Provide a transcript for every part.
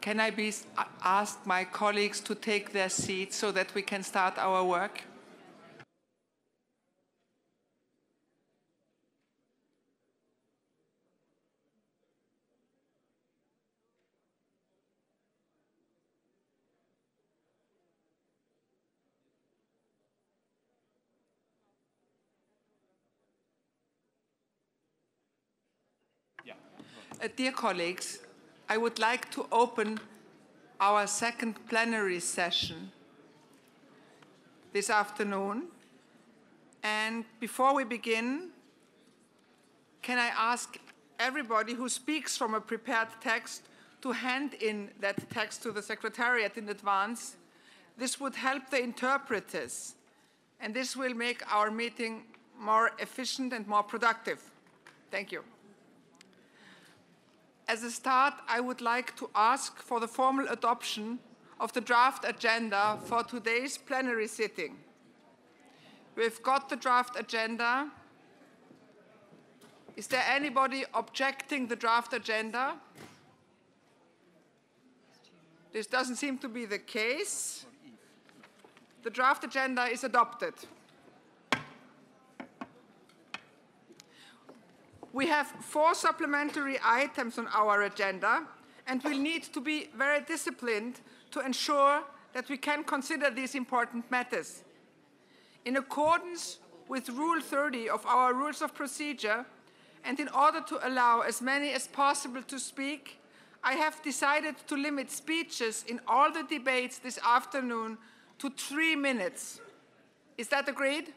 Can I ask my colleagues to take their seats so that we can start our work? Dear colleagues, I would like to open our second plenary session this afternoon. And before we begin, can I ask everybody who speaks from a prepared text to hand in that text to the Secretariat in advance? This would help the interpreters, and this will make our meeting more efficient and more productive. Thank you. As a start, I would like to ask for the formal adoption of the draft agenda for today's plenary sitting. We've got the draft agenda. Is there anybody objecting the draft agenda? This doesn't seem to be the case. The draft agenda is adopted. We have 4 supplementary items on our agenda, and we'll need to be very disciplined to ensure that we can consider these important matters. In accordance with Rule 30 of our Rules of Procedure, and in order to allow as many as possible to speak, I have decided to limit speeches in all the debates this afternoon to 3 minutes. Is that agreed?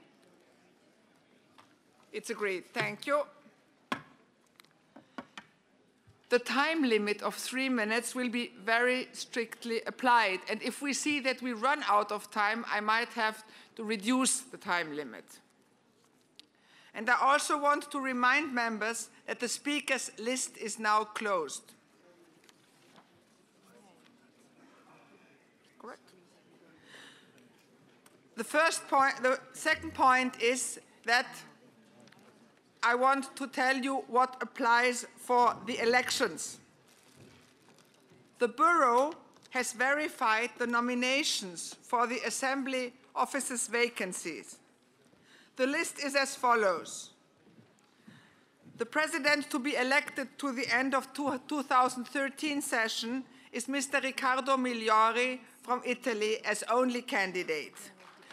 It's agreed. Thank you. The time limit of 3 minutes will be very strictly applied, and if we see that we run out of time, I might have to reduce the time limit. And I also want to remind members that the speakers list is now closed. Correct? The second point is that I want to tell you what applies for the elections. The Bureau has verified the nominations for the Assembly offices vacancies. The list is as follows. The President to be elected to the end of 2013 session is Mr. Riccardo Migliori from Italy as only candidate.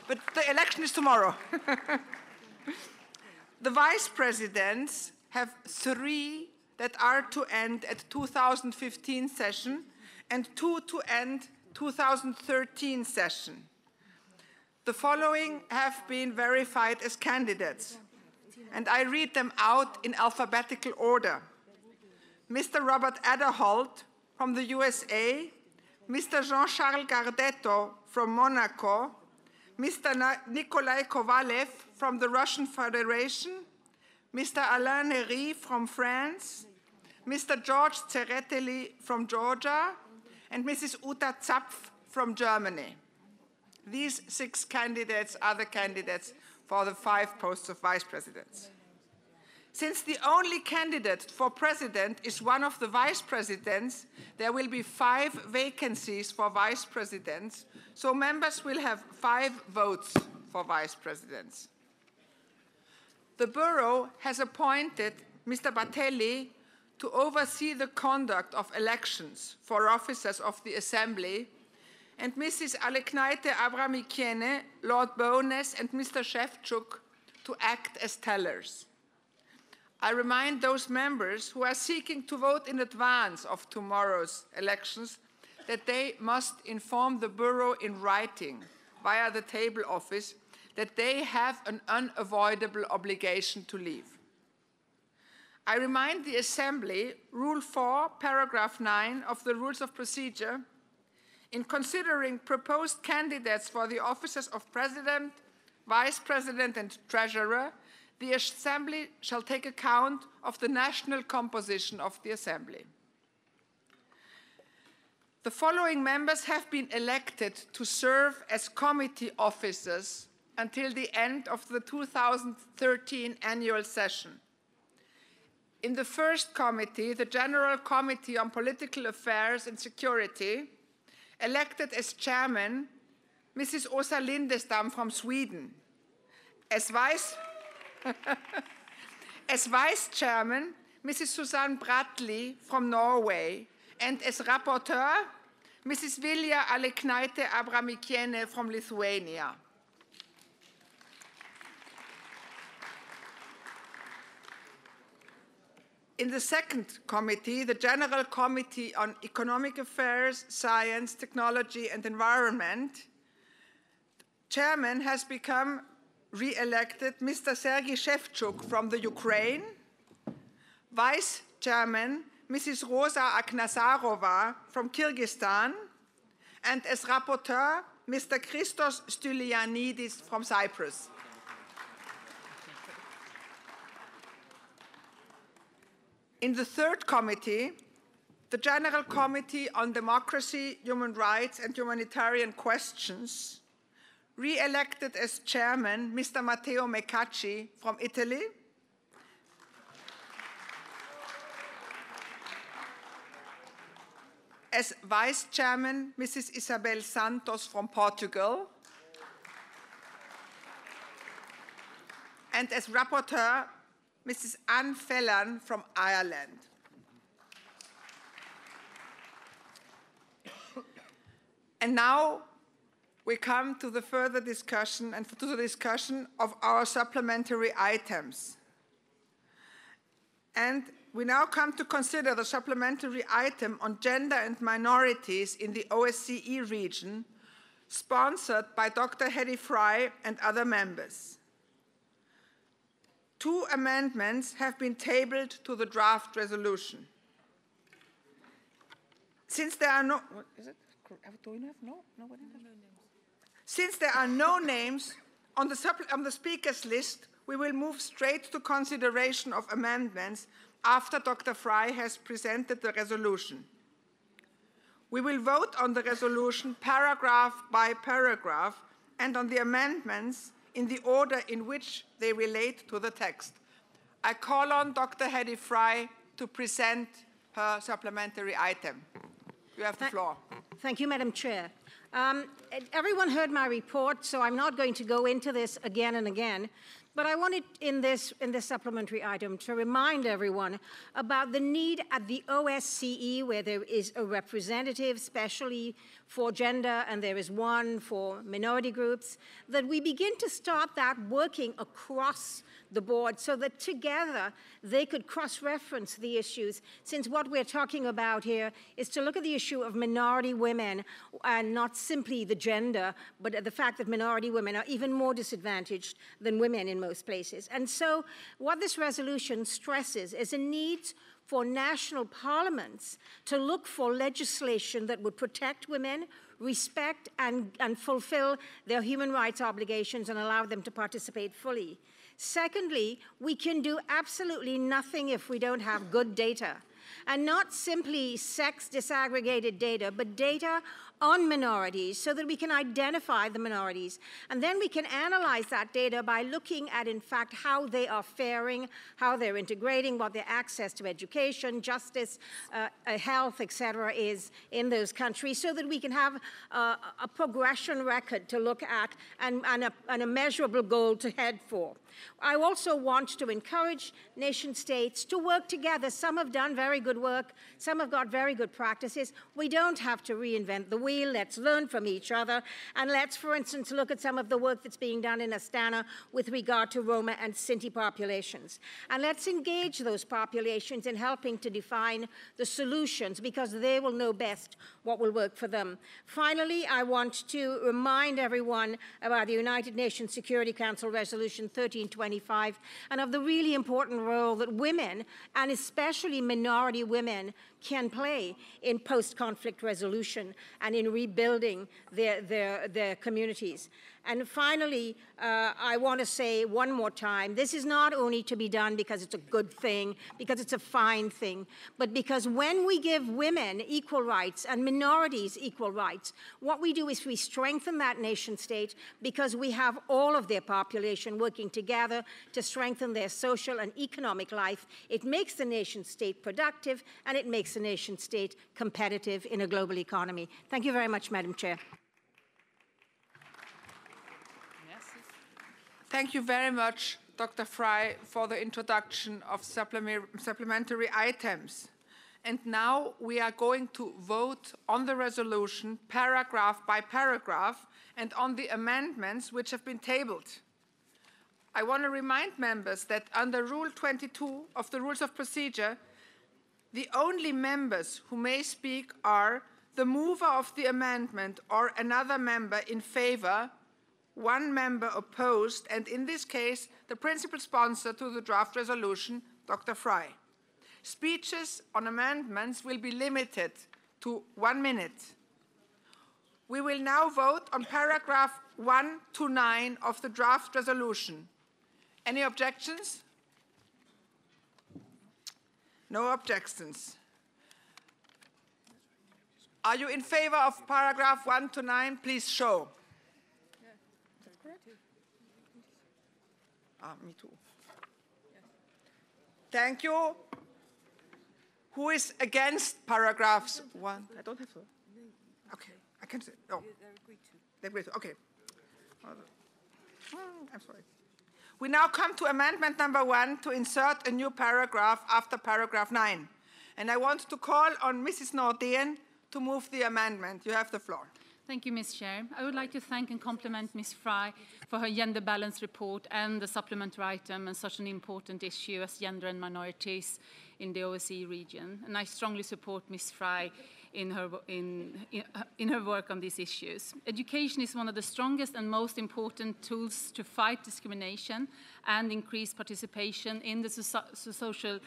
But the election is tomorrow. The vice presidents have 3 that are to end at 2015 session and 2 to end 2013 session. The following have been verified as candidates, and I read them out in alphabetical order. Mr. Robert Adderholt from the USA, Mr. Jean-Charles Gardetto from Monaco, Mr. Nikolai Kovalev from the Russian Federation, Mr. Alain Nery from France, Mr. George Tsereteli from Georgia, and Mrs. Uta Zapf from Germany. These 6 candidates are the candidates for the 5 posts of vice presidents. Since the only candidate for president is one of the vice presidents, there will be 5 vacancies for vice presidents, so members will have 5 votes for vice presidents. The Bureau has appointed Mr. Batelli to oversee the conduct of elections for officers of the Assembly, and Mrs. Aleknaite Abramikiene, Lord Bowness, and Mr. Shevchuk to act as tellers. I remind those members who are seeking to vote in advance of tomorrow's elections that they must inform the Bureau in writing via the table office that they have an unavoidable obligation to leave. I remind the Assembly, Rule 4, Paragraph 9 of the Rules of Procedure, in considering proposed candidates for the offices of President, Vice President, and Treasurer, the Assembly shall take account of the national composition of the Assembly. The following members have been elected to serve as committee officers until the end of the 2013 annual session. In the first committee, the General Committee on Political Affairs and Security, elected as chairman Mrs. Åsa Lindestam from Sweden. As vice chairman, Mrs. Susanne Bratli from Norway, and as rapporteur, Mrs. Vilja Aleknaite Abramikiene from Lithuania. In the second committee, the General Committee on Economic Affairs, Science, Technology and Environment, chairman has become re-elected Mr. Sergei Shevchuk from the Ukraine, vice chairman Mrs. Rosa Aknazarova from Kyrgyzstan, and as rapporteur Mr. Christos Stylianidis from Cyprus. In the third committee, the General Committee on Democracy, Human Rights and Humanitarian Questions, re-elected as chairman Mr. Matteo Mecacci from Italy, as vice chairman Mrs. Isabel Santos from Portugal, and as rapporteur Mrs. Anne Fellan from Ireland. And now we come to the further discussion and to the discussion of our supplementary items. And we now come to consider the supplementary item on gender and minorities in the OSCE region, sponsored by Dr. Hedy Fry and other members. 2 amendments have been tabled to the draft resolution. Since there are no, what is it? Do we have no? Nobody has? No names. Since there are no names on the speakers list, we will move straight to consideration of amendments after Dr. Fry has presented the resolution. We will vote on the resolution paragraph by paragraph and on the amendments in the order in which they relate to the text. I call on Dr. Hedy Fry to present her supplementary item. You have the floor. Thank you, Madam Chair. Everyone heard my report, so I'm not going to go into this again and again. But I wanted in this supplementary item to remind everyone about the need at the OSCE, where there is a representative specially for gender and there is one for minority groups, that we begin to start that working across the board so that together they could cross-reference the issues, since what we're talking about here is to look at the issue of minority women and not simply the gender, but the fact that minority women are even more disadvantaged than women in most places. And so what this resolution stresses is a need for national parliaments to look for legislation that would protect women, respect and fulfill their human rights obligations and allow them to participate fully. Secondly, we can do absolutely nothing if we don't have good data, and not simply sex disaggregated data, but data on minorities so that we can identify the minorities. And then we can analyze that data by looking at, in fact, how they are faring, how they're integrating, what their access to education, justice, health, etc. is in those countries, so that we can have a progression record to look at and a measurable goal to head for. I also want to encourage nation states to work together. Some have done very good work. Some have got very good practices. We don't have to reinvent the wheel. Let's learn from each other. And let's, for instance, look at some of the work that's being done in Astana with regard to Roma and Sinti populations. And let's engage those populations in helping to define the solutions, because they will know best what will work for them. Finally, I want to remind everyone about the United Nations Security Council Resolution 1325 and of the really important role that women, and especially minority women, can play in post-conflict resolution and in rebuilding their communities. And finally, I want to say one more time, this is not only to be done because it's a good thing, because it's a fine thing, but because when we give women equal rights and minorities equal rights, what we do is we strengthen that nation state because we have all of their population working together to strengthen their social and economic life. It makes the nation state productive, and it makes the nation state competitive in a global economy. Thank you very much, Madam Chair. Thank you very much, Dr. Fry, for the introduction of supplementary items. And now we are going to vote on the resolution paragraph by paragraph and on the amendments which have been tabled. I want to remind members that under Rule 22 of the Rules of Procedure, the only members who may speak are the mover of the amendment or another member in favor, one member opposed, and in this case, the principal sponsor to the draft resolution, Dr. Fry. Speeches on amendments will be limited to 1 minute. We will now vote on paragraph 1 to 9 of the draft resolution. Any objections? No objections. Are you in favor of paragraph 1 to 9? Please show. Me too. Thank you. Who is against paragraphs 1? I don't have to. Okay, I can say. Oh, they agreed to. Okay. I'm sorry. We now come to amendment number 1 to insert a new paragraph after paragraph 9. And I want to call on Mrs. Nordén to move the amendment. You have the floor. Thank you, Ms. Chair. I would like to thank and compliment Ms. Fry for her gender balance report and the supplementary item on such an important issue as gender and minorities in the OSCE region. And I strongly support Ms. Fry in her work on these issues. Education is one of the strongest and most important tools to fight discrimination and increase participation in the social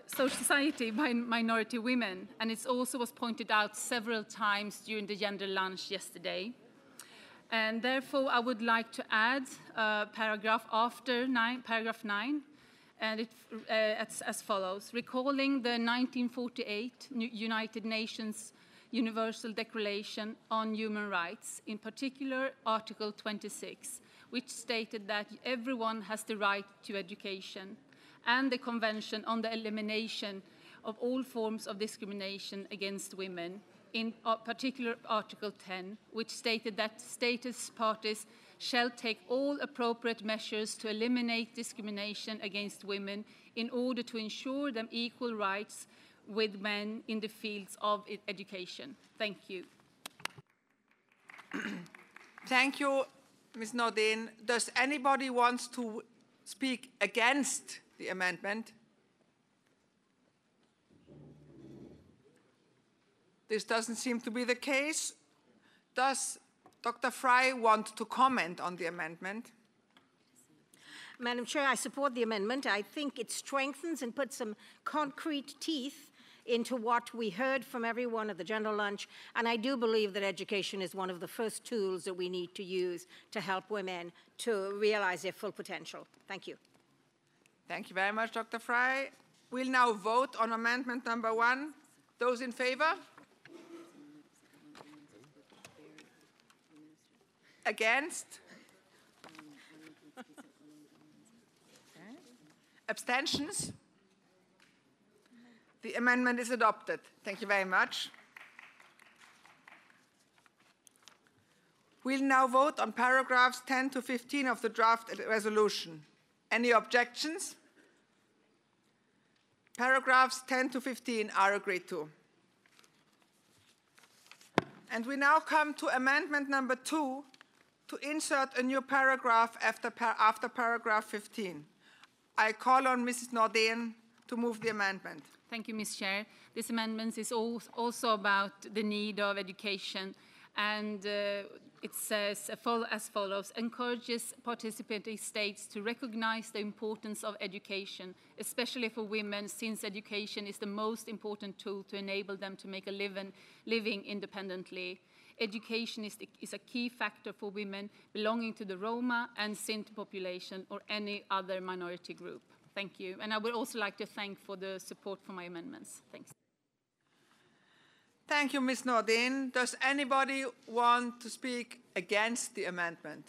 society by minority women, and it also was pointed out several times during the gender lunch yesterday. And therefore, I would like to add a paragraph after paragraph 9, and it's as follows: recalling the 1948 United Nations Universal Declaration on Human Rights, in particular Article 26, which stated that everyone has the right to education, and the Convention on the Elimination of All Forms of Discrimination Against Women, in particular Article 10, which stated that status parties shall take all appropriate measures to eliminate discrimination against women in order to ensure them equal rights with men in the fields of education. Thank you. Thank you, Ms. Nordén. Does anybody want to speak against the amendment? This doesn't seem to be the case. Does Dr. Fry want to comment on the amendment? Madam Chair, I support the amendment. I think it strengthens and puts some concrete teeth into what we heard from everyone at the general lunch, and I do believe that education is one of the first tools that we need to use to help women to realize their full potential. Thank you. Thank you very much, Dr. Fry. We'll now vote on amendment number 1. Those in favor? Against? Abstentions? The amendment is adopted. Thank you very much. We'll now vote on paragraphs 10 to 15 of the draft resolution. Any objections? Paragraphs 10 to 15 are agreed to. And we now come to amendment number 2 to insert a new paragraph after paragraph 15. I call on Mrs. Nordén to move the amendment. Thank you, Ms. Chair. This amendment is also about the need of education And it says as follows: encourages participating states to recognize the importance of education, especially for women, since education is the most important tool to enable them to make a living independently. Education is a key factor for women belonging to the Roma and Sinti population or any other minority group. Thank you. And I would also like to thank for the support for my amendments. Thanks. Thank you, Ms. Nordin. Does anybody want to speak against the amendment?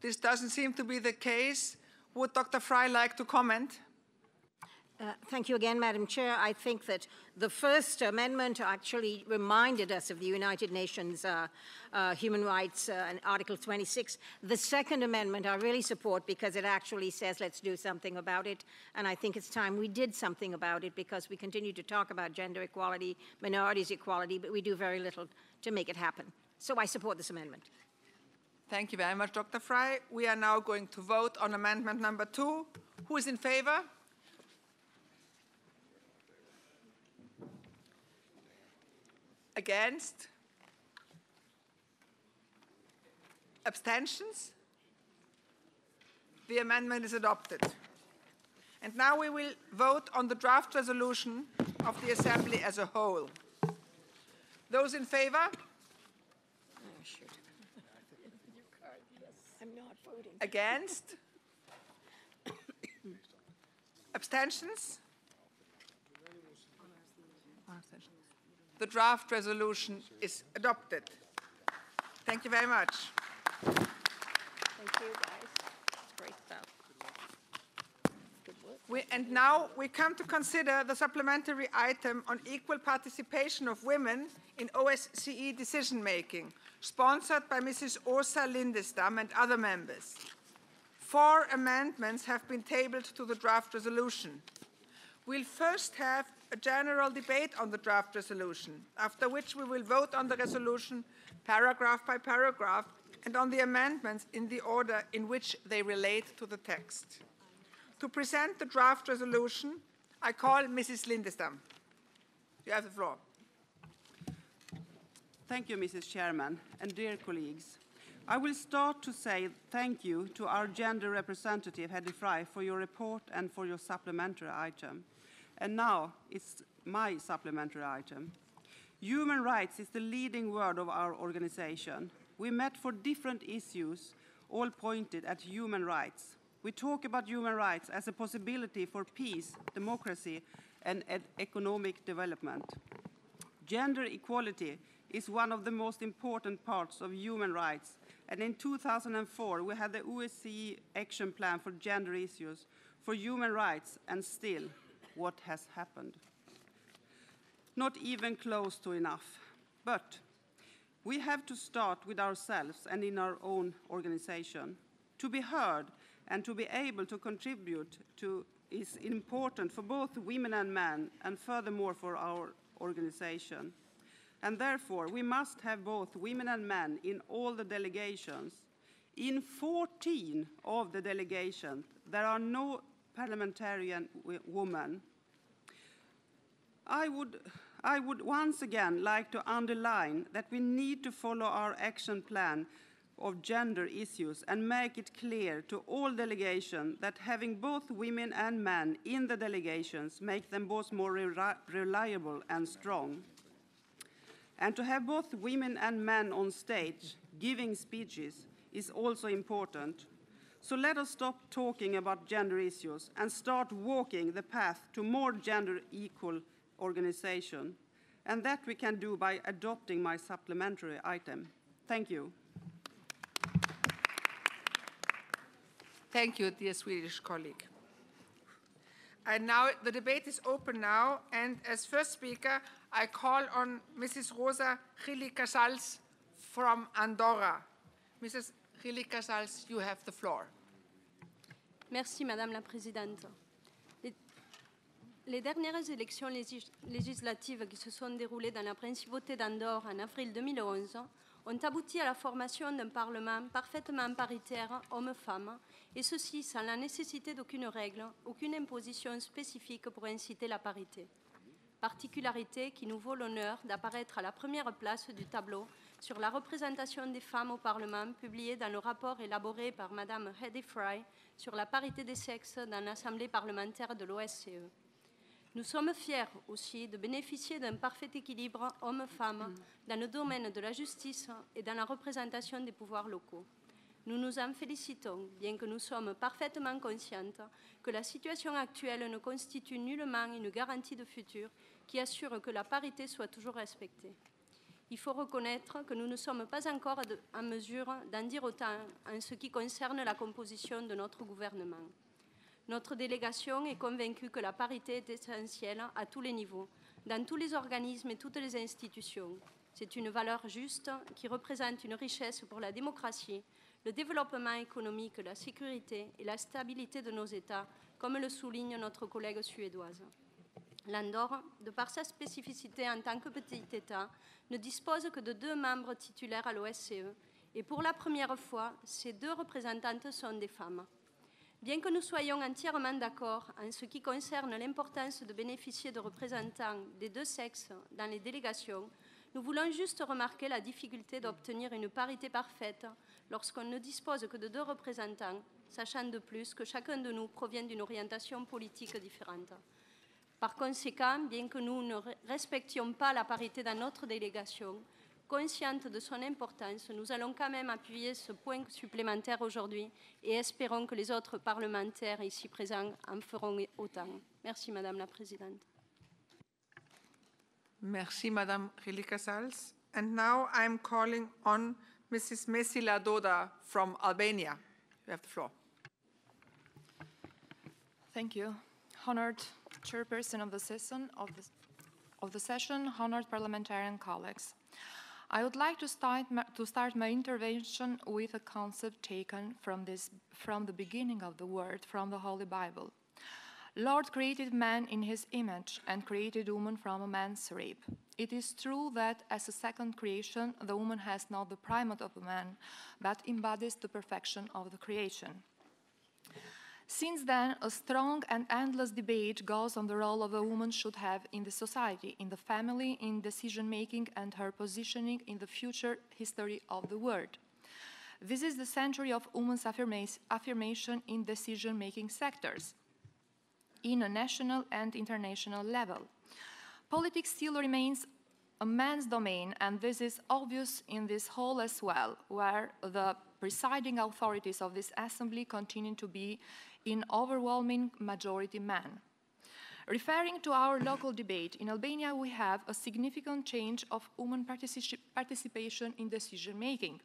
This doesn't seem to be the case. Would Dr. Fry like to comment? Thank you again, Madam Chair. I think that the first amendment actually reminded us of the United Nations human rights and Article 26. The second amendment I really support because it actually says let's do something about it. And I think it's time we did something about it because we continue to talk about gender equality, minorities equality, but we do very little to make it happen. So I support this amendment. Thank you very much, Dr. Fry. We are now going to vote on amendment number 2. Who is in favor? Against? Abstentions? The amendment is adopted. And now we will vote on the draft resolution of the Assembly as a whole. Those in favor? Oh, shoot. I'm not voting. Against? Abstentions? The draft resolution is adopted. Thank you very much. Thank you, guys. It's great stuff. Good work. And now we come to consider the supplementary item on equal participation of women in OSCE decision-making, sponsored by Mrs. Åsa Lindestam and other members. 4 amendments have been tabled to the draft resolution. We'll first have a general debate on the draft resolution, after which we will vote on the resolution paragraph by paragraph and on the amendments in the order in which they relate to the text. To present the draft resolution, I call Mrs. Lindestam. You have the floor. Thank you, Mrs. Chairman, and dear colleagues. I will start to say thank you to our gender representative, Hedy Fry, for your report and for your supplementary item. And now it's my supplementary item. Human rights is the leading word of our organization. We met for different issues, all pointed at human rights. We talk about human rights as a possibility for peace, democracy, and economic development. Gender equality is one of the most important parts of human rights, and in 2004 we had the OSCE Action Plan for Gender Issues for Human Rights, and still, what has happened? Not even close to enough. But we have to start with ourselves and in our own organization. To be heard and to be able to contribute to is important for both women and men, and furthermore for our organization. And therefore, we must have both women and men in all the delegations. In 14 of the delegations, there are no parliamentarian women. I would once again like to underline that we need to follow our action plan of gender issues and make it clear to all delegations that having both women and men in the delegations make them both more reliable and strong. And to have both women and men on stage giving speeches is also important. So let us stop talking about gender issues and start walking the path to more gender equal organization. And that we can do by adopting my supplementary item. Thank you. Thank you, dear Swedish colleague. And now the debate is open now, and as first speaker, I call on Mrs. Rosa Gili Casals from Andorra. Mrs. Gili Casals, you have the floor. Merci, Madame la Présidente. Les dernières élections législatives qui se sont déroulées dans la principauté d'Andorre en avril 2011 ont abouti à la formation d'un Parlement parfaitement paritaire hommes-femmes, et ceci sans la nécessité d'aucune règle, aucune imposition spécifique pour inciter la parité. particularité qui nous vaut l'honneur d'apparaître à la première place du tableau sur la représentation des femmes au Parlement, publié dans le rapport élaboré par Mme Hedy Fry sur la parité des sexes dans l'Assemblée parlementaire de l'OSCE. Nous sommes fiers aussi de bénéficier d'un parfait équilibre hommes-femmes dans le domaine de la justice et dans la représentation des pouvoirs locaux. Nous nous en félicitons, bien que nous sommes parfaitement conscientes que la situation actuelle ne constitue nullement une garantie de futur qui assure que la parité soit toujours respectée. Il faut reconnaître que nous ne sommes pas encore en mesure d'en dire autant en ce qui concerne la composition de notre gouvernement. Notre délégation est convaincue que la parité est essentielle à tous les niveaux, dans tous les organismes et toutes les institutions. C'est une valeur juste qui représente une richesse pour la démocratie, le développement économique, la sécurité et la stabilité de nos États, comme le souligne notre collègue suédoise. L'Andorre, de par sa spécificité en tant que petit État, ne dispose que de 2 membres titulaires à l'OSCE et pour la première fois, ces 2 représentantes sont des femmes. Bien que nous soyons entièrement d'accord en ce qui concerne l'importance de bénéficier de représentants des 2 sexes dans les délégations, nous voulons juste remarquer la difficulté d'obtenir une parité parfaite lorsqu'on ne dispose que de 2 représentants, sachant de plus que chacun de nous provient d'une orientation politique différente. Par conséquent, bien que nous ne respections pas la parité dans notre délégation, consciente de son importance, nous allons quand même appuyer ce point supplémentaire aujourd'hui et espérons que les autres parlementaires ici présents en feront autant. Merci, Madame la Présidente. Merci, Madame Rilika-Sals. And now I'm calling on Mrs. Mesila Doda from Albania. You have the floor. Thank you. Honored Chairperson of the session, honored parliamentarian colleagues. I would like to start my intervention with a concept taken from the beginning of the world, from the Holy Bible. Lord created man in his image and created woman from a man's rib. It is true that as a second creation, the woman has not the primate of the man, but embodies the perfection of the creation. Since then, a strong and endless debate goes on the role of a woman should have in the society, in the family, in decision-making, and her positioning in the future history of the world. This is the century of women's affirmation in decision-making sectors, in a national and international level. Politics still remains a man's domain, and this is obvious in this hall as well, where the presiding authorities of this assembly continue to be in overwhelming majority men. Referring to our local debate, in Albania we have a significant change of women participation in decision-making.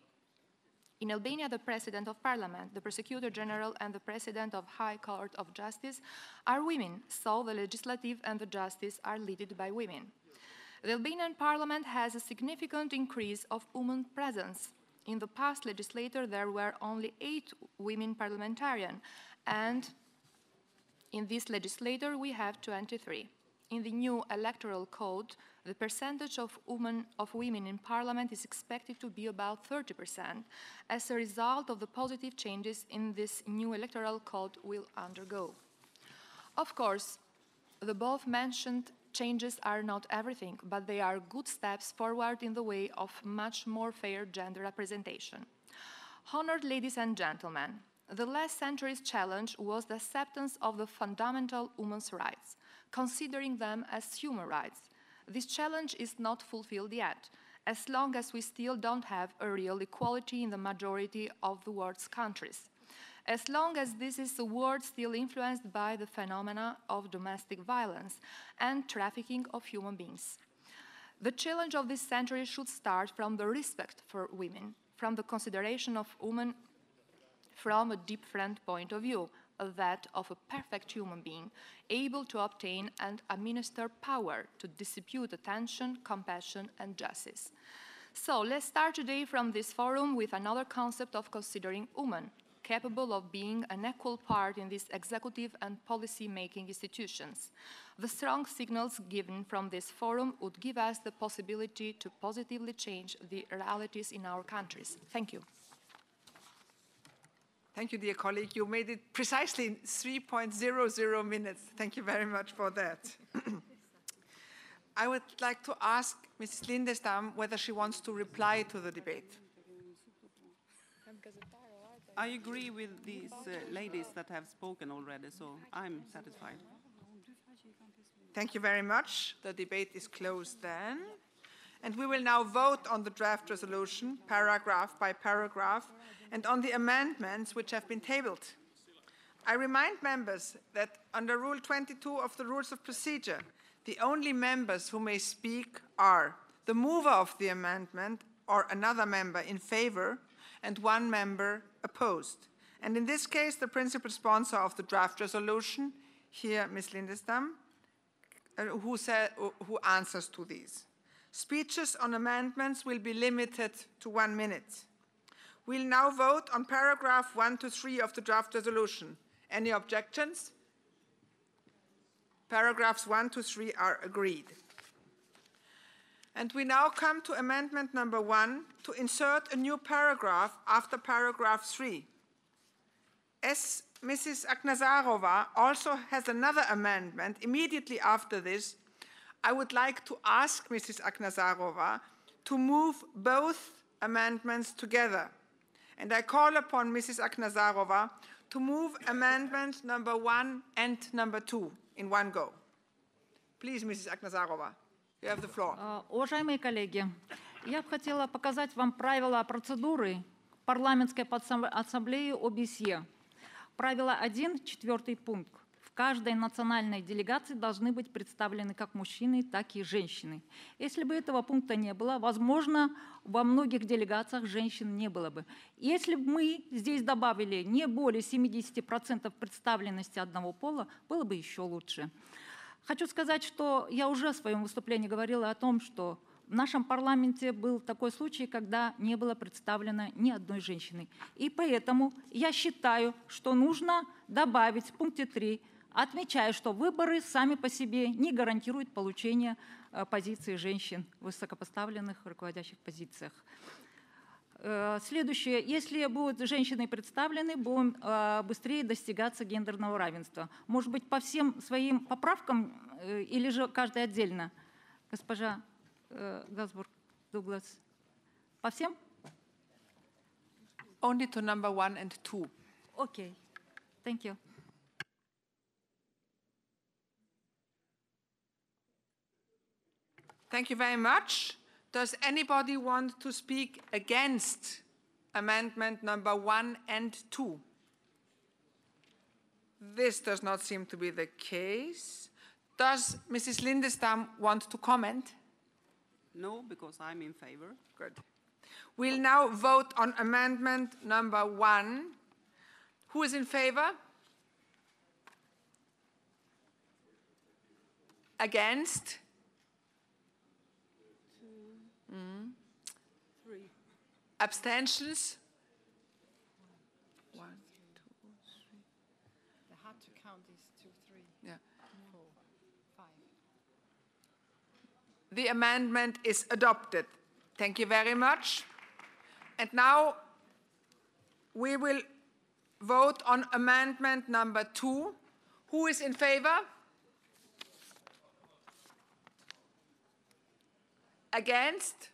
In Albania, the President of Parliament, the Prosecutor General, and the President of High Court of Justice are women, so the legislative and the justice are led by women. The Albanian Parliament has a significant increase of women presence. In the past legislature, there were only 8 women parliamentarians, and in this legislature, we have 23. In the new electoral code, the percentage of women in parliament is expected to be about 30% as a result of the positive changes in this new electoral code will undergo. Of course, the above mentioned changes are not everything, but they are good steps forward in the way of much more fair gender representation. Honored ladies and gentlemen, the last century's challenge was the acceptance of the fundamental women's rights, considering them as human rights. This challenge is not fulfilled yet, as long as we still don't have a real equality in the majority of the world's countries. As long as this is a world still influenced by the phenomena of domestic violence and trafficking of human beings. The challenge of this century should start from the respect for women, from the consideration of women from a different point of view, that of a perfect human being, able to obtain and administer power to distribute attention, compassion, and justice. So let's start today from this forum with another concept of considering women, capable of being an equal part in these executive and policy-making institutions. The strong signals given from this forum would give us the possibility to positively change the realities in our countries. Thank you. Thank you, dear colleague. You made it precisely in 3.00 minutes. Thank you very much for that. I would like to ask Mrs. Lindestam whether she wants to reply to the debate. I agree with these ladies that have spoken already, so I'm satisfied. Thank you very much. The debate is closed then. And we will now vote on the draft resolution, paragraph by paragraph, and on the amendments which have been tabled. I remind members that under Rule 22 of the Rules of Procedure, the only members who may speak are the mover of the amendment or another member in favor and one member opposed. And in this case, the principal sponsor of the draft resolution, here Ms. Lindestam, who answers to these. Speeches on amendments will be limited to 1 minute. We'll now vote on paragraph 1 to 3 of the draft resolution. Any objections? Paragraphs 1 to 3 are agreed. And we now come to amendment number 1 to insert a new paragraph after paragraph 3. As Mrs. Aknazarova also has another amendment immediately after this, I would like to ask Mrs. Aknazarova to move both amendments together. And I call upon Mrs. Aknazarova to move amendment number 1 and number 2 in one go. Please, Mrs. Aknazarova, you have the floor. Уважаемые коллеги, я бы хотела показать вам правила процедуры парламентской ассамблеи ОБСЕ. Правило 1, 4 пункт. В каждой национальной делегации должны быть представлены как мужчины, так и женщины. Если бы этого пункта не было, возможно, во многих делегациях женщин не было бы. Если бы мы здесь добавили не более 70% представленности одного пола, было бы еще лучше. Хочу сказать, что я уже в своем выступлении говорила о том, что в нашем парламенте был такой случай, когда не было представлено ни одной женщины. И поэтому я считаю, что нужно добавить в пункте 3, отмечая, что выборы сами по себе не гарантируют получение позиции женщин в высокопоставленных руководящих позициях. Следующее. Если будут женщины представлены, будем быстрее достигаться гендерного равенства. Может быть, по всем своим поправкам или же каждый отдельно? Госпожа Газбург, Дуглас. По всем? Only to number 1 and 2. Окей. Thank you. Thank you very much. Does anybody want to speak against amendment number 1 and 2? This does not seem to be the case. Does Mrs. Lindestam want to comment? No, because I'm in favor. Good. We'll now vote on amendment number 1. Who is in favor? Against? 3. Abstentions? 1, 2, 3. The hard to count is 2, 3, Yeah. 4, 5. The amendment is adopted. Thank you very much. And now we will vote on amendment number 2. Who is in favor? Against?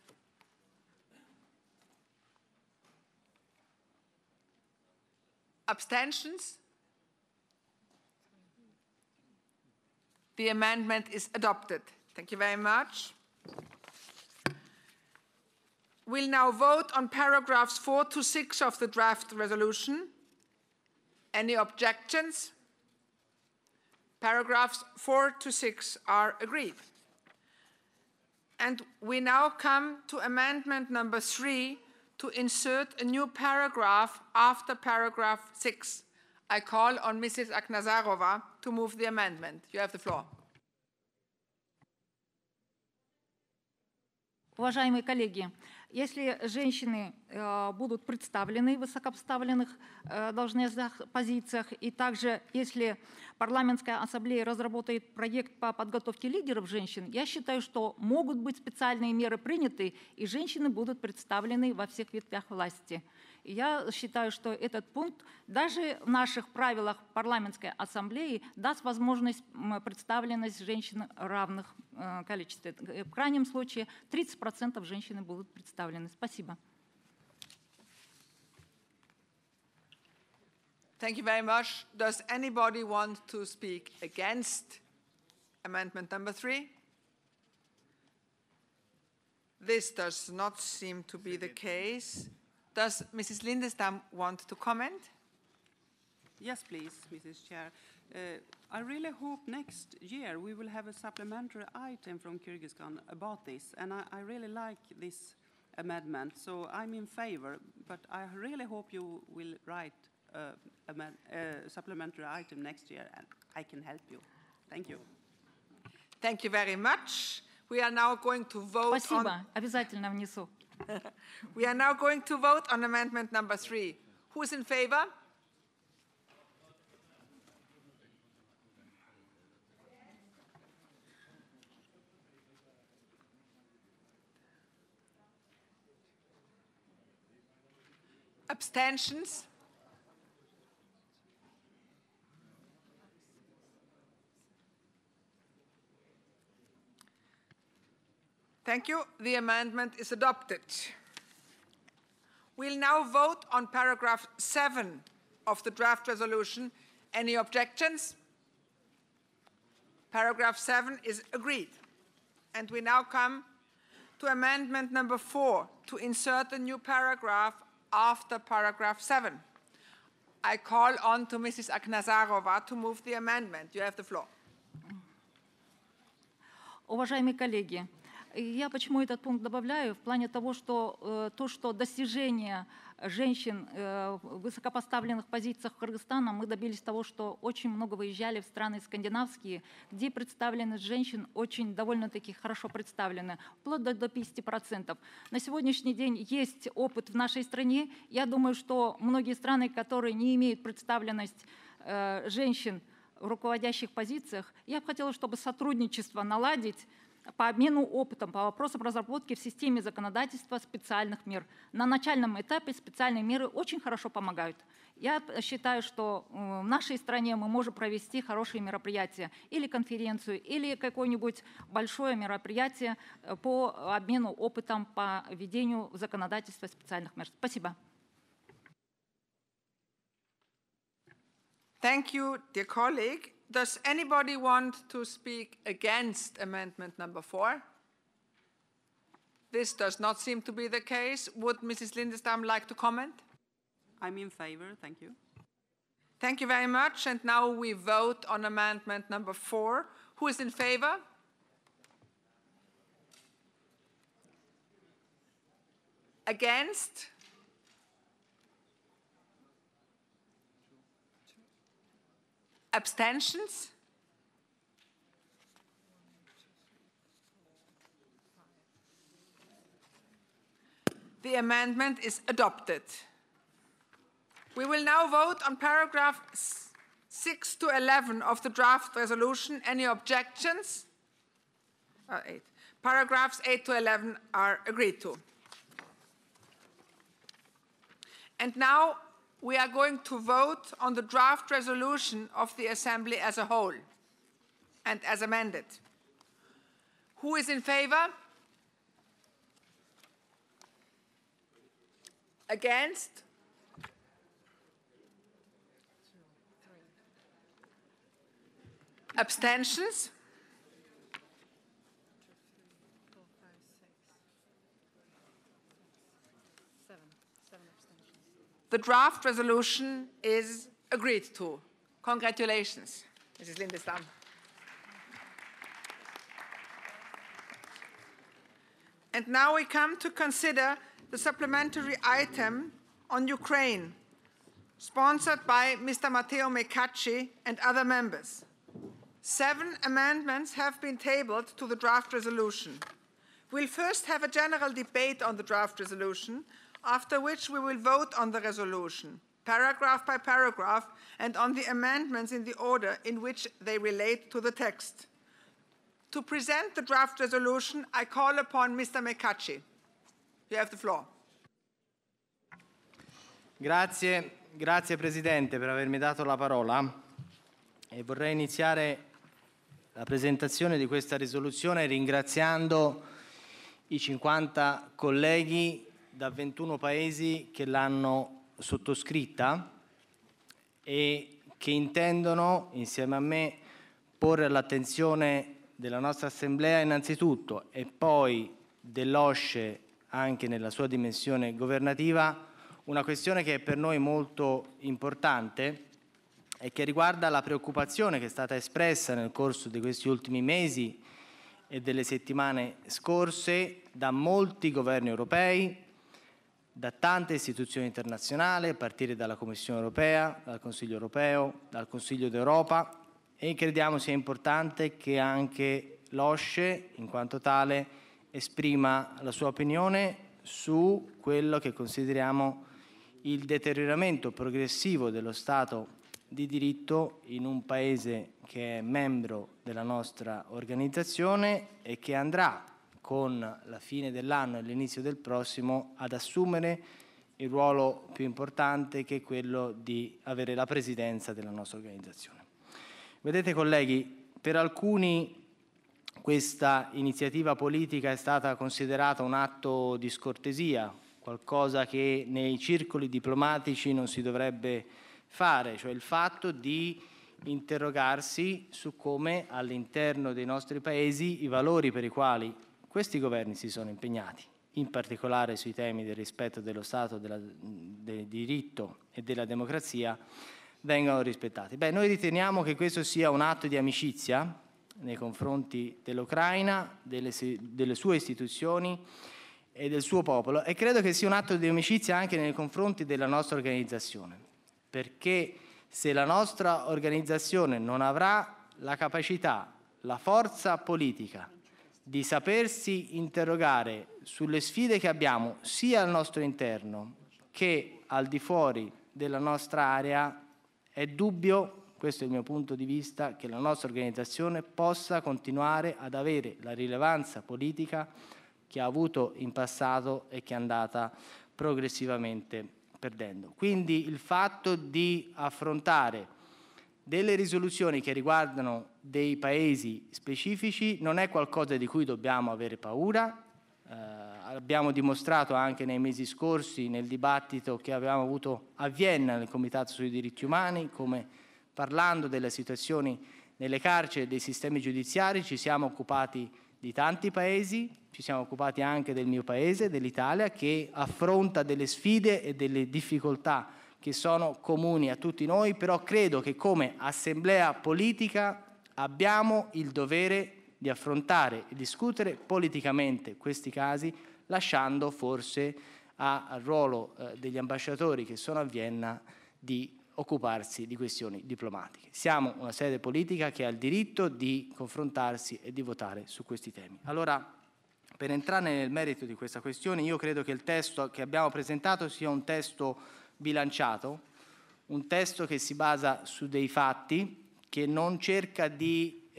Abstentions? The amendment is adopted. Thank you very much. We'll now vote on paragraphs 4 to 6 of the draft resolution. Any objections? Paragraphs 4 to 6 are agreed. And we now come to amendment number 3 to insert a new paragraph after paragraph 6. I call on Mrs. Aknazarova to move the amendment. You have the floor. Уважаемые коллеги, если женщины будут представлены в высокопоставленных должностных позициях, и также если парламентская ассамблея разработает проект по подготовке лидеров женщин, я считаю, что могут быть специальные меры приняты, и женщины будут представлены во всех ветвях власти. И я считаю, что этот пункт даже в наших правилах парламентской ассамблеи даст возможность представленность женщин в равных количествах. В крайнем случае 30% женщины будут представлены. Спасибо. Thank you very much. Does anybody want to speak against amendment number 3? This does not seem to be the case. Does Mrs. Lindestam want to comment? Yes, please, Mrs. Chair. I really hope next year we will have a supplementary item from Kyrgyzstan about this, and I really like this amendment, so I'm in favor, but I really hope you will write a supplementary item next year, and I can help you. Thank you. Thank you very much. We are now going to vote Спасибо. Обязательно внесу. We are now going to vote on amendment number 3. Who is in favor? Abstentions? Thank you. The amendment is adopted. We'll now vote on paragraph 7 of the draft resolution. Any objections? Paragraph 7 is agreed. And we now come to amendment number 4, to insert a new paragraph after paragraph 7. I call on to Mrs. Akhnazarova to move the amendment. You have the floor. Уважаемые коллеги, я почему этот пункт добавляю? В плане того, что достижения женщин в высокопоставленных позициях Кыргызстана мы добились того, что очень много выезжали в страны скандинавские, где представленность женщин очень довольно-таки хорошо представлена, вплоть до 50%. На сегодняшний день есть опыт в нашей стране. Я думаю, что многие страны, которые не имеют представленность женщин в руководящих позициях, я бы хотела, чтобы сотрудничество наладить по обмену опытом по вопросам разработки в системе законодательства специальных мер. На начальном этапе специальные меры очень хорошо помогают. Я считаю, что в нашей стране мы можем провести хорошие мероприятия, или конференцию, или какое-нибудь большое мероприятие по обмену опытом по введению законодательства специальных мер. Спасибо. Thank you, dear colleague. Does anybody want to speak against amendment number 4? This does not seem to be the case. Would Mrs. Lindestam like to comment? I'm in favor. Thank you. Thank you very much. And now we vote on amendment number 4. Who is in favor? Against? Abstentions? The amendment is adopted. We will now vote on paragraph 6 to 11 of the draft resolution. Any objections? 8. Paragraphs 8 to 11 are agreed to. And now we are going to vote on the draft resolution of the Assembly as a whole and as amended. Who is in favor? Against? Abstentions? The draft resolution is agreed to. Congratulations, Mrs. Lindestam. And now we come to consider the supplementary item on Ukraine, sponsored by Mr. Matteo Mecacci and other members. 7 amendments have been tabled to the draft resolution. We'll first have a general debate on the draft resolution, after which we will vote on the resolution, paragraph by paragraph, and on the amendments in the order in which they relate to the text. To present the draft resolution, I call upon Mr. Mecacci. You have the floor. Grazie Presidente per avermi dato la parola e vorrei iniziare la presentazione di questa risoluzione ringraziando i 50 colleghi da 21 paesi che l'hanno sottoscritta e che intendono, insieme a me, porre all'attenzione della nostra Assemblea innanzitutto e poi dell'OSCE anche nella sua dimensione governativa, una questione che è per noi molto importante e che riguarda la preoccupazione che è stata espressa nel corso di questi ultimi mesi e delle settimane scorse da molti governi europei, da tante istituzioni internazionali, a partire dalla Commissione europea, dal Consiglio europeo, dal Consiglio d'Europa, e crediamo sia importante che anche l'OSCE, in quanto tale, esprima la sua opinione su quello che consideriamo il deterioramento progressivo dello Stato di diritto in un Paese che è membro della nostra organizzazione e che andrà, con la fine dell'anno e l'inizio del prossimo, ad assumere il ruolo più importante, che è quello di avere la presidenza della nostra organizzazione. Vedete colleghi, per alcuni questa iniziativa politica è stata considerata un atto di scortesia, qualcosa che nei circoli diplomatici non si dovrebbe fare, cioè il fatto di interrogarsi su come all'interno dei nostri paesi i valori per i quali questi governi si sono impegnati, in particolare sui temi del rispetto dello Stato, del diritto e della democrazia, vengano rispettati. Noi riteniamo che questo sia un atto di amicizia nei confronti dell'Ucraina, delle sue istituzioni e del suo popolo, e credo che sia un atto di amicizia anche nei confronti della nostra organizzazione, perché se la nostra organizzazione non avrà la capacità, la forza politica di sapersi interrogare sulle sfide che abbiamo sia al nostro interno che al di fuori della nostra area, è dubbio, questo è il mio punto di vista, che la nostra organizzazione possa continuare ad avere la rilevanza politica che ha avuto in passato e che è andata progressivamente perdendo. Quindi il fatto di affrontare delle risoluzioni che riguardano dei paesi specifici non è qualcosa di cui dobbiamo avere paura. Abbiamo dimostrato anche nei mesi scorsi, nel dibattito che avevamo avuto a Vienna nel Comitato sui diritti umani, come parlando delle situazioni nelle carceri e dei sistemi giudiziari ci siamo occupati di tanti paesi, ci siamo occupati anche del mio paese, dell'Italia, che affronta delle sfide e delle difficoltà che sono comuni a tutti noi, però credo che come assemblea politica abbiamo il dovere di affrontare e discutere politicamente questi casi, lasciando forse al ruolo degli ambasciatori che sono a Vienna di occuparsi di questioni diplomatiche. Siamo una sede politica che ha il diritto di confrontarsi e di votare su questi temi. Allora, per entrare nel merito di questa questione, io credo che il testo che abbiamo presentato sia un testo bilanciato, un testo che si basa su dei fatti, che non cerca di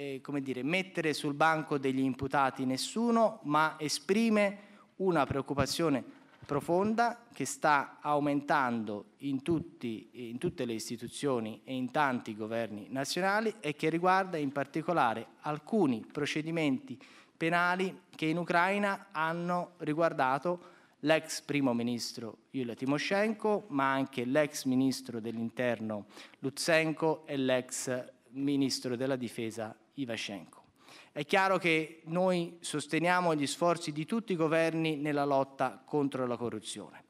mettere sul banco degli imputati nessuno, ma esprime una preoccupazione profonda che sta aumentando in tutte le istituzioni e in tanti governi nazionali e che riguarda in particolare alcuni procedimenti penali che in Ucraina hanno riguardato l'ex primo ministro Yulia Tymoshenko, ma anche l'ex ministro dell'interno Lutsenko e l'ex ministro della difesa Ivashenko. È chiaro che noi sosteniamo gli sforzi di tutti i governi nella lotta contro la corruzione.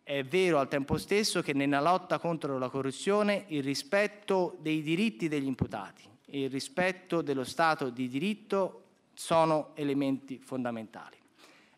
È vero al tempo stesso che nella lotta contro la corruzione il rispetto dei diritti degli imputati e il rispetto dello Stato di diritto sono elementi fondamentali.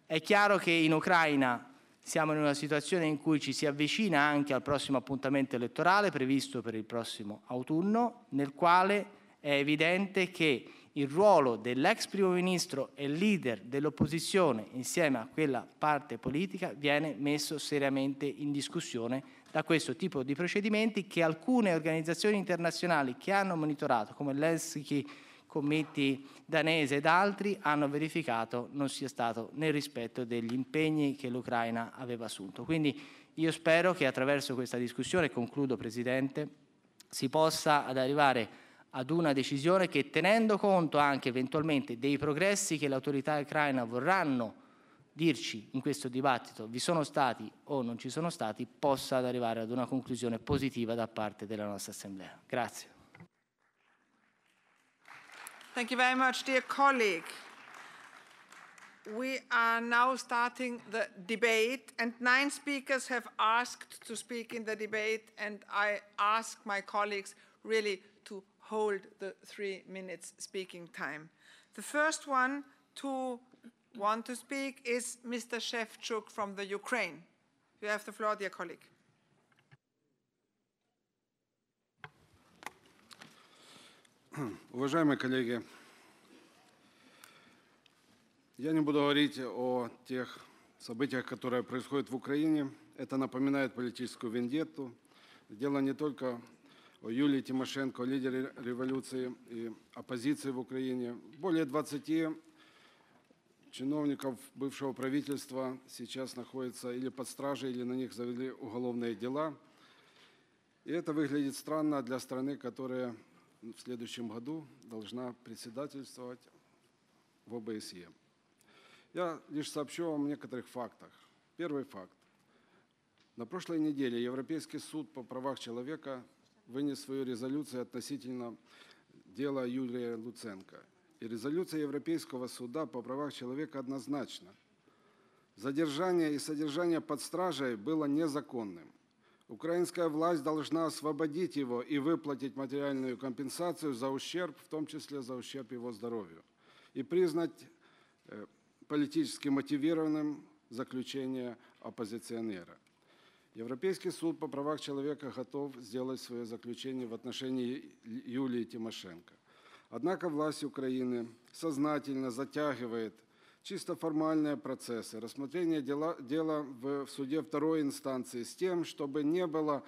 È chiaro che in Ucraina siamo in una situazione in cui ci si avvicina anche al prossimo appuntamento elettorale previsto per il prossimo autunno, nel quale è evidente che il ruolo dell'ex primo ministro e leader dell'opposizione insieme a quella parte politica viene messo seriamente in discussione da questo tipo di procedimenti che alcune organizzazioni internazionali che hanno monitorato, come l'Helsinki Committee danese ed altri, hanno verificato non sia stato nel rispetto degli impegni che l'Ucraina aveva assunto. Quindi io spero che attraverso questa discussione, concludo Presidente, si possa arrivare ad una decisione che, tenendo conto anche eventualmente dei progressi che le autorità ucraine vorranno dirci in questo dibattito, vi sono stati o non ci sono stati, possa arrivare ad una conclusione positiva da parte della nostra Assemblea. Grazie. Thank you very much, dear colleague. We are now starting the debate, and 9 speakers have asked to speak in the debate, and I ask my colleagues really to hold the 3 minutes speaking time. The first one to want to speak is Mr. Shevchuk from the Ukraine. You have the floor, dear colleague. Уважаемые коллеги, я не буду говорить о тех событиях, которые происходят в Украине. Это напоминает политическую вендетту. Дело не только о Юлии Тимошенко, о лидере революции и оппозиции в Украине. Более 20 чиновников бывшего правительства сейчас находятся или под стражей, или на них завели уголовные дела. И это выглядит странно для страны, которая в следующем году должна председательствовать в ОБСЕ. Я лишь сообщу вам о некоторых фактах. Первый факт. На прошлой неделе Европейский суд по правам человека вынес свою резолюцию относительно дела Юлия Луценко. И резолюция Европейского суда по правам человека однозначна. Задержание и содержание под стражей было незаконным. Украинская власть должна освободить его и выплатить материальную компенсацию за ущерб, в том числе за ущерб его здоровью, и признать политически мотивированным заключение оппозиционера. Европейский суд по правам человека готов сделать свое заключение в отношении Юлии Тимошенко. Однако власть Украины сознательно затягивает чисто формальные процессы, рассмотрение дела в суде второй инстанции с тем, чтобы не было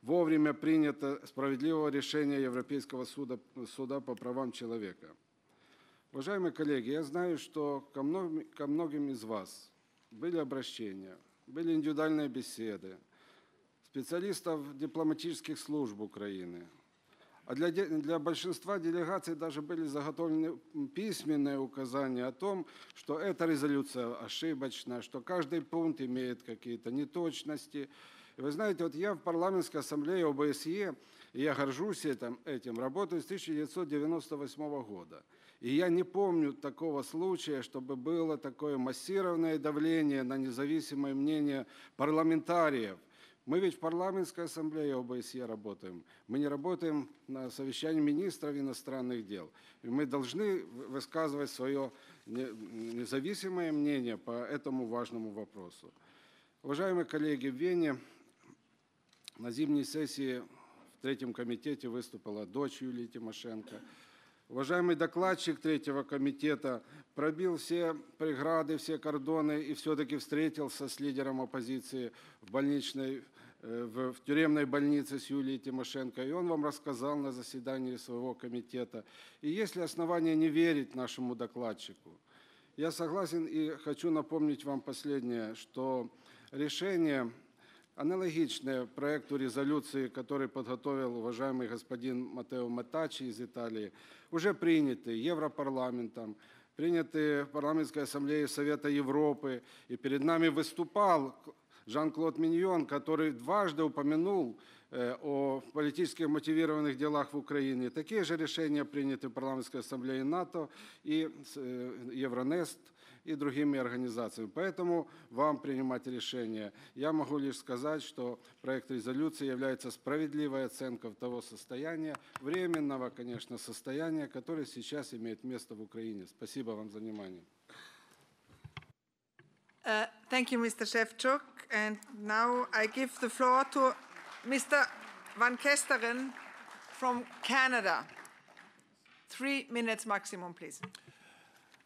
вовремя принято справедливого решения Европейского суда по правам человека. Уважаемые коллеги, я знаю, что ко многим из вас были обращения, были индивидуальные беседы специалистов дипломатических служб Украины. А для большинства делегаций даже были заготовлены письменные указания о том, что эта резолюция ошибочна, что каждый пункт имеет какие-то неточности. И вы знаете, вот я в парламентской ассамблее ОБСЕ, и я горжусь этим, работаю с 1998 года. И я не помню такого случая, чтобы было такое массированное давление на независимое мнение парламентариев. Мы ведь в парламентской ассамблее ОБСЕ работаем. Мы не работаем на совещании министров иностранных дел. И мы должны высказывать свое независимое мнение по этому важному вопросу. Уважаемые коллеги, в Вене на зимней сессии в 3-м комитете выступила дочь Юлии Тимошенко. Уважаемый докладчик 3-го комитета пробил все преграды, все кордоны и все-таки встретился с лидером оппозиции в тюремной больнице с Юлией Тимошенко. И он вам рассказал на заседании своего комитета. И есть ли основания не верить нашему докладчику? Я согласен и хочу напомнить вам последнее, что решение, аналогичное проекту резолюции, который подготовил уважаемый господин Матео Матачи из Италии, уже приняты Европарламентом, приняты парламентской ассамблеей Совета Европы. И перед нами выступал Жан-Клод Миньон, который дважды упомянул о политически мотивированных делах в Украине. Такие же решения приняты в парламентской ассамблее НАТО и Евронест и другими организациями. Поэтому вам принимать решение. Я могу лишь сказать, что проект резолюции является справедливой оценкой того состояния, временного, конечно, состояния, которое сейчас имеет место в Украине. Спасибо вам за внимание. Thank you, Mr. Shevchuk. And now I give the floor to Mr. Van Kesteren from Canada. 3 minutes maximum, please.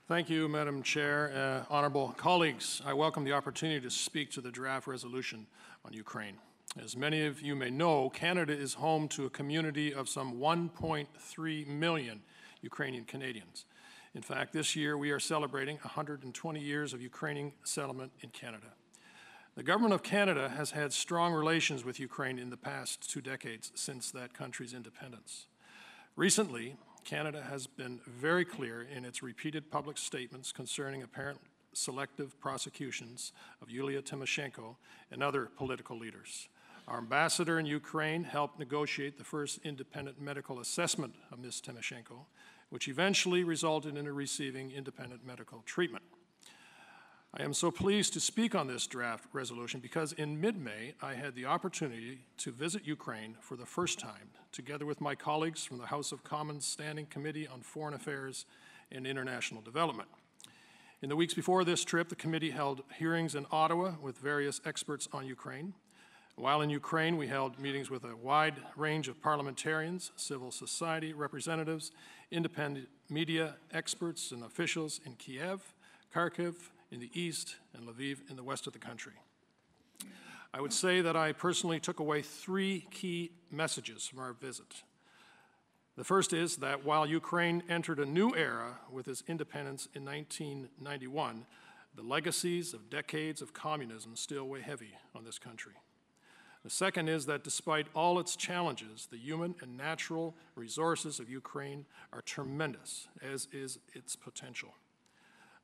Thank you, Madam Chair. Honorable colleagues, I welcome the opportunity to speak to the draft resolution on Ukraine. As many of you may know, Canada is home to a community of some 1.3 million Ukrainian Canadians. In fact, this year we are celebrating 120 years of Ukrainian settlement in Canada. The government of Canada has had strong relations with Ukraine in the past 2 decades since that country's independence. Recently, Canada has been very clear in its repeated public statements concerning apparent selective prosecutions of Yulia Tymoshenko and other political leaders. Our ambassador in Ukraine helped negotiate the first independent medical assessment of Ms. Tymoshenko, which eventually resulted in her receiving independent medical treatment. I am so pleased to speak on this draft resolution because in mid-May, I had the opportunity to visit Ukraine for the first time, together with my colleagues from the House of Commons Standing Committee on Foreign Affairs and International Development. In the weeks before this trip, the committee held hearings in Ottawa with various experts on Ukraine. While in Ukraine, we held meetings with a wide range of parliamentarians, civil society representatives, independent media experts and officials in Kiev, Kharkiv, in the east, and Lviv in the west of the country. I would say that I personally took away 3 key messages from our visit. The first is that while Ukraine entered a new era with its independence in 1991, the legacies of decades of communism still weigh heavy on this country. The second is that despite all its challenges, the human and natural resources of Ukraine are tremendous, as is its potential.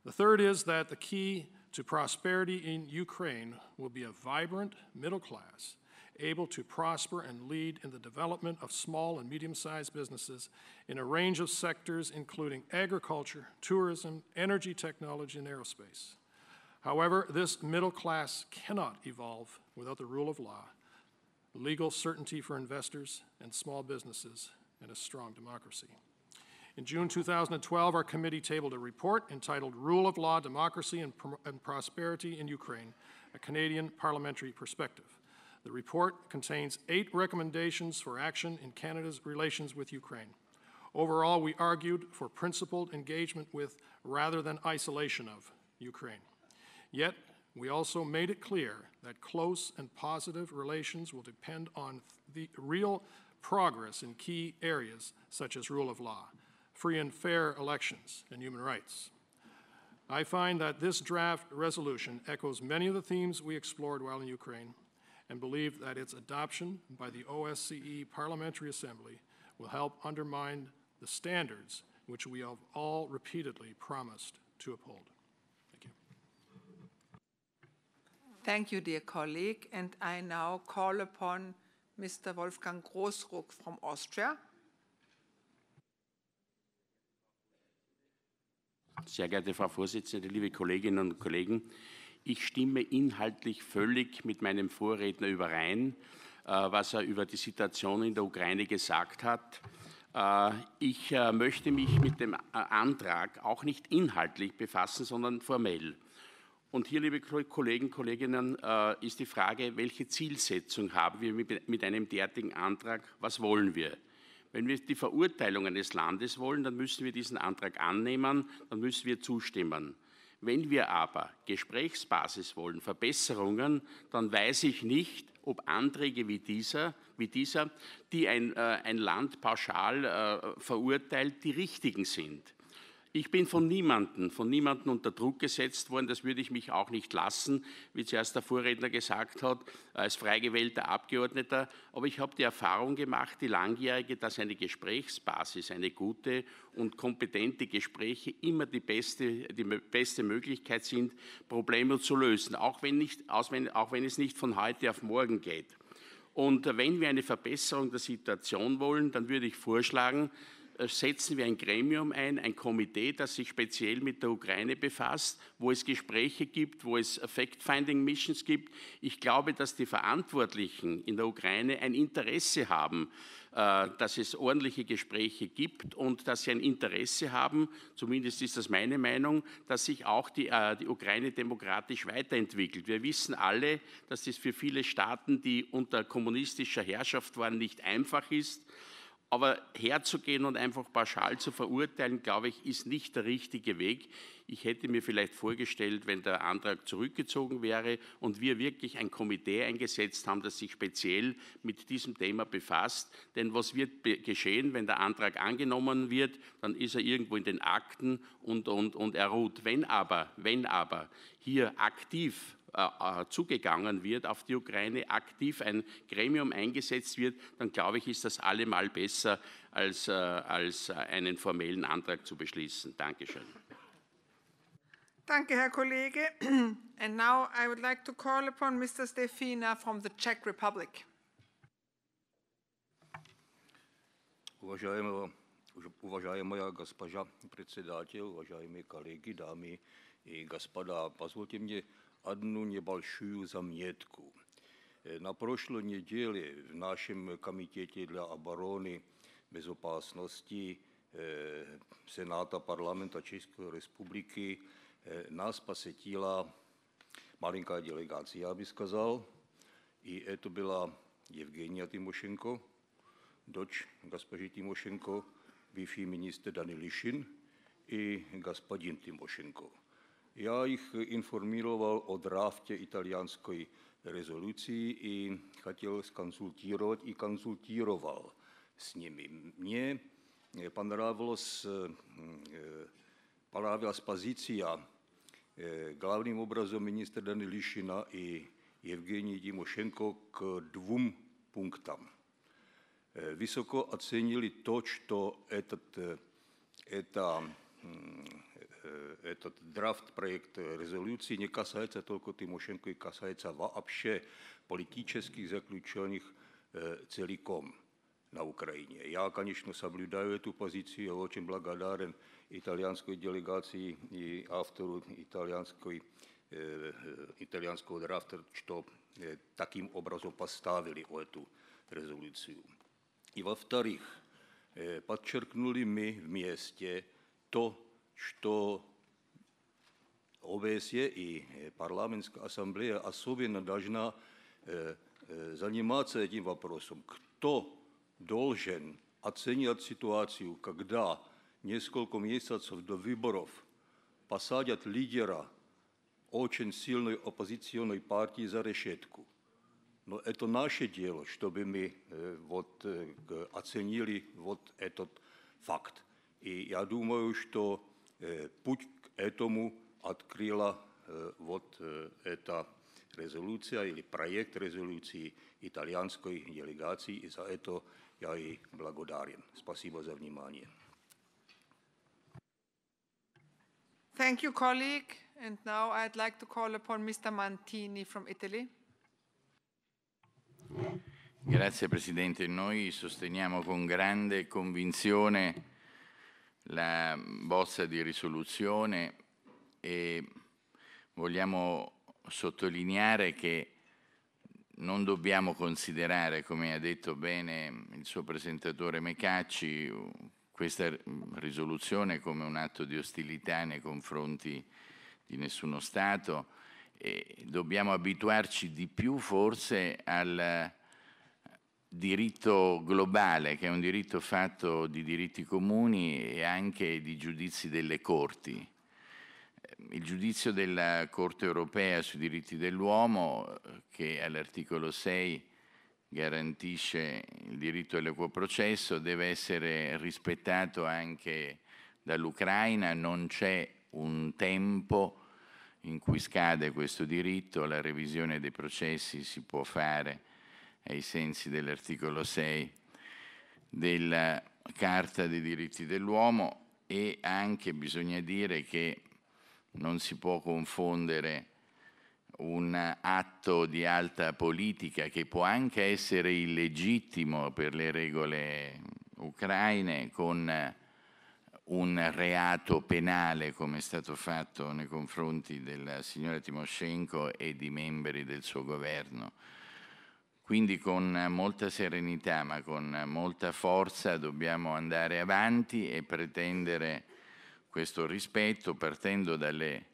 The third is that the key to prosperity in Ukraine will be a vibrant middle class, able to prosper and lead in the development of small and medium-sized businesses in a range of sectors, including agriculture, tourism, energy technology, and aerospace. However, this middle class cannot evolve without the rule of law, legal certainty for investors and small businesses, and a strong democracy. In June 2012, our committee tabled a report entitled Rule of Law, Democracy, and Prosperity in Ukraine, a Canadian Parliamentary Perspective. The report contains 8 recommendations for action in Canada's relations with Ukraine. Overall, we argued for principled engagement with, rather than isolation of, Ukraine. Yet, we also made it clear that close and positive relations will depend on the real progress in key areas such as rule of law, free and fair elections, and human rights. I find that this draft resolution echoes many of the themes we explored while in Ukraine and believe that its adoption by the OSCE Parliamentary Assembly will help undermine the standards which we have all repeatedly promised to uphold. Thank you. Thank you, dear colleague. And I now call upon Mr. Wolfgang Großruck from Austria. Sehr geehrte Frau Vorsitzende, liebe Kolleginnen und Kollegen, ich stimme inhaltlich völlig mit meinem Vorredner überein, was er über die Situation in der Ukraine gesagt hat. Ich möchte mich mit dem Antrag auch nicht inhaltlich befassen, sondern formell. Und hier, liebe Kollegen, Kolleginnen, ist die Frage, welche Zielsetzung haben wir mit einem derartigen Antrag, was wollen wir? Wenn wir die Verurteilung eines Landes wollen, dann müssen wir diesen Antrag annehmen, dann müssen wir zustimmen. Wenn wir aber Gesprächsbasis wollen, Verbesserungen, dann weiß ich nicht, ob Anträge wie dieser, die ein Land pauschal verurteilt, die richtigen sind. Ich bin von niemandem unter Druck gesetzt worden, das würde ich mich auch nicht lassen, wie zuerst der Vorredner gesagt hat, als frei gewählter Abgeordneter. Aber ich habe die Erfahrung gemacht, die langjährige, dass eine Gesprächsbasis, eine gute und kompetente Gespräche immer die beste Möglichkeit sind, Probleme zu lösen, auch wenn es nicht von heute auf morgen geht. Und wenn wir eine Verbesserung der Situation wollen, dann würde ich vorschlagen, setzen wir ein Gremium ein, ein Komitee, das sich speziell mit der Ukraine befasst, wo es Gespräche gibt, wo es Fact-Finding-Missions gibt. Ich glaube, dass die Verantwortlichen in der Ukraine ein Interesse haben, dass es ordentliche Gespräche gibt und dass sie ein Interesse haben, zumindest ist das meine Meinung, dass sich auch die Ukraine demokratisch weiterentwickelt. Wir wissen alle, dass es für viele Staaten, die unter kommunistischer Herrschaft waren, nicht einfach ist. Aber herzugehen und einfach pauschal zu verurteilen, glaube ich, ist nicht der richtige Weg. Ich hätte mir vielleicht vorgestellt, wenn der Antrag zurückgezogen wäre und wir wirklich ein Komitee eingesetzt haben, das sich speziell mit diesem Thema befasst. Denn was wird geschehen, wenn der Antrag angenommen wird? Dann ist er irgendwo in den Akten und er ruht. Wenn aber hier aktiv zugegangen wird auf die Ukraine, aktiv ein Gremium eingesetzt wird, dann glaube ich, ist das allemal besser, als einen formellen Antrag zu beschließen. Dankeschön. Danke, Herr Kollege. And now I would like to call upon Mr. Stefina from the Czech Republic. Уважаемая госпожа председатель, уважаемые коллеги, дамы и господа, позвольте мне одну небольшую заметку. На прошлой неделе в нашем комитете для обороны безопасности Сената парламента České republiky nás посетила маленькая делегация, я бы сказал, и это была Евгения Тимошенко, дочь госпожи Тимошенко, бывший министр Данилишин и господин Тимошенко. Я их информировал о драфте итальянской резолюции и хотел сконсультировать и консультировал с ними. Мне понравилась позиция главным образом министра Данилишина и Евгении Тимошенко к двум пунктам. Высоко оценили то, что этот драфт, проект резолюции не касается только Тимошенко, и касается вообще политических заключенных целиком на Украине. Я, конечно, соблюдаю эту позицию, я очень благодарен итальянской делегации и автору итальянского драфта, что таким образом поставили эту резолюцию. И во-вторых, подчеркнули мы вместе то, что ОБСЕ и парламентская ассамблея особенно должна заниматься этим вопросом. Кто должен оценивать ситуацию, когда несколько месяцев до выборов посадят лидера очень сильной оппозиционной партии за решетку? Но это наше дело, чтобы мы оценили этот факт. И я думаю, что путь к этому открыла эта резолюция или проект резолюции итальянской делегации, и за это я и благодарен. Спасибо за внимание. Thank you, colleague. And now I'd like to call upon Mr. Mantini from Italy. Grazie Presidente, noi sosteniamo con grande convinzione la bozza di risoluzione e vogliamo sottolineare che non dobbiamo considerare, come ha detto bene il suo presentatore Mecacci, questa risoluzione come un atto di ostilità nei confronti di nessuno Stato. E dobbiamo abituarci di più forse al diritto globale, che è un diritto fatto di diritti comuni e anche di giudizi delle corti. Il giudizio della Corte europea sui diritti dell'uomo, che all'articolo 6 garantisce il diritto all'equo processo, deve essere rispettato anche dall'Ucraina. Non c'è un tempo in cui scade questo diritto, la revisione dei processi si può fare ai sensi dell'articolo 6 della Carta dei diritti dell'uomo, e anche bisogna dire che non si può confondere un atto di alta politica, che può anche essere illegittimo per le regole ucraine, con un reato penale come è stato fatto nei confronti della signora Tymoshenko e di membri del suo governo. Quindi con molta serenità ma con molta forza dobbiamo andare avanti e pretendere questo rispetto, partendo dalle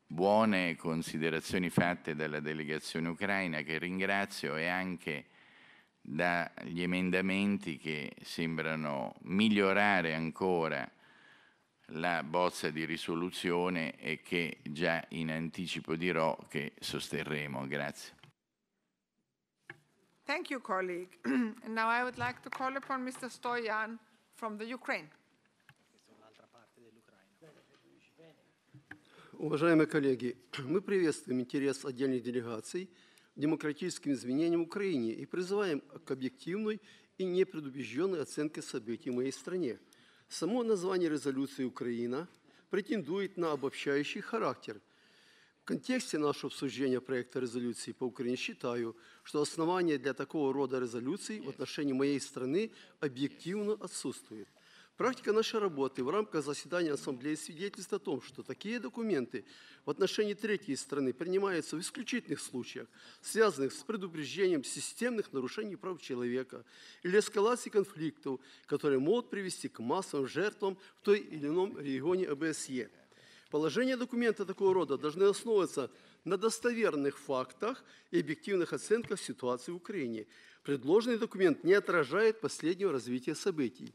buone considerazioni fatte dalla delegazione ucraina, che ringrazio, e anche dagli emendamenti che sembrano migliorare ancora la bozza di risoluzione e che già in anticipo dirò che sosterremo. Grazie. Thank you, colleague. And now I would like to call upon Mr. Stoyan from the Ukraine. Уважаемые коллеги, мы приветствуем интерес отдельных делегаций к демократическим изменениям в Украине и призываем к объективной и непредубежденной оценке событий в моей стране. Само название резолюции «Украина» претендует на обобщающий характер. В контексте нашего обсуждения проекта резолюции по Украине считаю, что основания для такого рода резолюций в отношении моей страны объективно отсутствуют. Практика нашей работы в рамках заседания Ассамблеи свидетельствует о том, что такие документы в отношении третьей страны принимаются в исключительных случаях, связанных с предупреждением системных нарушений прав человека или эскалацией конфликтов, которые могут привести к массовым жертвам в той или ином регионе ОБСЕ. Положения документа такого рода должны основываться на достоверных фактах и объективных оценках ситуации в Украине. Предложенный документ не отражает последнего развития событий.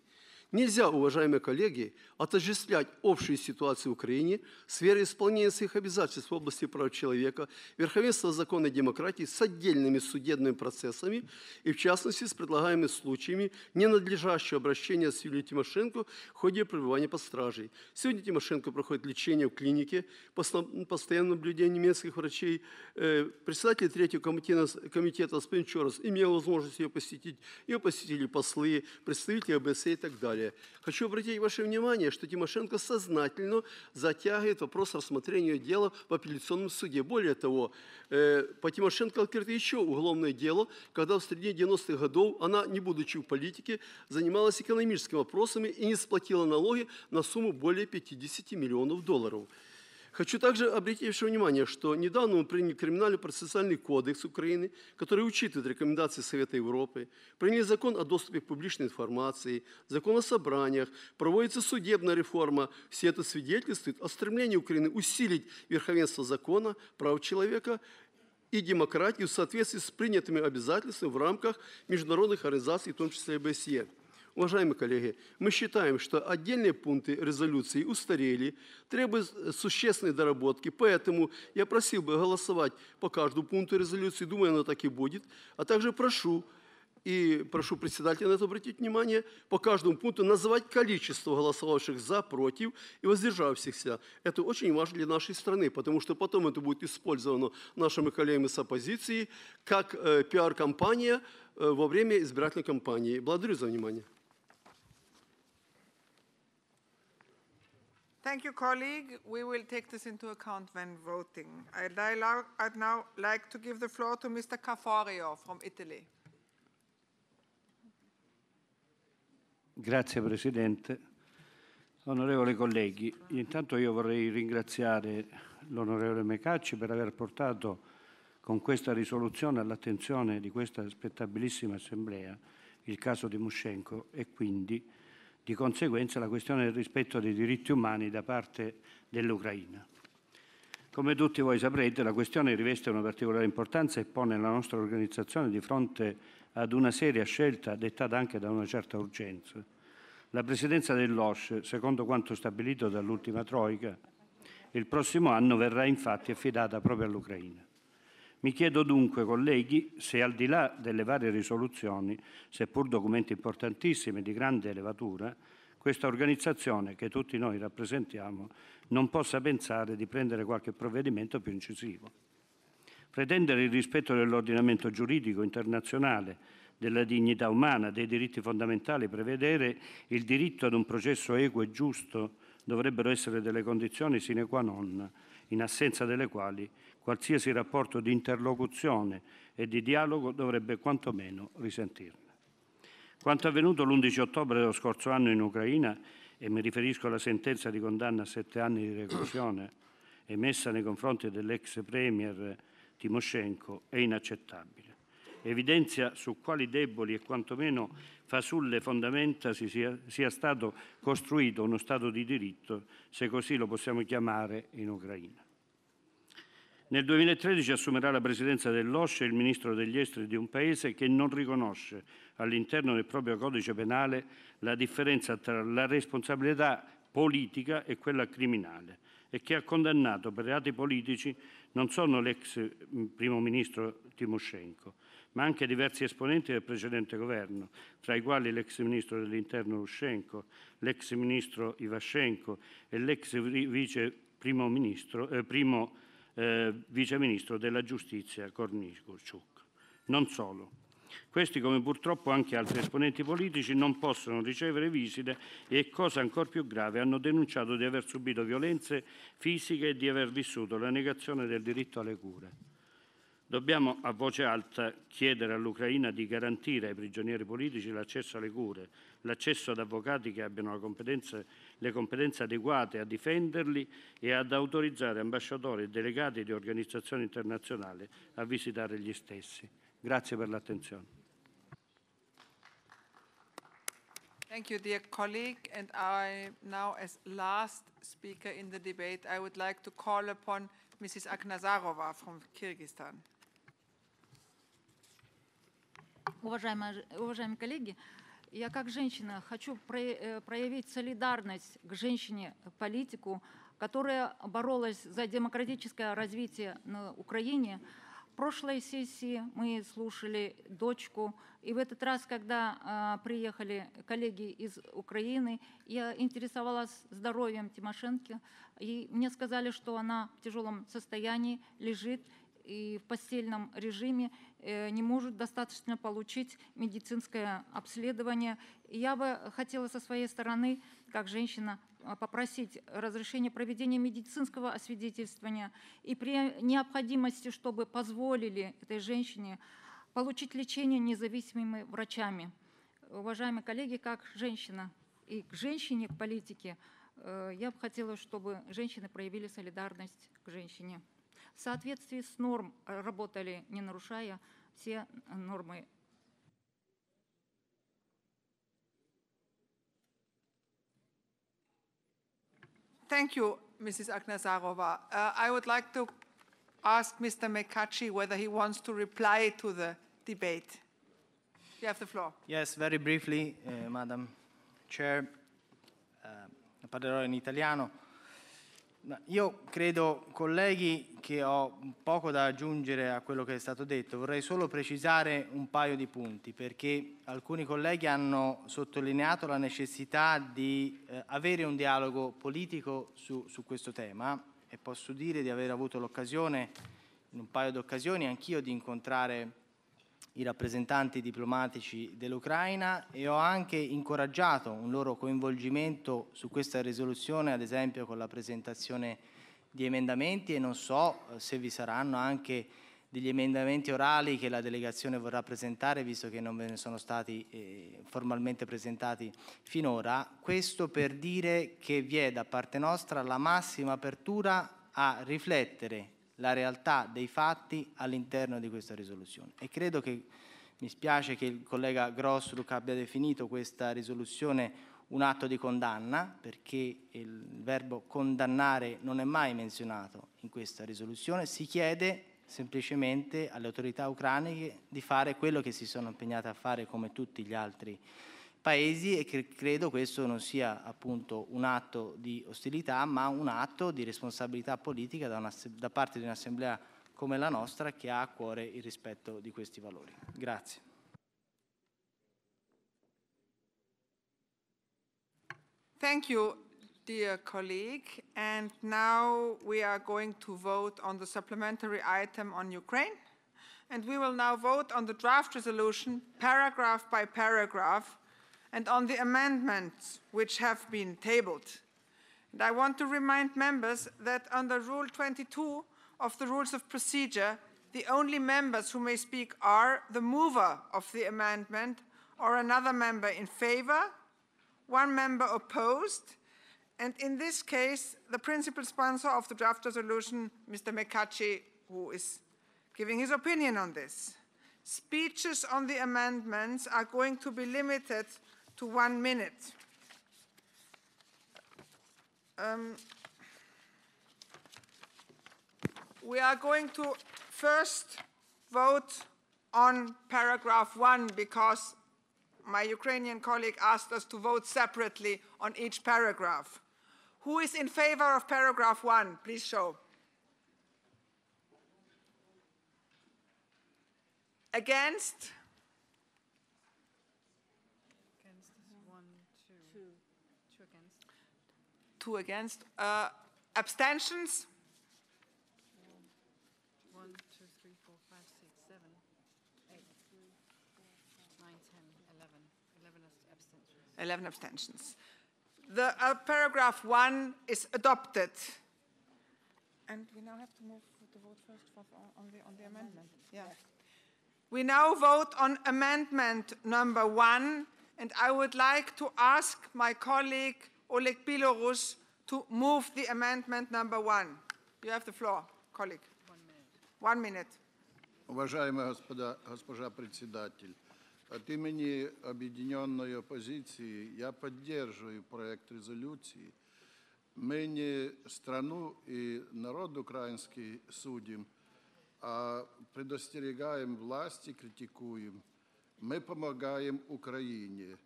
Нельзя, уважаемые коллеги, отождествлять общую ситуацию в Украине, сферы исполнения своих обязательств в области прав человека, верховенства закона и демократии с отдельными судебными процессами и, в частности, с предлагаемыми случаями ненадлежащего обращения с Юлией Тимошенко в ходе пребывания под стражей. Сегодня Тимошенко проходит лечение в клинике, постоянное наблюдение немецких врачей. Председатель третьего комитета Спенчорос имел возможность ее посетить. Ее посетили послы, представители ОБСЕ и так далее. Хочу обратить ваше внимание, что Тимошенко сознательно затягивает вопрос рассмотрения дела в апелляционном суде. Более того, по Тимошенко открыто еще уголовное дело, когда в среде 90-х годов она, не будучи в политике, занималась экономическими вопросами и не сплатила налоги на сумму более 50 миллионов долларов. Хочу также обратить ваше внимание, что недавно мы приняли Криминально-процессуальный кодекс Украины, который учитывает рекомендации Совета Европы, приняли закон о доступе к публичной информации, закон о собраниях, проводится судебная реформа. Все это свидетельствует о стремлении Украины усилить верховенство закона, прав человека и демократию в соответствии с принятыми обязательствами в рамках международных организаций, в том числе ОБСЕ. Уважаемые коллеги, мы считаем, что отдельные пункты резолюции устарели, требуют существенной доработки, поэтому я просил бы голосовать по каждому пункту резолюции, думаю, оно так и будет, а также прошу председателя на это обратить внимание, по каждому пункту называть количество голосовавших за, против и воздержавшихся. Это очень важно для нашей страны, потому что потом это будет использовано нашими коллегами с оппозиции как пиар-компания во время избирательной кампании. Благодарю за внимание. Thank you, colleague. We will take this into account when voting. I'd now like to give the floor to Mr. Caforio from Italy. Grazie Presidente. Onorevoli colleghi, intanto io vorrei ringraziare l'onorevole Mecacci per aver portato con questa risoluzione all'attenzione di questa rispettabilissima Assemblea il caso di Moncao e quindi di conseguenza la questione del rispetto dei diritti umani da parte dell'Ucraina. Come tutti voi saprete, la questione riveste una particolare importanza e pone la nostra organizzazione di fronte ad una seria scelta dettata anche da una certa urgenza. La Presidenza dell'OSCE, secondo quanto stabilito dall'ultima Troica, il prossimo anno verrà infatti affidata proprio all'Ucraina. Mi chiedo dunque, colleghi, se al di là delle varie risoluzioni, seppur documenti importantissimi di grande levatura, questa organizzazione che tutti noi rappresentiamo non possa pensare di prendere qualche provvedimento più incisivo. Pretendere il rispetto dell'ordinamento giuridico internazionale, della dignità umana, dei diritti fondamentali, prevedere il diritto ad un processo equo e giusto dovrebbero essere delle condizioni sine qua non, in assenza delle quali qualsiasi rapporto di interlocuzione e di dialogo dovrebbe quantomeno risentirne. Quanto avvenuto l'11 ottobre dello scorso anno in Ucraina, e mi riferisco alla sentenza di condanna a 7 anni di reclusione emessa nei confronti dell'ex premier Tymoshenko, è inaccettabile. Evidenzia su quali deboli e quantomeno fasulle fondamenta sia stato costruito uno Stato di diritto, se così lo possiamo chiamare, in Ucraina. Nel 2013 assumerà la presidenza dell'OSCE il ministro degli esteri di un paese che non riconosce all'interno del proprio codice penale la differenza tra la responsabilità politica e quella criminale e che ha condannato per reati politici non solo l'ex primo ministro Tymoshenko, ma anche diversi esponenti del precedente governo, tra i quali l'ex ministro dell'Interno Lushenko, l'ex ministro Ivashenko e l'ex vice primo vice ministro della giustizia Kornichuk. Non solo. Questi, come purtroppo anche altri esponenti politici, non possono ricevere visite e, cosa ancora più grave, hanno denunciato di aver subito violenze fisiche e di aver vissuto la negazione del diritto alle cure. Dobbiamo a voce alta chiedere all'Ucraina di garantire ai prigionieri politici l'accesso alle cure, l'accesso ad avvocati che abbiano le competenze adeguate a difenderli e ad autorizzare ambasciatori e delegati di organizzazioni internazionali a visitare gli stessi. Grazie per l'attenzione. Thank you, dear colleague. And I now, as last speaker in the debate, I would like to call upon Mrs. Aknazarova from Kyrgyzstan. Уважаемые коллеги, я как женщина хочу проявить солидарность к женщине-политику, которая боролась за демократическое развитие на Украине. В прошлой сессии мы слушали дочку, и в этот раз, когда приехали коллеги из Украины, я интересовалась здоровьем Тимошенко, и мне сказали, что она в тяжелом состоянии лежит и в постельном режиме, не может достаточно получить медицинское обследование. И я бы хотела со своей стороны, как женщина, попросить разрешения проведения медицинского освидетельствования и при необходимости, чтобы позволили этой женщине получить лечение независимыми врачами. Уважаемые коллеги, как женщина и к женщине, к политике, я бы хотела, чтобы женщины проявили солидарность к женщине. В соответствии с норм работали, не нарушая все нормы. Thank you, Mrs. Aknazarova. I would like to ask Mr. Mekachi whether he wants to reply to the debate. You have the floor. Yes, very briefly, Madam Chair. Parlerò in italiano. Io credo, colleghi, che ho poco da aggiungere a quello che è stato detto. Vorrei solo precisare un paio di punti, perché alcuni colleghi hanno sottolineato la necessità di avere un dialogo politico su questo tema, e posso dire di aver avuto l'occasione, in un paio di occasioni, anch'io di incontrare i rappresentanti diplomatici dell'Ucraina, e ho anche incoraggiato un loro coinvolgimento su questa risoluzione, ad esempio con la presentazione di emendamenti, e non so se vi saranno anche degli emendamenti orali che la delegazione vorrà presentare, visto che non ve ne sono stati formalmente presentati finora. Questo per dire che vi è da parte nostra la massima apertura a riflettere la realtà dei fatti all'interno di questa risoluzione. E credo che, mi spiace che il collega Grossruck abbia definito questa risoluzione un atto di condanna, perché il verbo condannare non è mai menzionato in questa risoluzione. Si chiede semplicemente alle autorità ucraine di fare quello che si sono impegnate a fare come tutti gli altri Paesi, e che credo questo non sia appunto un atto di ostilità, ma un atto di responsabilità politica da parte di un'assemblea come la nostra, che ha a cuore il rispetto di questi valori. Grazie. Thank you, dear colleague. And now we are going to vote on the supplementary item on Ukraine. And we will now vote on the draft resolution, paragraph by paragraph, and on the amendments which have been tabled. And I want to remind members that under Rule 22 of the Rules of Procedure, the only members who may speak are the mover of the amendment or another member in favor, one member opposed, and in this case, the principal sponsor of the draft resolution, Mr. Mekachi, who is giving his opinion on this. Speeches on the amendments are going to be limited to 1 minute. We are going to first vote on paragraph 1 because my Ukrainian colleague asked us to vote separately on each paragraph. Who is in favor of paragraph 1? Please show. Against? Against is 1, 2. 2 against. 2 against. Abstentions? 1, 2, 3, 4, 5, 6, 7, 8, 9, 10, 11. 11 abstentions. 11 abstentions. The paragraph 1 is adopted. And we now have to move to vote first on the amendment. Yeah. We now vote on amendment number 1, and I would like to ask my colleague Oleg Bilorus to move the amendment number 1. You have the floor, colleague. 1 minute. Уважаемая госпожа председатель, от имени Объединенной оппозиции я поддерживаю проект резолюции. Мы не страну и народ украинский судим, а предостерегаем власти, критикуем. Мы помогаем Украине,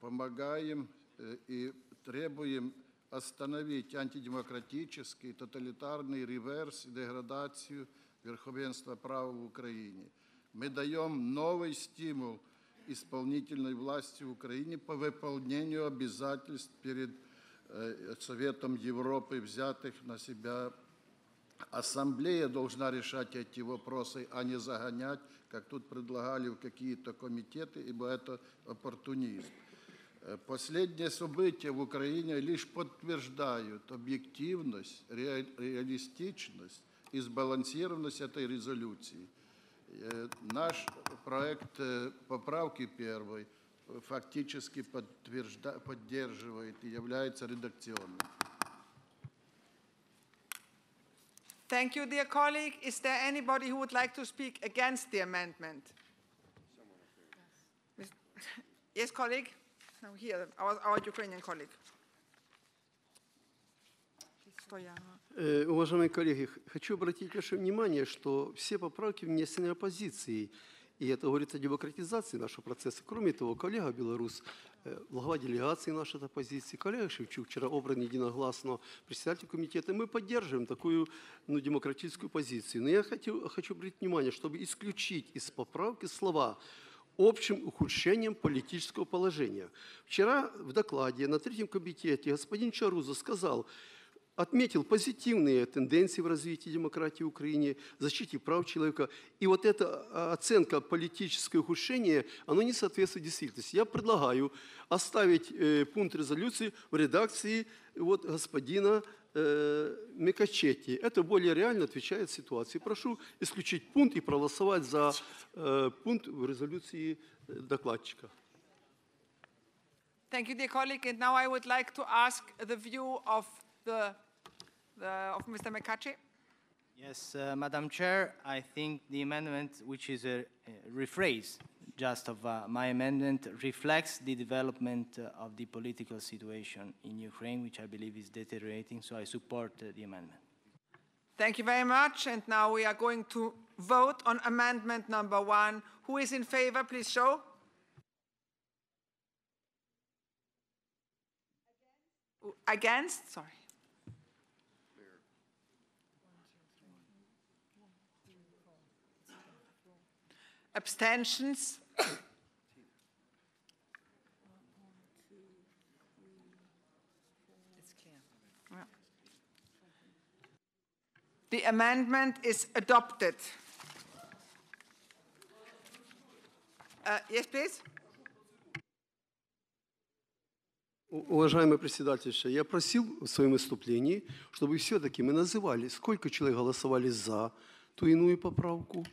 помогаем и требуем остановить антидемократический, тоталитарный реверс и деградацию верховенства права в Украине. Мы даем новый стимул исполнительной власти в Украине по выполнению обязательств перед Советом Европы, взятых на себя. Ассамблея должна решать эти вопросы, а не загонять, как тут предлагали, в какие-то комитеты, ибо это оппортунизм. Последние события в Украине лишь подтверждают объективность, реалистичность и сбалансированность этой резолюции. Наш проект поправки первой фактически поддерживает и является редакционным. Thank you, dear colleague. Is there anybody who would like to speak against the amendment? Yes, colleague? No, here, our Ukrainian colleague. Уважаемые коллеги, хочу обратить ваше внимание, что все поправки внесены оппозицией. И это говорит о демократизации нашего процесса. Кроме того, коллега белорус, глава делегации нашей оппозиции, коллега Шевчук, вчера обран единогласно председатель комитета, мы поддерживаем такую демократическую позицию. Но я хочу обратить внимание, чтобы исключить из поправки слова «общим ухудшением политического положения». Вчера в докладе на третьем комитете господин Чаруза сказал, отметил позитивные тенденции в развитии демократии в Украине, защите прав человека. И вот эта оценка политическое ухудшение, оно не соответствует действительности. Я предлагаю оставить пункт резолюции в редакции господина Мекачетти. Это более реально отвечает ситуации. Прошу исключить пункт и проголосовать за пункт в резолюции докладчика. Thank you, dear colleague. And now I would like to ask the view of Mr. McCarthy. Yes, Madam Chair, I think the amendment, which is a rephrase just of my amendment, reflects the development of the political situation in Ukraine, which I believe is deteriorating, so I support the amendment. Thank you very much. And now we are going to vote on amendment number 1. Who is in favor? Please show. Against? Sorry. Abstentions? It's clear. Yeah. The amendment is adopted. Yes, please. Уважаемый председатель, я просил в своем выступлении, чтобы все-таки мы называли, сколько человек голосовали за ту иную поправку,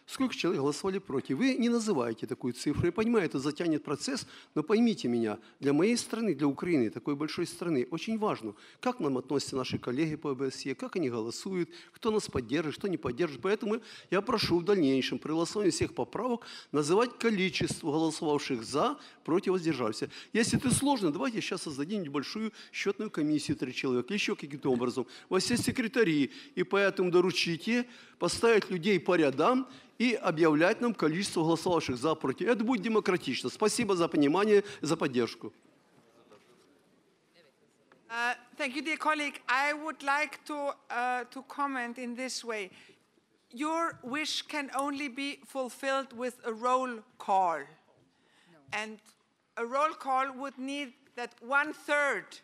сколько человек голосовали против. Вы не называете такую цифру. Я понимаю, это затянет процесс, но поймите меня, для моей страны, для Украины, такой большой страны, очень важно, как нам относятся наши коллеги по ОБСЕ, как они голосуют, кто нас поддержит, кто не поддержит. Поэтому я прошу в дальнейшем при голосовании всех поправок называть количество голосовавших за, против, воздержавшихся. Если это сложно, давайте сейчас создадим небольшую счетную комиссию 3 человека, еще каким-то образом. У вас есть секретари, и поэтому доручите поставить людей по рядам и объявлять нам количество голосовавших за, против. Это будет демократично. Спасибо за понимание, за поддержку. Thank you, dear colleague. I would like to comment in this way. Your wish can only be fulfilled with a roll call. And a roll call would need that 1/3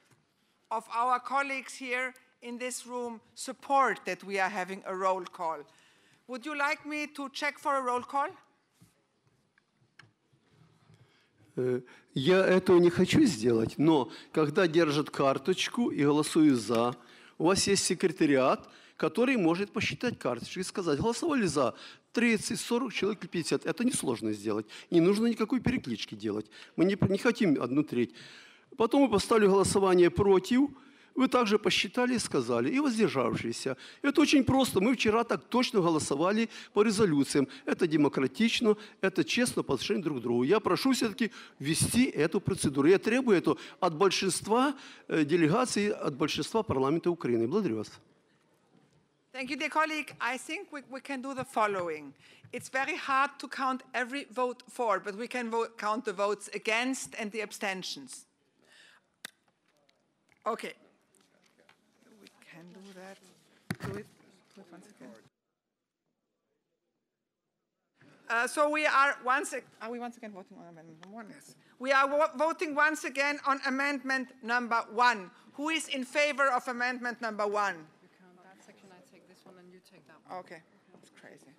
of our colleagues here in this room support that we are having a roll call. Would you like me to check for a roll call? Я этого не хочу сделать, но когда держат карточку и голосуют «за», у вас есть секретариат, который может посчитать карточки и сказать, голосовали «за» 30, 40 человек или 50. Это несложно сделать. Не нужно никакой переклички делать. Мы не хотим 1/3. Потом мы поставили голосование «против». Вы также посчитали и сказали, и воздержавшиеся. Это очень просто. Мы вчера так точно голосовали по резолюциям. Это демократично, это честно по отношению друг к другу. Я прошу все-таки ввести эту процедуру. Я требую это от большинства делегаций, от большинства парламента Украины. Благодарю вас. Thank you, dear colleague. I think we can do the following. It's very hard to count every vote for, but we can count the votes against and the abstentions. Okay. Can do that. Do it once again. So we are once again voting on amendment number 1? Yes. We are voting once again on amendment number 1. Who is in favor of amendment number 1? You count that section, I take this one, and you take that one. Okay, that's crazy.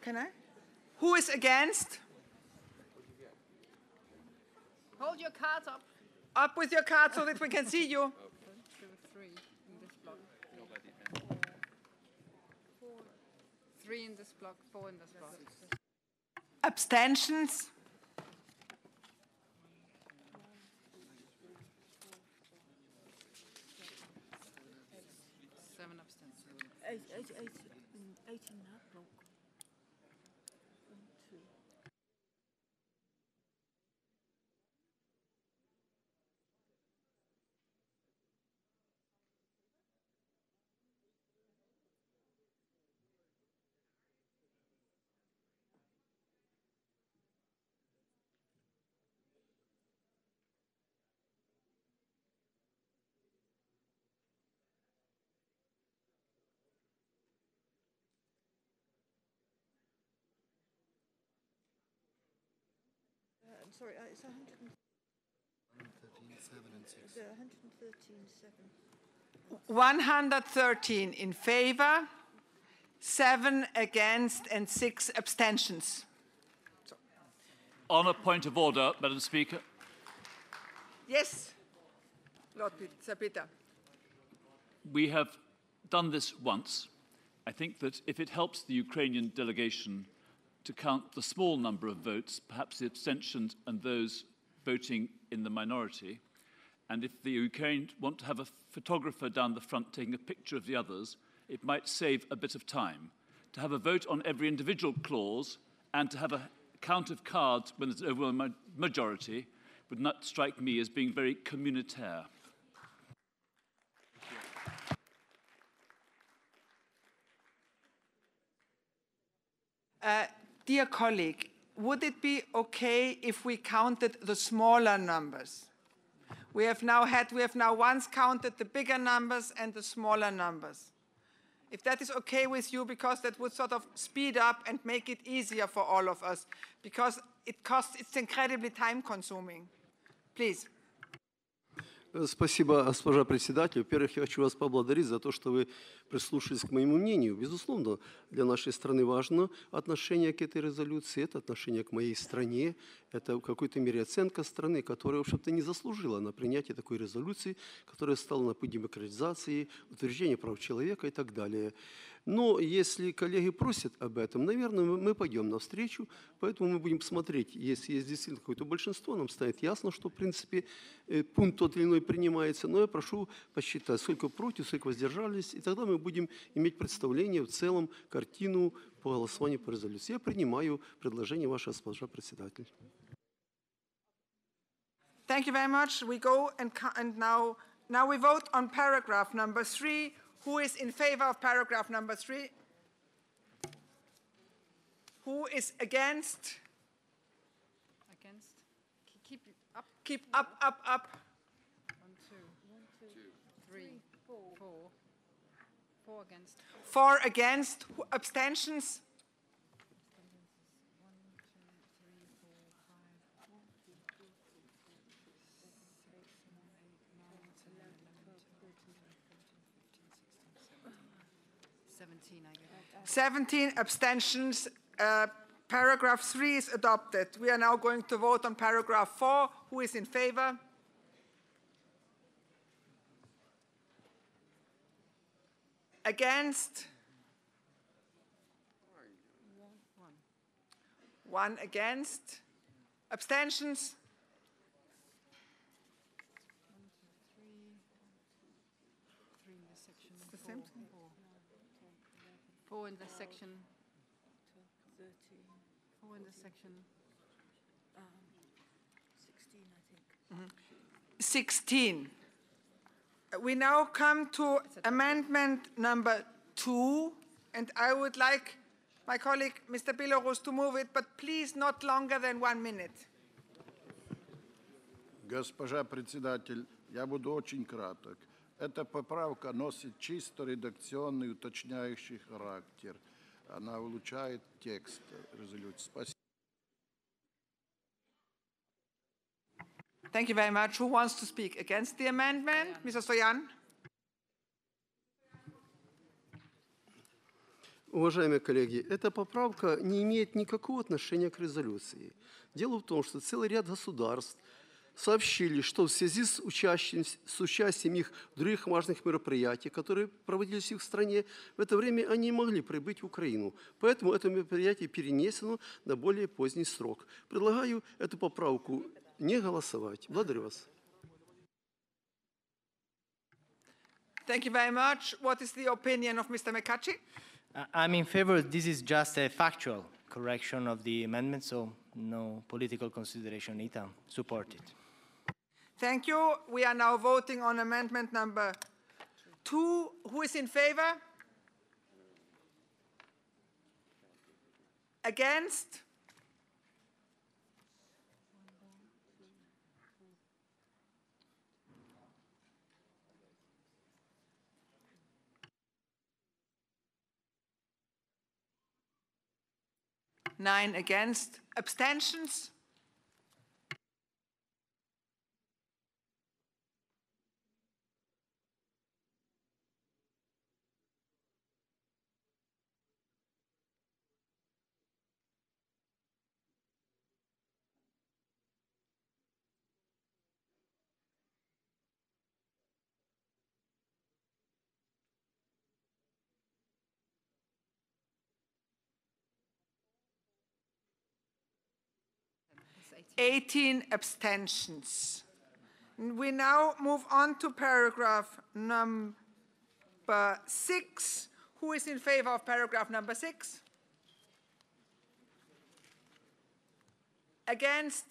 Can I? Who is against? Hold your cards up. Up with your card so that we can see you. 3 in this block. 3 in this block, 4 in this block. Abstentions? Seven abstentions. 8 in that block. I'm sorry, it's 113 in favor, 7 against, and 6 abstentions. On a point of order, Madam Speaker. Yes, Lord Peter. We have done this once. I think that if it helps the Ukrainian delegation to count the small number of votes, perhaps the abstentions and those voting in the minority, and if the Ukrainians want to have a photographer down the front taking a picture of the others, it might save a bit of time. To have a vote on every individual clause and to have a count of cards when there's an overwhelming majority would not strike me as being very communautaire. Dear colleague, would it be okay if we counted the smaller numbers? We have now once counted the bigger numbers and the smaller numbers. If that is okay with you, because that would sort of speed up and make it easier for all of us, because it's incredibly time consuming. Please. Спасибо, госпожа председатель. Во-первых, я хочу вас поблагодарить за то, что вы прислушались к моему мнению. Безусловно, для нашей страны важно отношение к этой резолюции, это отношение к моей стране, это в какой-то мере оценка страны, которая, в общем-то, не заслужила на принятие такой резолюции, которая стала на путь демократизации, утверждения прав человека и так далее. Но если коллеги просят об этом, наверное, мы пойдем навстречу, поэтому мы будем смотреть, если есть действительно какое-то большинство, нам станет ясно, что, в принципе, пункт тот или иной принимается, но я прошу посчитать, сколько против, сколько воздержались, и тогда мы будем иметь представление в целом, картину по голосованию по резолюции. Я принимаю предложение ваше, госпожа председатель. Thank you very much. We go and now we vote on paragraph number 3. Who is in favor of paragraph number 3? Who is against? Against. Keep it up. Keep up, up, up. 1, 2, 3, 4. 4 against. 4 against. Abstentions? 17 abstentions. Paragraph 3 is adopted. We are now going to vote on paragraph 4. Who is in favor? Against? 1 against. Abstentions? 3 in this section. 4 in this section. 4 in this section. 16, I think. 16. We now come to amendment number 2, and I would like my colleague, Mr. Bilorus, to move it, but please not longer than 1 minute. Госпожа председатель, я буду очень краток. Эта поправка носит чисто редакционный уточняющий характер. Она улучшает текст резолюции. Спасибо. Thank you very much. Who wants to speak against the amendment? Mr. Stoyan. Уважаемые коллеги, эта поправка не имеет никакого отношения к резолюции. Дело в том, что целый ряд государств сообщили, что в связи с участием их в других важных мероприятиях, которые проводились в их стране, в это время они не могли прибыть в Украину. Поэтому это мероприятие перенесено на более поздний срок. Предлагаю эту поправку не голосовать. Благодарю вас. Thank you very much. What is the opinion of Mr. McCarthy? I'm in favor. This is just a factual correction of the amendment, so no political consideration. ITA, support it. Thank you. We are now voting on amendment number 2. Who is in favor? Against? Nine against. Abstentions? Eighteen abstentions. We now move on to paragraph number 6. Who is in favor of paragraph number 6? Against?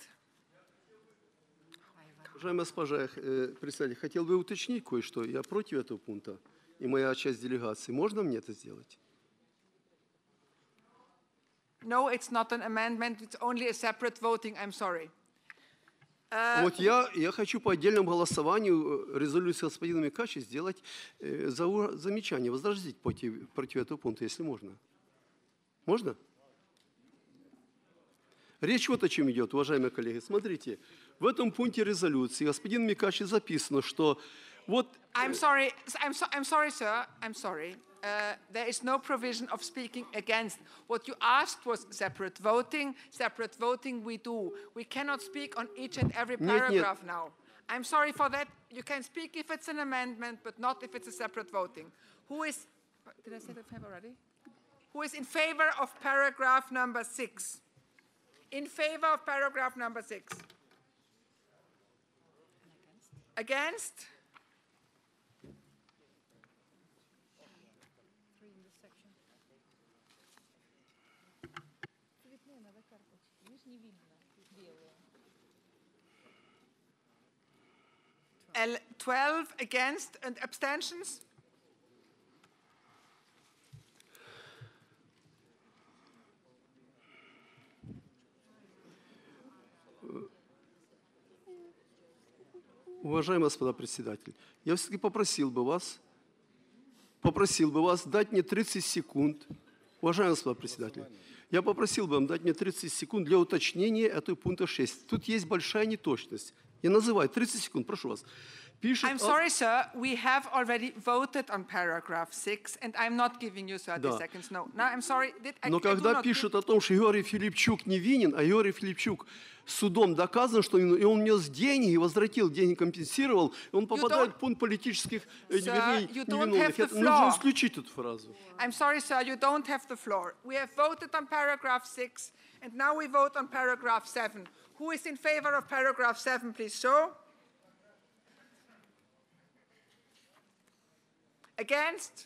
Уважаемая госпожа председатель, хотел бы уточнить кое-что. Я против этого пункта, и моя часть делегации. Можно мне это сделать? No, it's not an amendment. It's only a separate voting. I'm sorry. Вот я хочу по отдельному голосованию резолюции господина Микачи сделать замечание, возразить против этого пункта, если можно. Можно? Речь вот о чем идет, уважаемые коллеги. Смотрите, в этом пункте резолюции господин Микачи записано, что вот... I'm sorry, sir. I'm sorry. There is no provision of speaking against. What you asked was separate voting. Separate voting we do. We cannot speak on each and every paragraph now. I'm sorry for that. You can speak if it's an amendment, but not if it's a separate voting. Who is... Did I say that already? Who is in favor of paragraph number 6? In favor of paragraph number 6? Against? L 12 against and abstentions? Уважаемый господа председатель, я все-таки попросил бы вас дать мне 30 секунд. Уважаемый господа председатель, я попросил бы вам дать мне 30 секунд для уточнения этого пункта 6. Тут есть большая неточность. Я называю 30 секунд, прошу вас. I'm sorry, sir. We have already voted on paragraph 6, and I'm not giving you 30 seconds. No, I'm sorry. Но когда пишут о том, что Георгий Филипчук невинен, а Георгий Филипчук судом доказано, что он нес деньги, возвратил деньги, компенсировал, он попадает в пункт политических невиновных. Нужно исключить эту фразу. I'm sorry, sir. You don't have the floor. We have voted on paragraph 6, and now we vote on paragraph 7. Who is in favor of paragraph 7, please show. Against?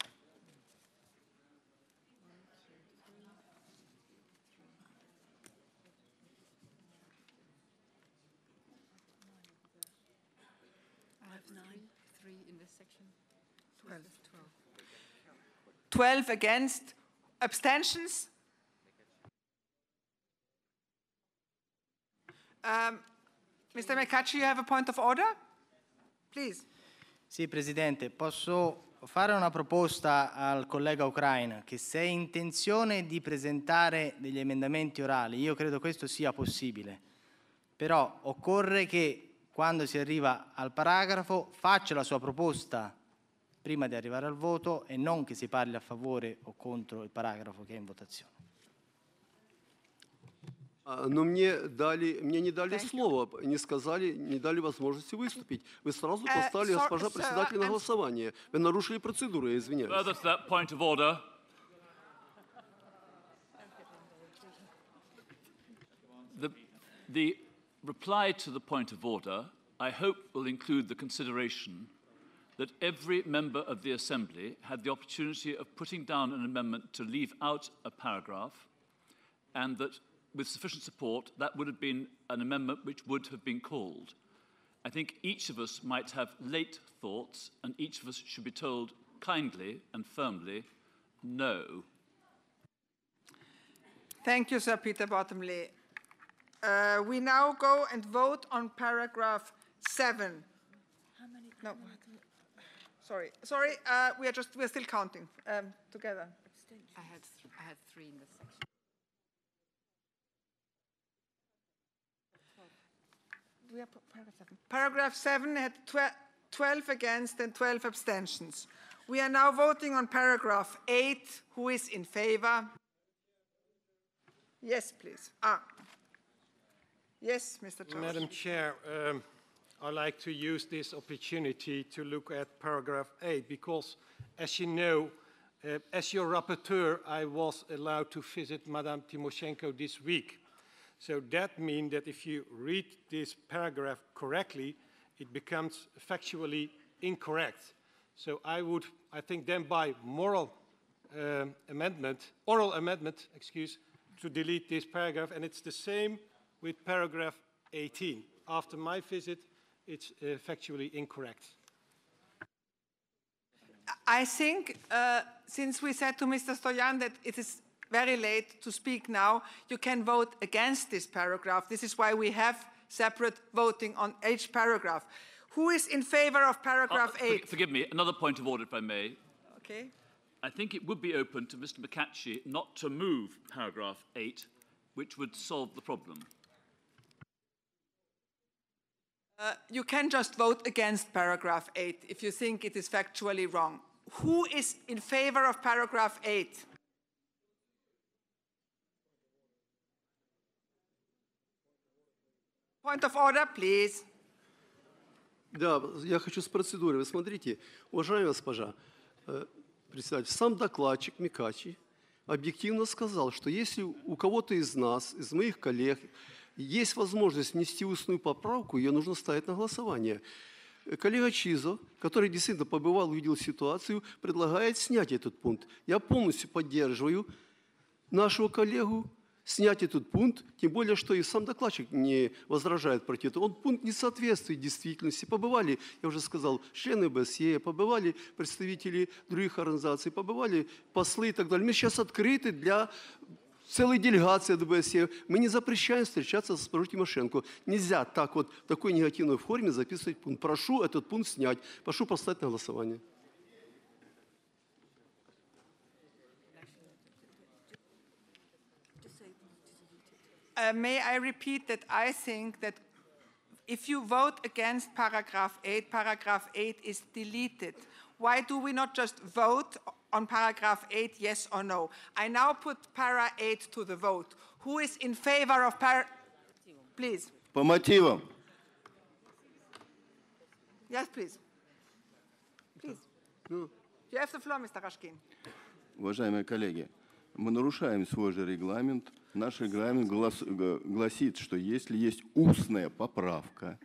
I have 3 in this section. 12 against. Abstentions? Mr. McCutcheon, you have a point of order? Please. Sì, Presidente, posso fare una proposta al collega ucraino che se è intenzione di presentare degli emendamenti orali, io credo questo sia possibile, però occorre che quando si arriva al paragrafo faccia la sua proposta prima di arrivare al voto e non che si parli a favore o contro il paragrafo che è in votazione. Но мне не дали слова, не дали возможности выступить. Вы сразу поставили, госпожа председатель, на голосование. Вы нарушили процедуру, я извиняюсь. Further to that point of order. The reply to the point of order, I hope, will include the consideration that every member of the Assembly had the opportunity of putting down an amendment to leave out a paragraph, and that with sufficient support, that would have been an amendment which would have been called. I think each of us might have late thoughts, and each of us should be told kindly and firmly, no. Thank you, Sir Peter Bottomley. We now go and vote on paragraph 7. How many? No, sorry. We're still counting together. I had 3 in this section. We are paragraph 7 had 12 against and 12 abstentions. We are now voting on paragraph 8. Who is in favor? Yes, please. Yes, Mr. George. Madam Chair, I'd like to use this opportunity to look at paragraph 8 because, as you know, as your rapporteur, I was allowed to visit Madame Tymoshenko this week. So that means that if you read this paragraph correctly, it becomes factually incorrect. So I think then by oral amendment, to delete this paragraph, and it's the same with paragraph 18. After my visit, it's factually incorrect. I think since we said to Mr. Stoyan that it is very late to speak now, you can vote against this paragraph. This is why we have separate voting on each paragraph. Who is in favor of paragraph 8? Forgive me, another point of order, if I may. Okay. I think it would be open to Mr. McCatchy not to move paragraph 8, which would solve the problem. You can just vote against paragraph 8 if you think it is factually wrong. Who is in favor of paragraph 8? Point of order, please. Да, я хочу с процедуры. Вы смотрите, уважаемая госпожа председатель, сам докладчик Микачи объективно сказал, что если у кого-то из нас, из моих коллег, есть возможность внести устную поправку, ее нужно ставить на голосование. Коллега Чизо, который действительно побывал, увидел ситуацию, предлагает снять этот пункт. Я полностью поддерживаю нашего коллегу снять этот пункт, тем более, что и сам докладчик не возражает против этого. Он пункт не соответствует действительности. Побывали, я уже сказал, члены ОБСЕ, побывали представители других организаций, побывали послы и так далее. Мы сейчас открыты для целая делегация от ОБСЕ. Мы не запрещаем встречаться с госпожой Тимошенко. Нельзя так вот в такой негативной форме записывать пункт. Прошу этот пункт снять. Прошу поставить на голосование. May I repeat that I think that if you vote against paragraph 8 is deleted. Why do we not just vote on paragraph 8, yes or no? I now put para 8 to the vote. Who is in favor of Please. По мотивам. Yes, please. Please. You have the floor, Mr. Rashkin. Уважаемые коллеги, мы нарушаем свой же регламент. Наш регламент гласит, что если есть устная поправка,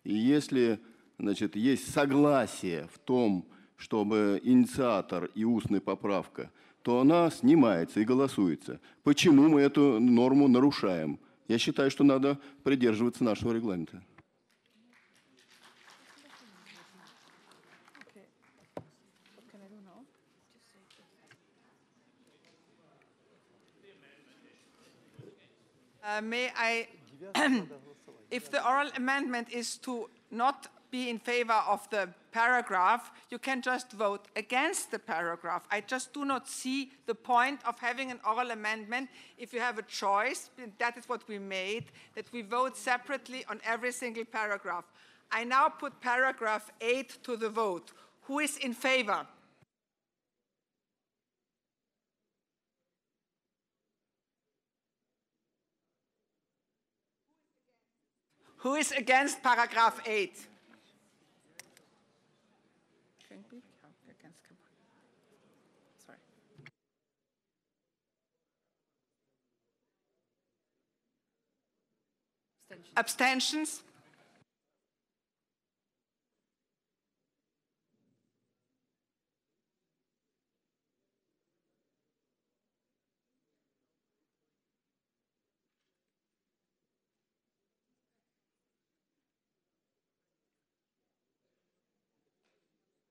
и если, значит, есть согласие в том, чтобы инициатор и устная поправка, то она снимается и голосуется. Почему мы эту норму нарушаем? Я считаю, что надо придерживаться нашего регламента. May I, if the oral amendment is to not be in favor of the paragraph, you can just vote against the paragraph. I just do not see the point of having an oral amendment if you have a choice. That is what we made, that we vote separately on every single paragraph. I now put paragraph 8 to the vote. Who is in favor? Who is against paragraph 8? Sorry. Abstentions?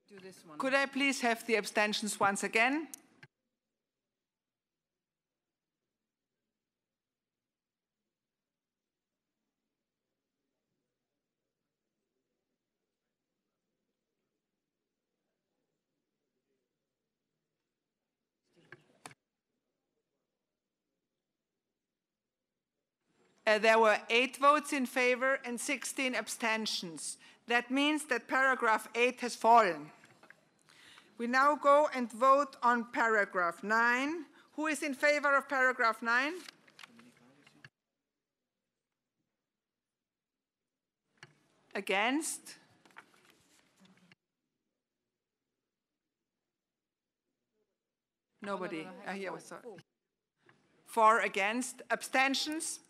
Do this one. Could I please have the abstentions once again? There were 8 votes in favor and 16 abstentions. That means that paragraph 8 has fallen. We now go and vote on paragraph 9. Who is in favor of paragraph 9? Against? Nobody. Sorry. 4 against. Abstentions?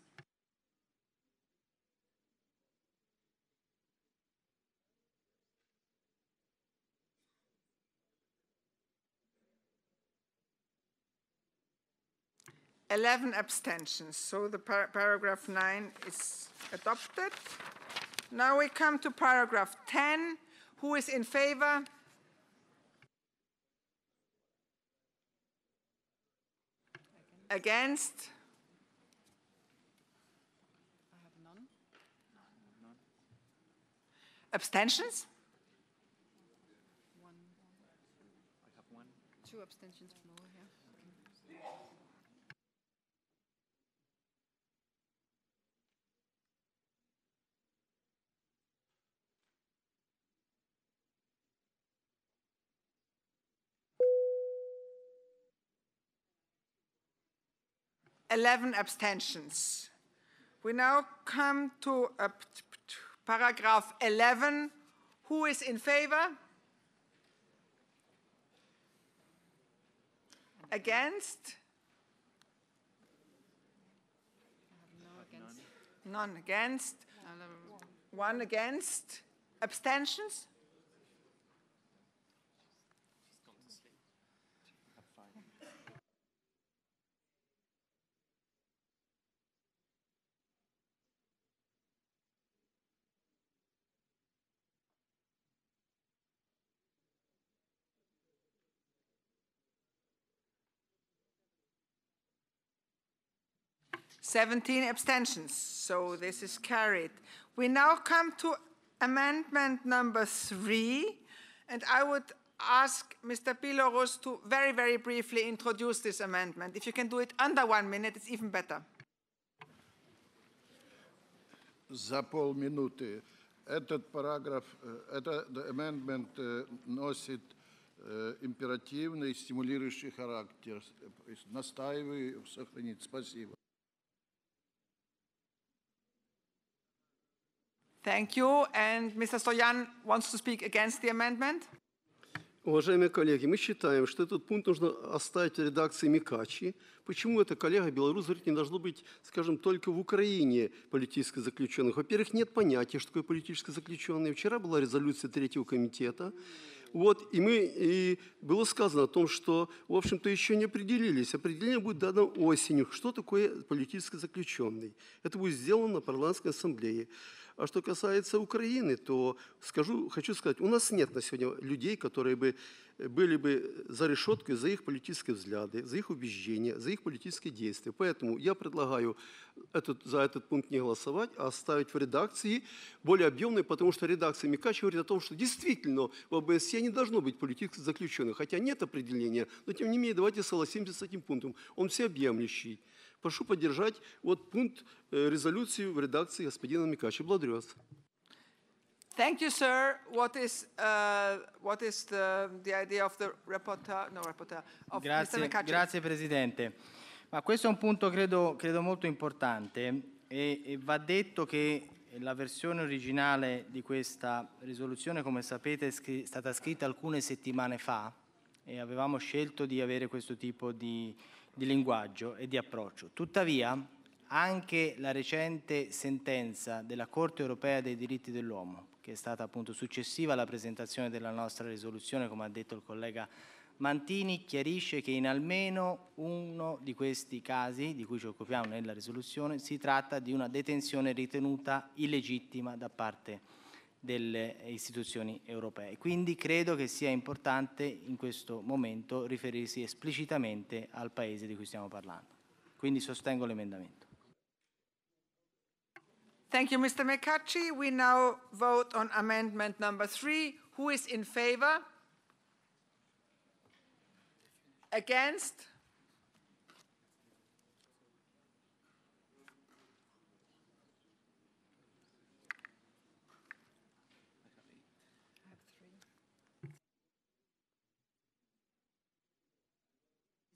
(11 abstentions. So the paragraph 9 is adopted. Now we come to paragraph 10. Who is in favor? Against? I have none. Abstentions? One. I have one. 2 abstentions from over here. (11 abstentions. We now come to paragraph 11. Who is in favor? Against? None against. 1 against. Abstentions? 17 abstentions, so this is carried. We now come to amendment number 3, and I would ask Mr. Bilorus to very, very briefly introduce this amendment. If you can do it under 1 minute, it's even better. За полминуты. Этот параграф, этот amendment носит императивный, стимулирующий характер. Настаиваю сохранить. Спасибо. Thank you. And Mr. Stoyan wants to speak against the amendment. Уважаемые коллеги, мы считаем, что этот пункт нужно оставить в редакции Микачи. Почему это, коллега белорус, говорит, не должно быть, скажем, только в Украине политических заключенных? Во-первых, нет понятия, что такое политические заключенные. Вчера была резолюция Третьего комитета. Вот, и было сказано о том, что, в общем-то, еще не определились. Определение будет дано осенью, что такое политически заключенный. Это будет сделано на парламентской ассамблее. А что касается Украины, то хочу сказать, у нас нет на сегодня людей, которые бы были бы за решеткой за их политические взгляды, за их убеждения, за их политические действия. Поэтому я предлагаю за этот пункт не голосовать, а оставить в редакции более объемной, потому что редакция Микачи говорит о том, что действительно в ОБСЕ не должно быть политических заключенных, хотя нет определения, но тем не менее давайте согласимся с этим пунктом. Он всеобъемлющий. Прошу поддержать пункт резолюции в редакции господина Микачи. Благодарю вас. Thank you, sir. What is the idea of the rapporteur? No, rapporteur of Mr. Micacci. Grazie Presidente. Ma questo è un punto credo molto importante e va detto che la versione originale di questa risoluzione, come sapete, è stata scritta alcune settimane fa e avevamo scelto di avere questo tipo di linguaggio e di approccio. Tuttavia, anche la recente sentenza della Corte europea dei diritti dell'uomo, che è stata appunto successiva alla presentazione della nostra risoluzione, come ha detto il collega Mantini, chiarisce che in almeno uno di questi casi di cui ci occupiamo nella risoluzione si tratta di una detenzione ritenuta illegittima da parte delle istituzioni europee. Quindi credo che sia importante in questo momento riferirsi esplicitamente al Paese di cui stiamo parlando. Quindi sostengo l'emendamento. Thank you, Mr. Micacci. We now vote on amendment number 3. Who is in favor? Against?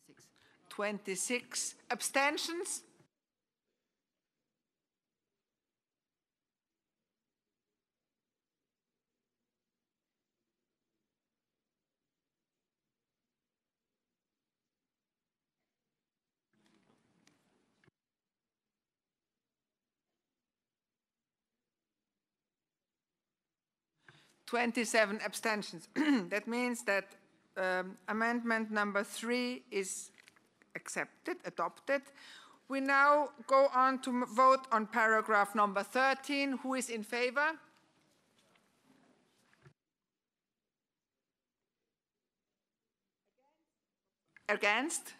Six. 26 abstentions. Abstentions. That means that amendment number 3 is adopted. We now go on to vote on paragraph number 13. Who is in favor? Against?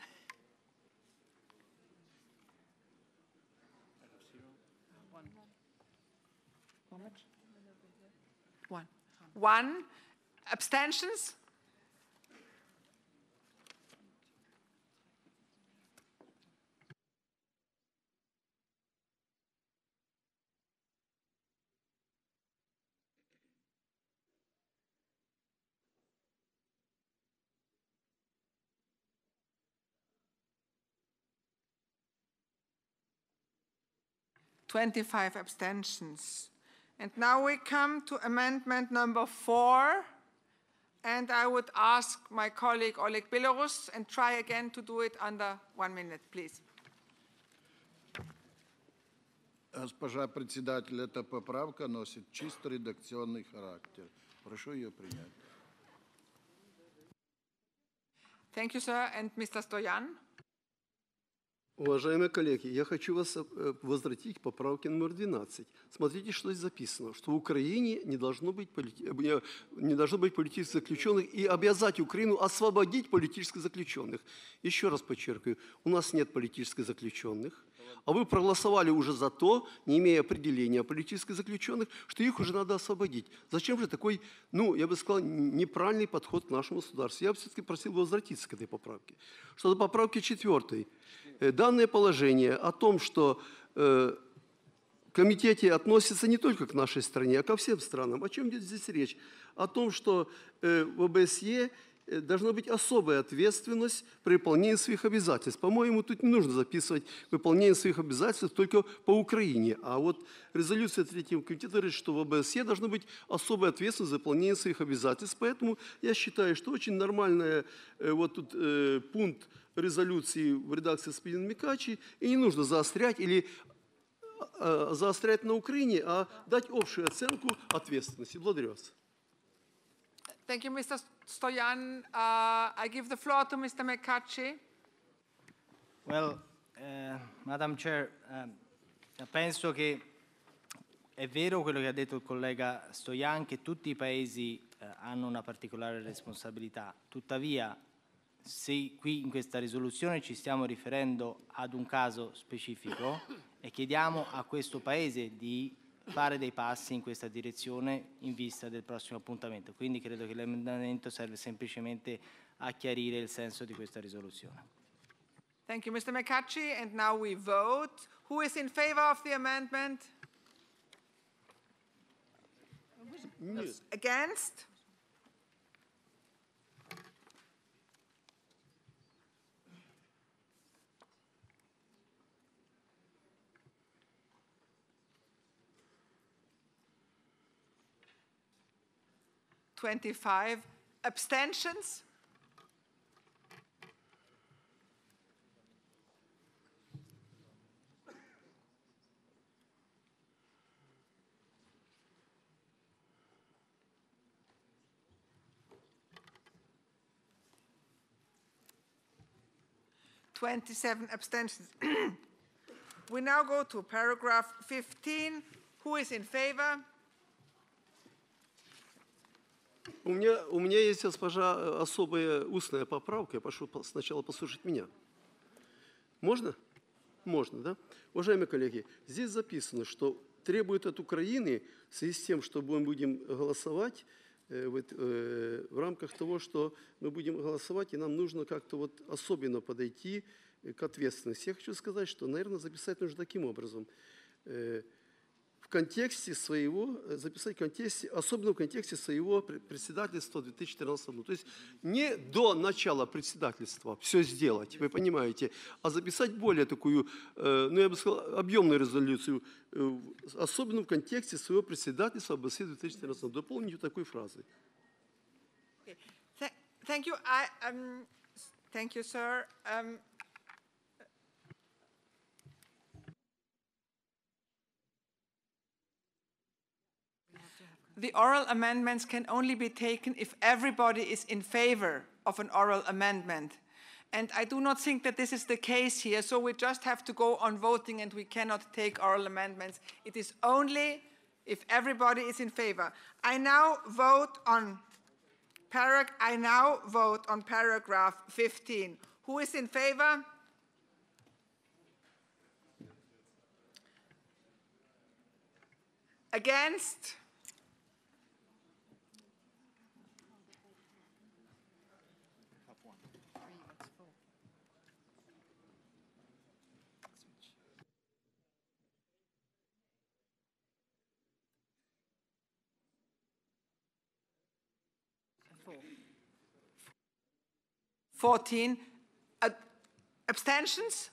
One. Abstentions? Abstentions. And now we come to amendment number 4. And I would ask my colleague Oleg Belarus and try again to do it under 1 minute, please. Госпожа председатель, эта поправка носит чисто редакционный характер. Прошу ее принять. Thank you, sir. And Mr. Stoyan? Уважаемые коллеги, я хочу вас возвратить к поправке номер 12. Смотрите, что здесь записано, что в Украине не должно быть политических заключенных и обязать Украину освободить политических заключенных. Еще раз подчеркиваю, у нас нет политических заключенных, а вы проголосовали уже за то, не имея определения о политических заключенных, что их уже надо освободить. Зачем же такой, я бы сказал, неправильный подход к нашему государству? Я бы все-таки просил возвратиться к этой поправке. Что до поправки 4. Данное положение о том, что комитете относится не только к нашей стране, а ко всем странам. О чем идет здесь речь? О том, что в ОБСЕ должна быть особая ответственность при выполнении своих обязательств. По-моему, тут не нужно записывать выполнение своих обязательств только по Украине. А вот резолюция 3-го комитета говорит, что в ОБСЕ должна быть особая ответственность за выполнение своих обязательств. Поэтому я считаю, что очень нормальный пункт резолюции в редакции господина Микачи, и не нужно заострять или заострять на Украине, а дать общую оценку ответственности. Благодарю вас. Thank you, Mr. Stoyan. I give the floor to Mr. Mecacci. Well, Madam Chair, penso che è vero quello che ha detto il collega Stoyan, che tutti i paesi hanno una particolare responsabilità. Tuttavia, se qui in questa risoluzione ci stiamo riferendo ad un caso specifico e chiediamo a questo Paese di fare dei passi in questa direzione in vista del prossimo appuntamento. Quindi credo che l'emendamento serve semplicemente a chiarire il senso di questa risoluzione. Thank you, Mr. Mecacci. And now we vote. Who is in favor of the amendment? Against? Abstentions? Abstentions. We now go to paragraph 15. Who is in favor? У меня есть, госпожа, особая устная поправка. Я прошу сначала послушать меня. Можно? Можно, да? Уважаемые коллеги, здесь записано, что требует от Украины в связи с тем, что мы будем голосовать, в рамках того, что мы будем голосовать, и нам нужно как-то особенно подойти к ответственности. Я хочу сказать, что, наверное, записать нужно таким образом. В контексте своего, записать в контексте, особенно в контексте своего председательства в 2014 году. То есть не до начала председательства все сделать, вы понимаете, а записать более такую, я бы сказал, объемную резолюцию, особенно в контексте своего председательства ОБСЕ 2014 года. Дополнить такой фразой. Thank you. Thank you, sir. The oral amendments can only be taken if everybody is in favor of an oral amendment. And I do not think that this is the case here, so we just have to go on voting and we cannot take oral amendments. It is only if everybody is in favor. I now vote on paragraph 15. Who is in favor? Against? Abstentions?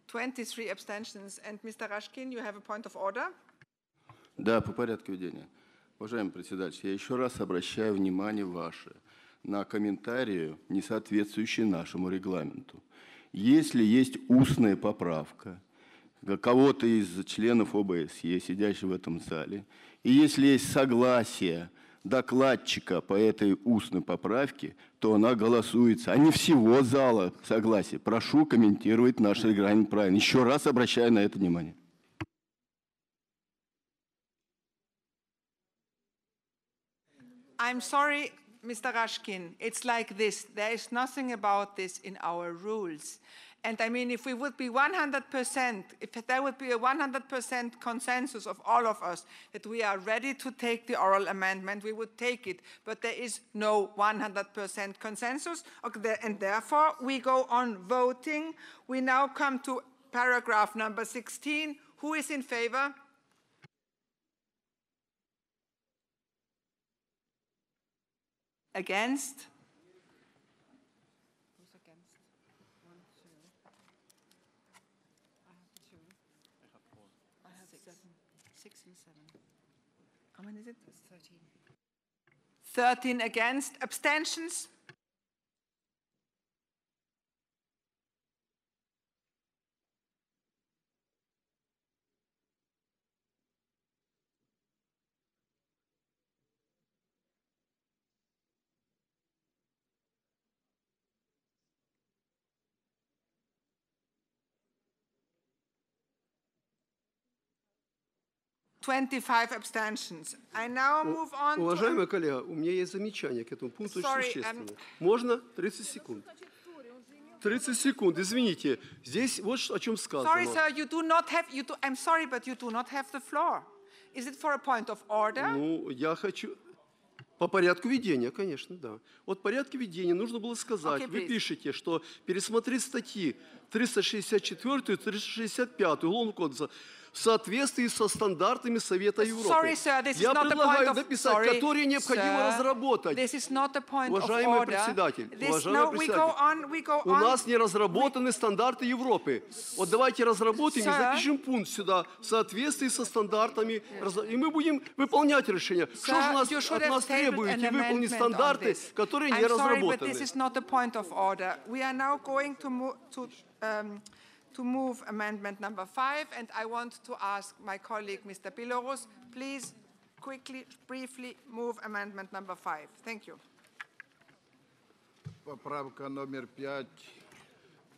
23 abstentions. And Mr. Rashkin, you have a point of order? Да, по порядку ведения. Уважаемый председатель, я еще раз обращаю внимание ваше на комментарии, не соответствующие нашему регламенту. Если есть устная поправка кого-то из членов ОБСЕ, сидящих в этом зале, и если есть согласие докладчика по этой устной поправке, то она голосуется, а не всего зала согласия. Прошу комментировать наш регламент правильно. Еще раз обращаю на это внимание. I'm sorry, Mr. Rashkin. It's like this. There is nothing about this in our rules. And I mean, if we would be 100%, if there would be a 100% consensus of all of us that we are ready to take the oral amendment, we would take it. But there is no 100% consensus, and therefore we go on voting. We now come to paragraph number 16. Who is in favor? Against? Who's against? 1, 2. I have 2. I have 4. I have 6. 6 and 7. How many is it? That's 13. 13 against. Abstentions? Twenty-five abstentions. I now move on. Уважаемый коллега, у меня есть замечание к этому пункту очень существенное. Можно 30 секунд? 30 секунд, извините. Здесь вот о чем сказано. Sorry, sir, you do not have. I'm sorry, but you do not have the floor. Is it for a point of order? Ну, я хочу. По порядку ведения, конечно, да. Вот в порядке ведения нужно было сказать, вы пишете, что пересмотреть статьи 364 и 365 Уголовного кодекса в соответствии со стандартами Совета Европы. Я предлагаю написать, которые необходимо разработать. Уважаемый председатель, у нас не разработаны стандарты Европы. Вот давайте разработаем и запишем пункт сюда в соответствии со стандартами, и мы будем выполнять решение. Что же от нас требуете выполнить стандарты, которые не разработаны? To move amendment number 5, and I want to ask my colleague, Mr. Piloros, please quickly, briefly move amendment number 5. Thank you. Поправка номер 5.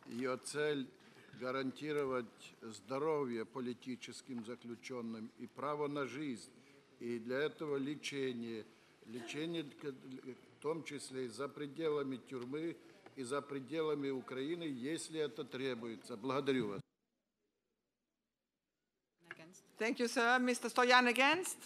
Ее цель – гарантировать здоровье политическим заключенным и право на жизнь. И для этого лечение, в том числе и за пределами тюрьмы, и за пределами Украины, если это требуется. Благодарю вас. Thank you, sir. Mr. Stoyan against?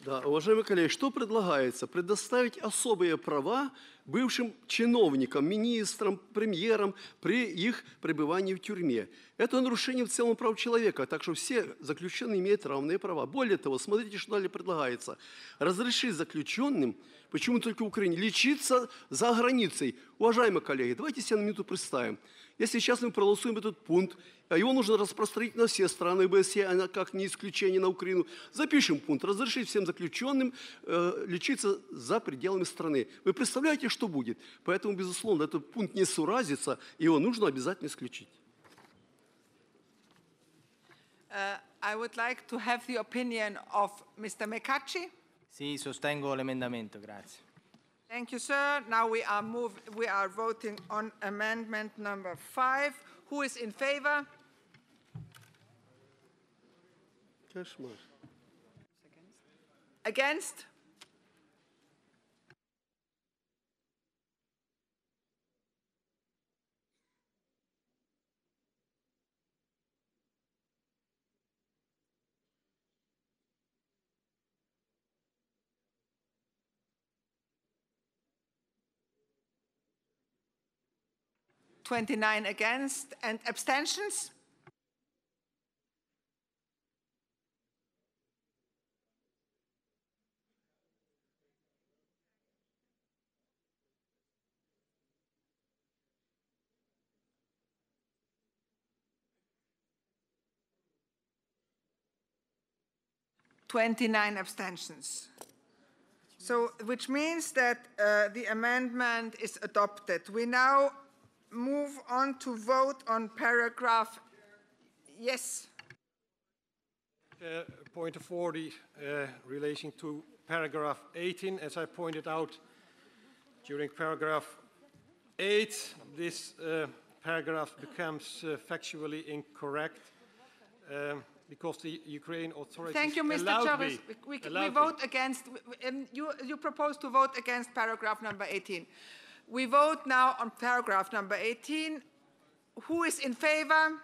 Да, уважаемые коллеги, что предлагается? Предоставить особые права бывшим чиновникам, министрам, премьерам при их пребывании в тюрьме. Это нарушение в целом прав человека, так что все заключенные имеют равные права. Более того, смотрите, что далее предлагается. Разрешить заключенным, почему только в Украине, лечиться за границей. Уважаемые коллеги, давайте себе на минуту представим. Если сейчас мы проголосуем этот пункт, его нужно распространить на все страны ОБСЕ, а как не исключение на Украину. Запишем пункт, разрешить всем заключенным лечиться за пределами страны. Вы представляете, что будет? Поэтому, безусловно, этот пункт не суразится, его нужно обязательно исключить. I would like to have the opinion of Mr. Mecacci. Sì, sostengo l'emendamento, grazie. Thank you, sir. Now we are voting on amendment number 5. Who is in favor? Against? $29 against, and abstentions? 29 abstentions. So, which means that the amendment is adopted. We now move on to vote on paragraph. Yes. Point of order relating to paragraph 18. As I pointed out during paragraph 8, this paragraph becomes factually incorrect because the Ukraine authorities Thank you, Mr. Chavez. We vote against. You propose to vote against paragraph number 18. We vote now on paragraph number 18. Who is in favor?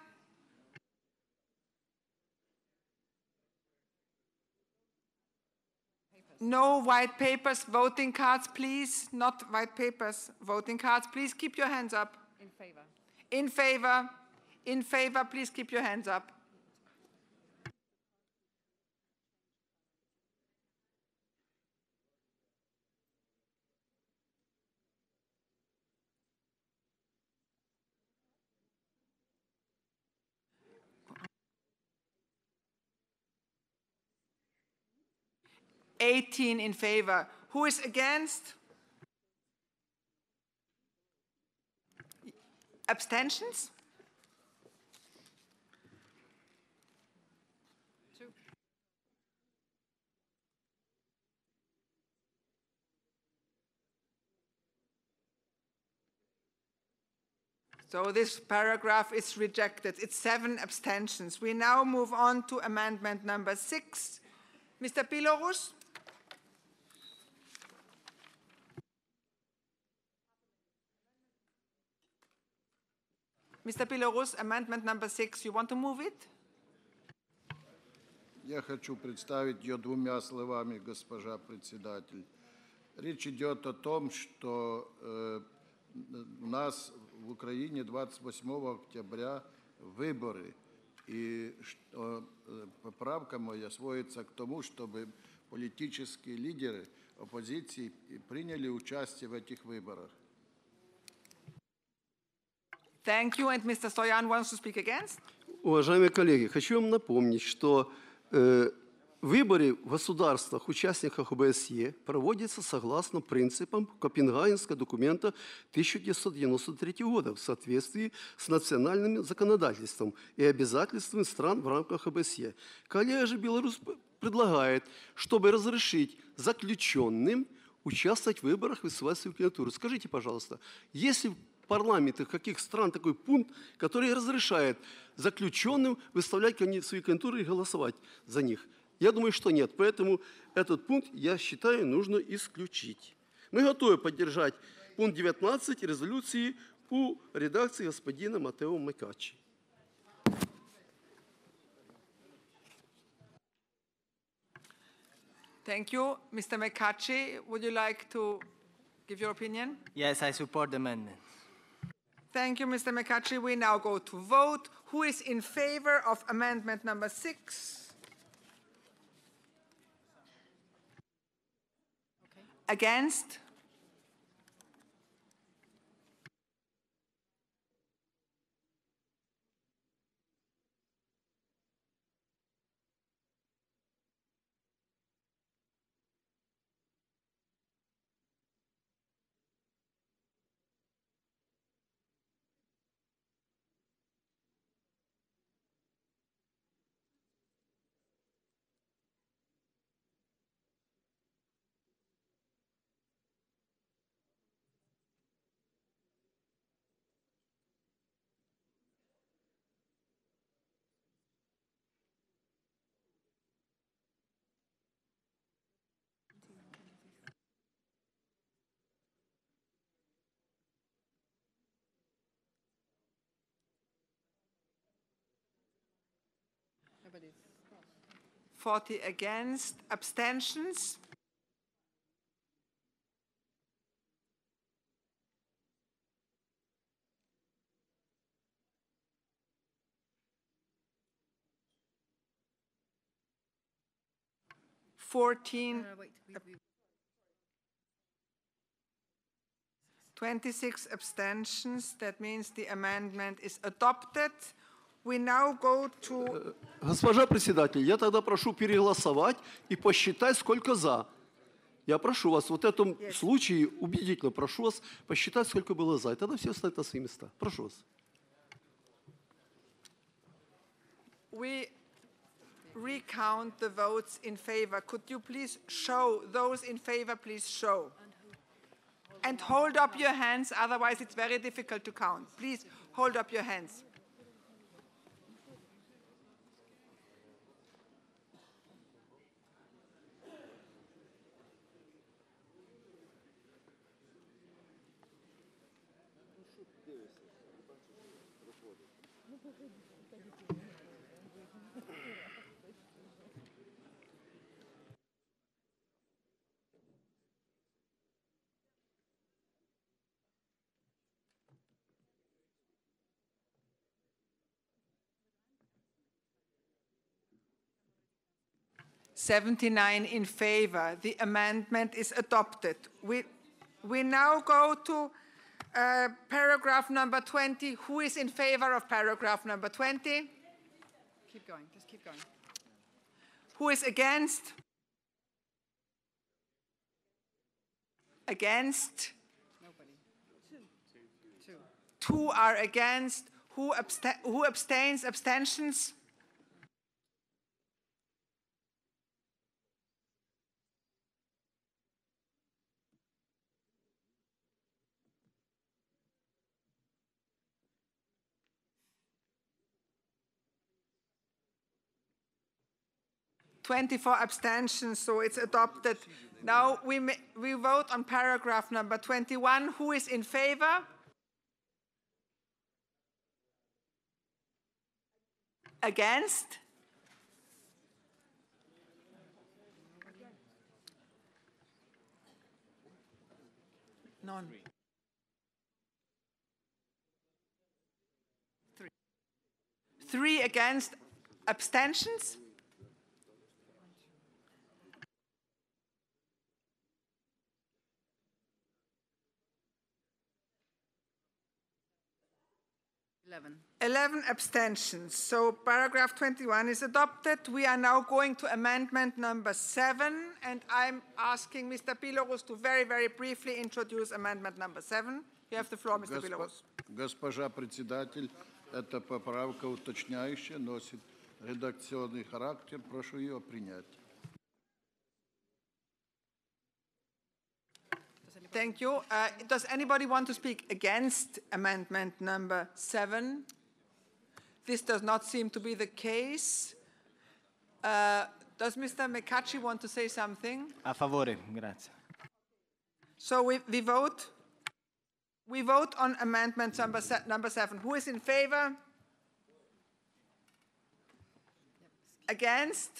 No white papers, voting cards, please. Not white papers, voting cards. Please keep your hands up. In favor. In favor. In favor, please keep your hands up. (18) in favor. Who is against? Abstentions? So this paragraph is rejected. It's 7 abstentions. We now move on to amendment number 6. Mr. Pilorus? Mr. Pilorus, amendment number 6, you want to move it? Я хочу представить ее двумя словами, госпожа председатель. Речь идет о том, что у нас в Украине 28 октября выборы, и поправка моя сводится к тому, чтобы политические лидеры оппозиции приняли участие в этих выборах. Thank you. And Mr. Stoyan wants to speak against? Уважаемые коллеги, хочу вам напомнить, что выборы в государствах, участниках ОБСЕ проводятся согласно принципам Копенгагенского документа 1993 года в соответствии с национальным законодательством и обязательствами стран в рамках ОБСЕ. Коллега же Беларусь предлагает, чтобы разрешить заключенным участвовать в выборах и высылать свою кандидатуру. Скажите, пожалуйста, если в парламентах каких стран такой пункт, который разрешает заключенным выставлять свои кандидатуры и голосовать за них? Я думаю, что нет. Поэтому этот пункт, я считаю, нужно исключить. Мы готовы поддержать пункт 19 резолюции у редакции господина Матео Мекачи. Thank you. Mr. Mekachi, would you like to give your opinion? Yes, I support the amendment. Thank you, Mr. Mekachi. We now go to vote. Who is in favor of amendment number 6? Okay. Against? Nobody's. 40 against. Abstentions? Wait, 26 abstentions. That means the amendment is adopted. We now go to... Госпожа председатель, я тогда прошу переголосовать и посчитать, сколько за. Я прошу вас, вот в этом случае убедительно прошу вас посчитать, сколько было за. И тогда все встанут на свои места. Прошу вас. We recount the votes in favor. Could you please show, those in favor, please show. And hold up your hands, otherwise it's very difficult to count. Please hold up your hands. "79 in favor. The amendment is adopted. We now go to paragraph number 20. Who is in favor of paragraph number 20? Keep going, just keep going. Who is against? Against? Nobody. Two. Two are against. Who abstains? Abstentions? "24 abstentions, so it's adopted. Now we vote on paragraph number 21. Who is in favor? Against? None. Three against. Abstentions? Eleven. 11 abstentions. So paragraph 21 is adopted. We are now going to amendment number 7, and I'm asking Mr. Pilorus to very, very briefly introduce amendment number 7. You have the floor, Mr. Pilorus. Госпожа председатель, эта поправка уточняющая, носит редакционный характер. Прошу ее принять. Thank you. Does anybody want to speak against amendment number 7? This does not seem to be the case. Does Mr. McCutcheon want to say something? A favore, grazie. So we vote. We vote on amendment number 7. Who is in favor? Against?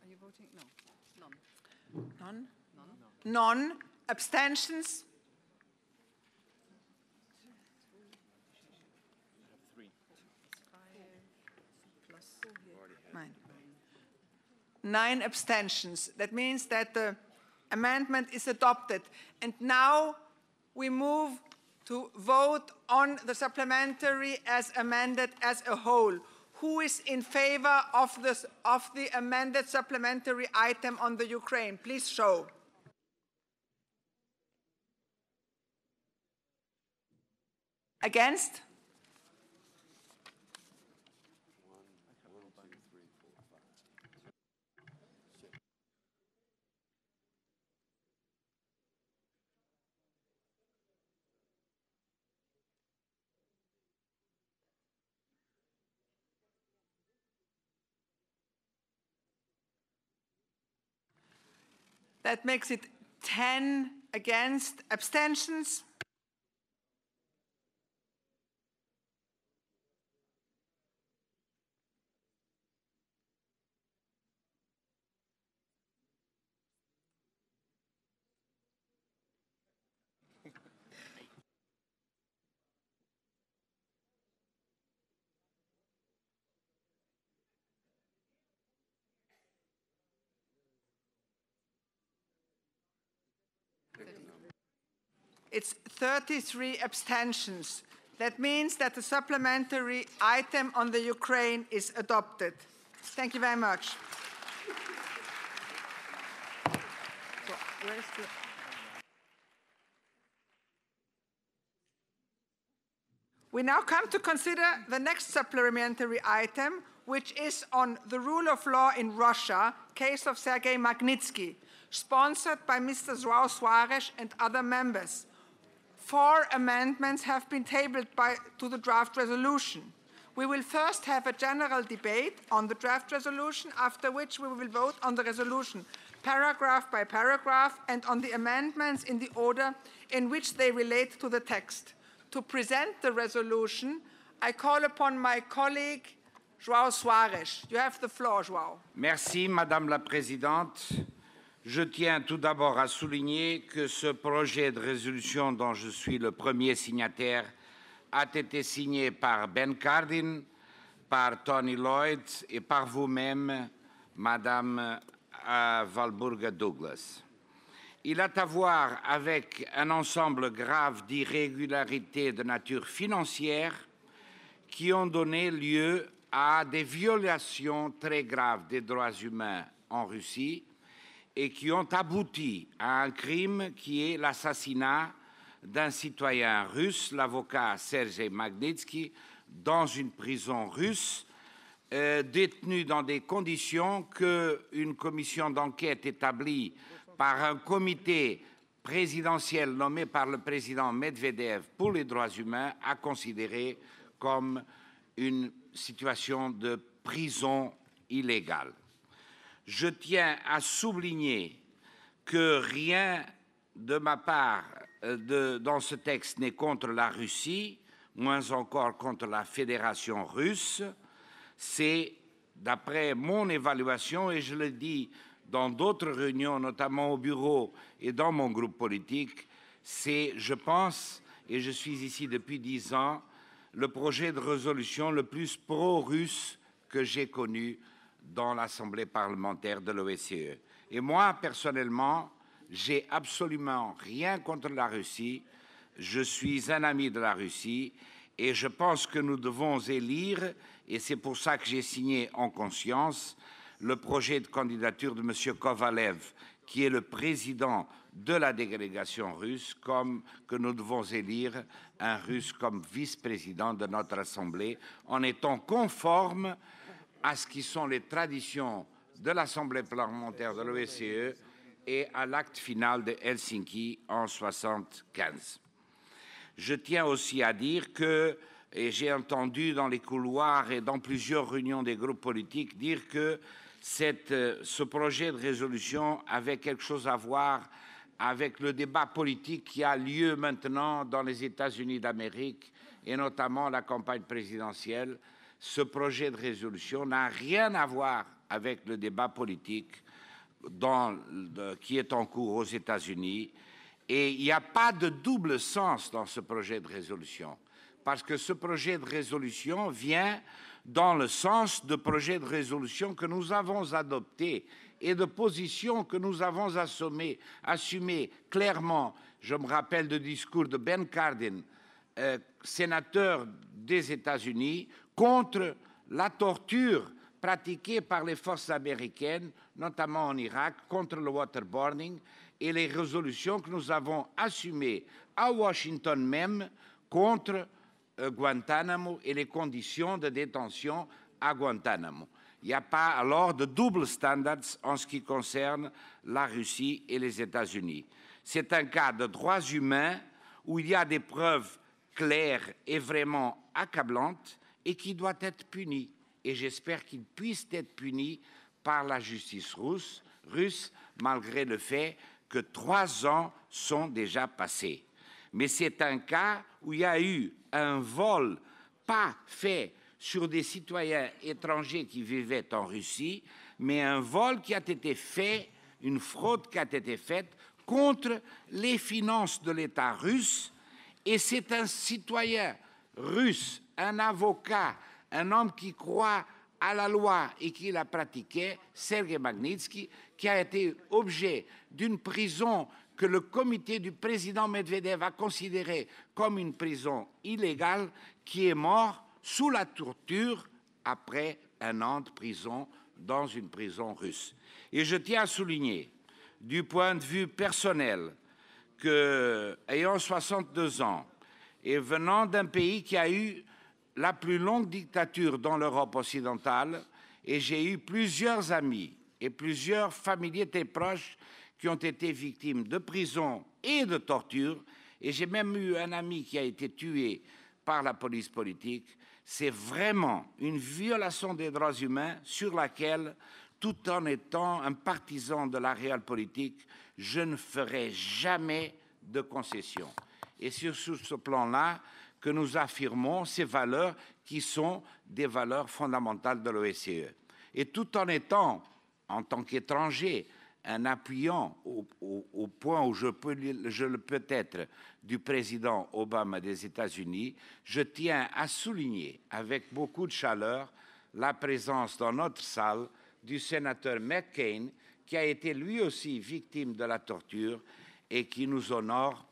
Are you voting? No. None. None? None. Abstentions? Nine abstentions. That means that the amendment is adopted. And now we move to vote on the supplementary as amended as a whole. Who is in favor of the amended supplementary item on the Ukraine? Please show. Against? That makes it 10 against. Abstentions? It's 33 abstentions. That means that the supplementary item on the Ukraine is adopted. Thank you very much. So, where's the... We now come to consider the next supplementary item, which is on the rule of law in Russia, case of Sergei Magnitsky, sponsored by Mr. João Soares and other members. 4 amendments have been tabled to the draft resolution. We will first have a general debate on the draft resolution, after which we will vote on the resolution paragraph by paragraph and on the amendments in the order in which they relate to the text. To present the resolution, I call upon my colleague, João Soares. You have the floor, João. Merci, Madame la Présidente. Je tiens tout d'abord à souligner que ce projet de résolution dont je suis le premier signataire a été signé par Ben Cardin, par Tony Lloyd et par vous-même, Madame Walburga Douglas. Il a à voir avec un ensemble grave d'irrégularités de nature financière qui ont donné lieu à des violations très graves des droits humains en Russie et qui ont abouti à un crime qui est l'assassinat d'un citoyen russe, l'avocat Sergei Magnitsky, dans une prison russe, détenu dans des conditions qu'une commission d'enquête établie par un comité présidentiel nommé par le président Medvedev pour les droits humains a considéré comme une situation de prison illégale. Je tiens à souligner que rien de ma part dans ce texte n'est contre la Russie, moins encore contre la Fédération russe. C'est, d'après mon évaluation, et je le dis dans d'autres réunions, notamment au bureau et dans mon groupe politique, c'est, je pense, et je suis ici depuis 10 ans, le projet de résolution le plus pro-russe que j'ai connu dans l'Assemblée parlementaire de l'OSCE. Et moi, personnellement, j'ai absolument rien contre la Russie. Je suis un ami de la Russie et je pense que nous devons élire, et c'est pour ça que j'ai signé en conscience, le projet de candidature de M. Kovalev, qui est le président de la délégation russe, comme que nous devons élire un Russe comme vice-président de notre Assemblée, en étant conforme à ce qui sont les traditions de l'Assemblée parlementaire de l'OSCE et à l'acte final de Helsinki en 1975. Je tiens aussi à dire que, et j'ai entendu dans les couloirs et dans plusieurs réunions des groupes politiques dire que ce projet de résolution avait quelque chose à voir avec le débat politique qui a lieu maintenant dans les États-Unis d'Amérique et notamment la campagne présidentielle. Ce projet de résolution n'a rien à voir avec le débat politique qui est en cours aux États-Unis. Et il n'y a pas de double sens dans ce projet de résolution, parce que ce projet de résolution vient dans le sens de projets de résolution que nous avons adoptés et de positions que nous avons assumées clairement. Je me rappelle du discours de Ben Cardin, sénateur des États-Unis, contre la torture pratiquée par les forces américaines, notamment en Irak, contre le waterboarding, et les résolutions que nous avons assumées à Washington même contre Guantanamo et les conditions de détention à Guantanamo. Il n'y a pas alors de double standards en ce qui concerne la Russie et les États-Unis. C'est un cas de droits humains où il y a des preuves claires et vraiment accablantes et qui doit être puni. Et j'espère qu'il puisse être puni par la justice russe, malgré le fait que 3 ans sont déjà passés. Mais c'est un cas où il y a eu un vol pas fait sur des citoyens étrangers qui vivaient en Russie, mais un vol qui a été fait, une fraude qui a été faite contre les finances de l'État russe. Et c'est un citoyen russe, un avocat, un homme qui croit à la loi et qui la pratiquait, Sergei Magnitsky, qui a été objet d'une prison que le comité du président Medvedev a considéré comme une prison illégale, qui est mort sous la torture après 1 an de prison dans une prison russe. Et je tiens à souligner, du point de vue personnel, que, ayant 62 ans et venant d'un pays qui a eu la plus longue dictature dans l'Europe occidentale, et j'ai eu plusieurs amis et plusieurs familiers très proches qui ont été victimes de prison et de torture, et j'ai même eu un ami qui a été tué par la police politique. C'est vraiment une violation des droits humains sur laquelle, tout en étant un partisan de la réelle politique, je ne ferai jamais de concessions. Et c'est sur ce plan-là que nous affirmons ces valeurs qui sont des valeurs fondamentales de l'OSCE. Et tout en étant, en tant qu'étranger, un appuyant au point où je le peux être du président Obama des États-Unis, je tiens à souligner avec beaucoup de chaleur la présence dans notre salle du sénateur McCain, qui a été lui aussi victime de la torture et qui nous honore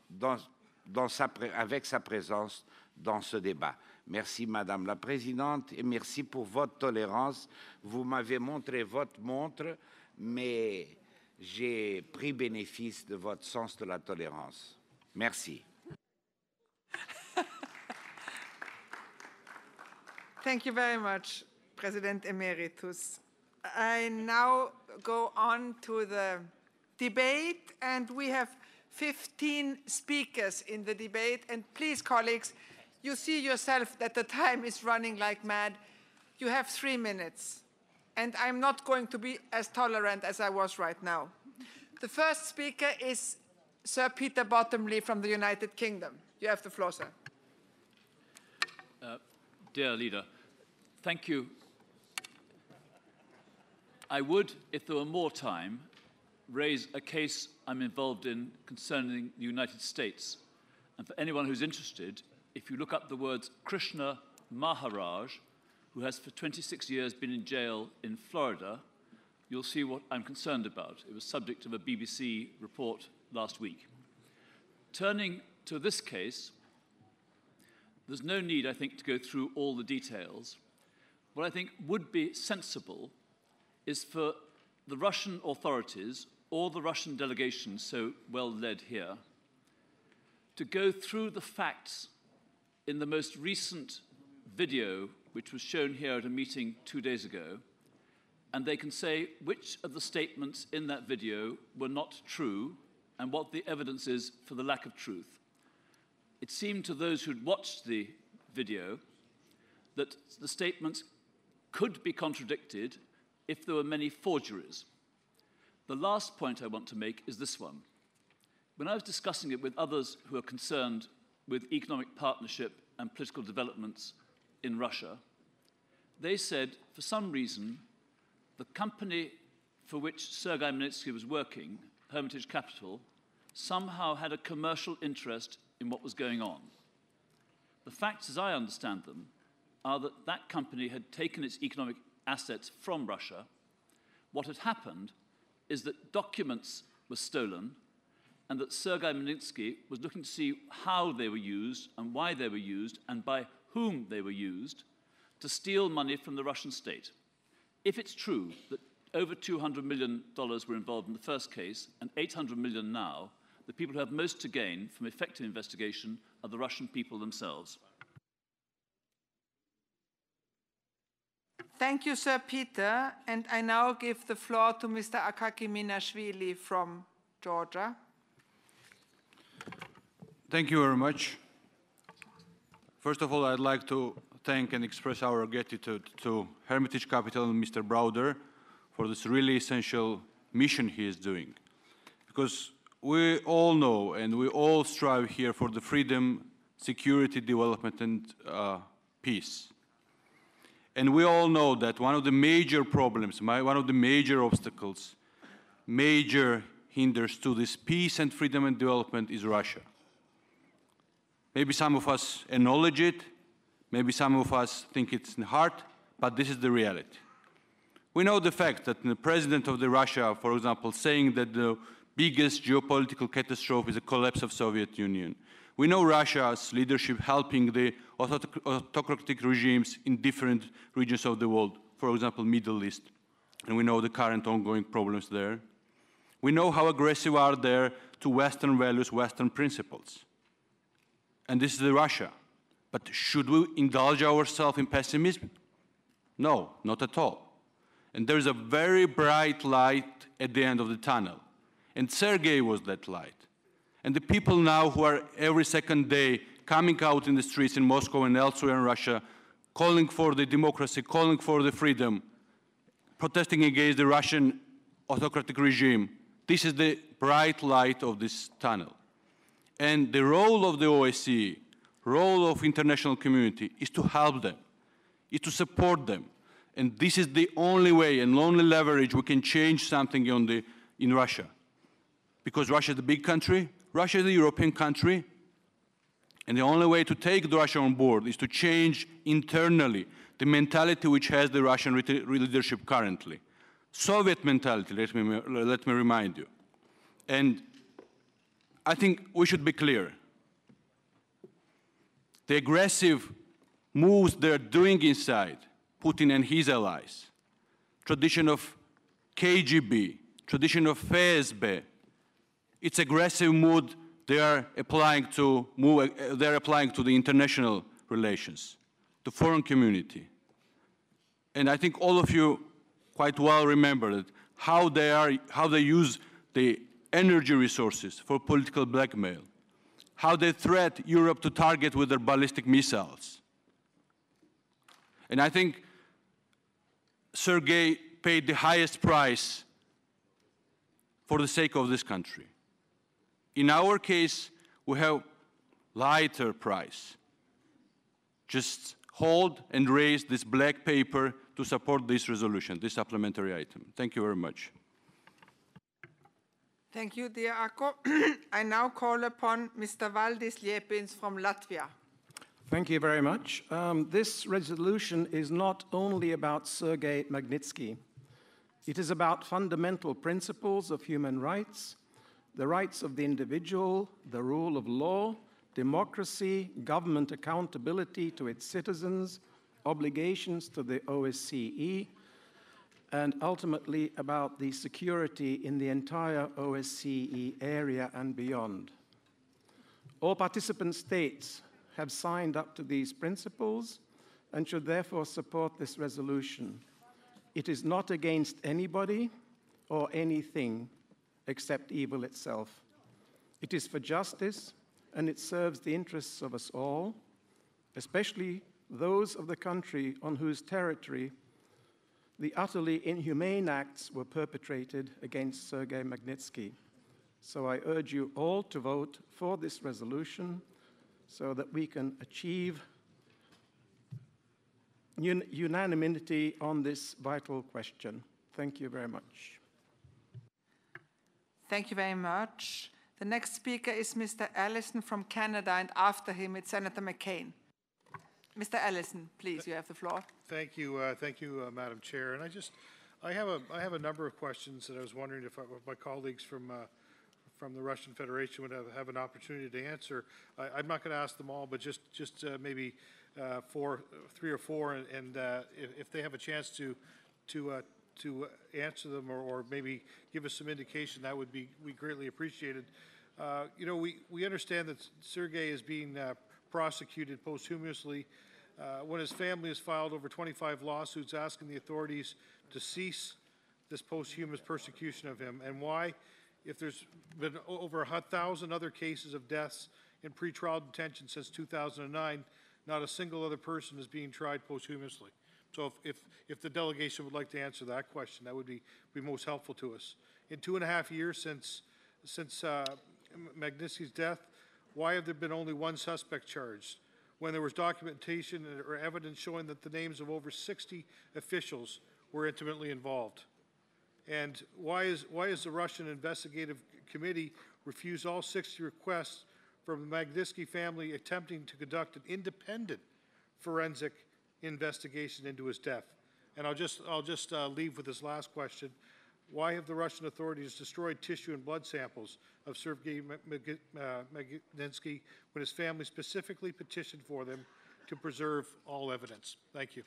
avec sa présence dans ce débat. Merci Madame la Présidente et merci pour votre tolérance. Vous m'avez montré votre montre, mais j'ai pris bénéfice de votre sens de la tolérance. Merci. Thank you very much, President Emeritus. I now go on to the debate, and we have 15 speakers in the debate. And please, colleagues, you see yourself that the time is running like mad. You have 3 minutes. And I'm not going to be as tolerant as I was right now. The first speaker is Sir Peter Bottomley from the United Kingdom. You have the floor, sir. Dear Leader, thank you. I would, if there were more time, raise a case I'm involved in concerning the United States. And for anyone who's interested, if you look up the words Krishna Maharaj, who has for 26 years been in jail in Florida, you'll see what I'm concerned about. It was subject of a BBC report last week. Turning to this case, there's no need, I think, to go through all the details. What I think would be sensible is for the Russian authorities or the Russian delegation so well led here to go through the facts in the most recent video, which was shown here at a meeting 2 days ago, and they can say which of the statements in that video were not true and what the evidence is for the lack of truth. It seemed to those who'd watched the video that the statements could be contradicted if there were many forgeries. The last point I want to make is this one. When I was discussing it with others who are concerned with economic partnership and political developments in Russia, they said, for some reason, the company for which Sergei Magnitsky was working, Hermitage Capital, somehow had a commercial interest in what was going on. The facts, as I understand them, are that that company had taken its economic assets from Russia. What had happened is that documents were stolen and that Sergei Magnitsky was looking to see how they were used and why they were used and by whom they were used to steal money from the Russian state. If it's true that over $200 million were involved in the first case and 800 million now, the people who have most to gain from effective investigation are the Russian people themselves. Thank you, Sir Peter. And I now give the floor to Mr. Akaki Minashvili from Georgia. Thank you very much. First of all, I'd like to thank and express our gratitude to Hermitage Capital and Mr. Browder for this really essential mission he is doing. Because we all know and we all strive here for the freedom, security, development, and peace. And we all know that one of the major problems, one of the major obstacles, major hinders to this peace and freedom and development is Russia. Maybe some of us acknowledge it, maybe some of us think it's in the heart, but this is the reality. We know the fact that the president of Russia, for example, saying that the biggest geopolitical catastrophe is the collapse of Soviet Union. We know Russia's leadership helping the autocratic regimes in different regions of the world, for example, Middle East, and we know the current ongoing problems there. We know how aggressive are there to Western values, Western principles. And this is the Russia. But should we indulge ourselves in pessimism? No, not at all. And there's a very bright light at the end of the tunnel. And Sergei was that light. And the people now who are every second day coming out in the streets in Moscow and elsewhere in Russia, calling for the democracy, calling for the freedom, protesting against the Russian autocratic regime, this is the bright light of this tunnel. And the role of the OSCE, role of international community is to help them, is to support them. And this is the only way and only leverage we can change something in Russia. Because Russia is a big country, Russia is a European country, and the only way to take Russia on board is to change internally the mentality which has the Russian leadership currently. Soviet mentality, let me remind you. And I think we should be clear. The aggressive moves they're doing inside, Putin and his allies, tradition of KGB, tradition of FSB, its aggressive mood they are applying to the international relations, the foreign community. And I think all of you quite well remember that how they use the energy resources for political blackmail, how they threat Europe to target with their ballistic missiles. And I think Sergei paid the highest price for the sake of this country. In our case, we have lighter price. Just hold and raise this black paper to support this resolution, this supplementary item. Thank you very much. Thank you, dear Ako. I now call upon Mr. Valdis Liepins from Latvia. Thank you very much. This resolution is not only about Sergei Magnitsky. It is about fundamental principles of human rights, the rights of the individual, the rule of law, democracy, government accountability to its citizens, obligations to the OSCE, and ultimately about the security in the entire OSCE area and beyond. All participant states have signed up to these principles and should therefore support this resolution. It is not against anybody or anything except evil itself. It is for justice, and it serves the interests of us all, especially those of the country on whose territory the utterly inhumane acts were perpetrated against Sergei Magnitsky. So I urge you all to vote for this resolution so that we can achieve unanimity on this vital question. Thank you very much. Thank you very much. The next speaker is Mr. Allison from Canada, and after him it's Senator McCain. Mr. Allison, please, you have the floor. Thank you, Madam Chair. And I have a number of questions that I was wondering if my colleagues from the Russian Federation would have an opportunity to answer. I'm not going to ask them all, but just maybe three or four, and if they have a chance to answer them or maybe give us some indication, that would be greatly appreciated. You know, we understand that Sergei is being prosecuted posthumously when his family has filed over 25 lawsuits asking the authorities to cease this posthumous persecution of him. And why? If there's been over 1,000 other cases of deaths in pretrial detention since 2009, not a single other person is being tried posthumously. So if the delegation would like to answer that question, that would be most helpful to us. In 2.5 years since Magnitsky's death, why have there been only one suspect charged when there was documentation or evidence showing that the names of over 60 officials were intimately involved? And why is the Russian investigative committee refused all 60 requests from the Magnitsky family attempting to conduct an independent forensic investigation into his death? And I'll just leave with this last question. Why have the Russian authorities destroyed tissue and blood samples of Sergei Magnitsky when his family specifically petitioned for them to preserve all evidence? Thank you.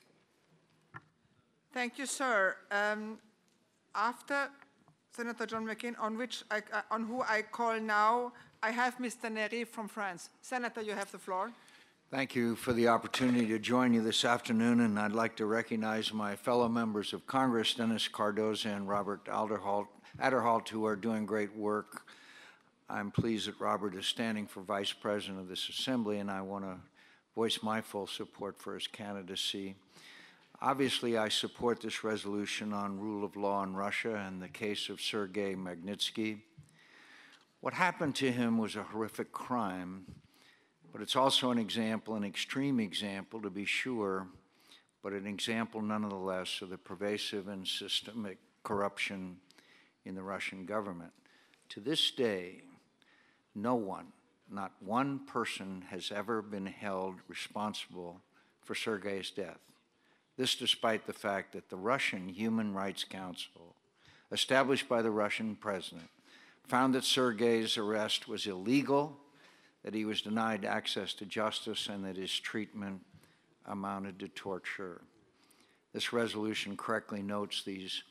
Thank you, sir. After Senator John McCain, on who I call now, I have Mr. Nery from France. Senator, you have the floor. Thank you for the opportunity to join you this afternoon, and I'd like to recognize my fellow members of Congress, Dennis Cardoza and Robert Aderholt, who are doing great work. I'm pleased that Robert is standing for Vice President of this Assembly, and I want to voice my full support for his candidacy. Obviously, I support this resolution on rule of law in Russia and the case of Sergei Magnitsky. What happened to him was a horrific crime, but it's also an example, an extreme example to be sure, but an example nonetheless of the pervasive and systemic corruption in the Russian government. To this day, no one, not one person has ever been held responsible for Sergei's death. This despite the fact that the Russian Human Rights Council, established by the Russian president, found that Sergei's arrest was illegal, that he was denied access to justice, and that his treatment amounted to torture. This resolution correctly notes these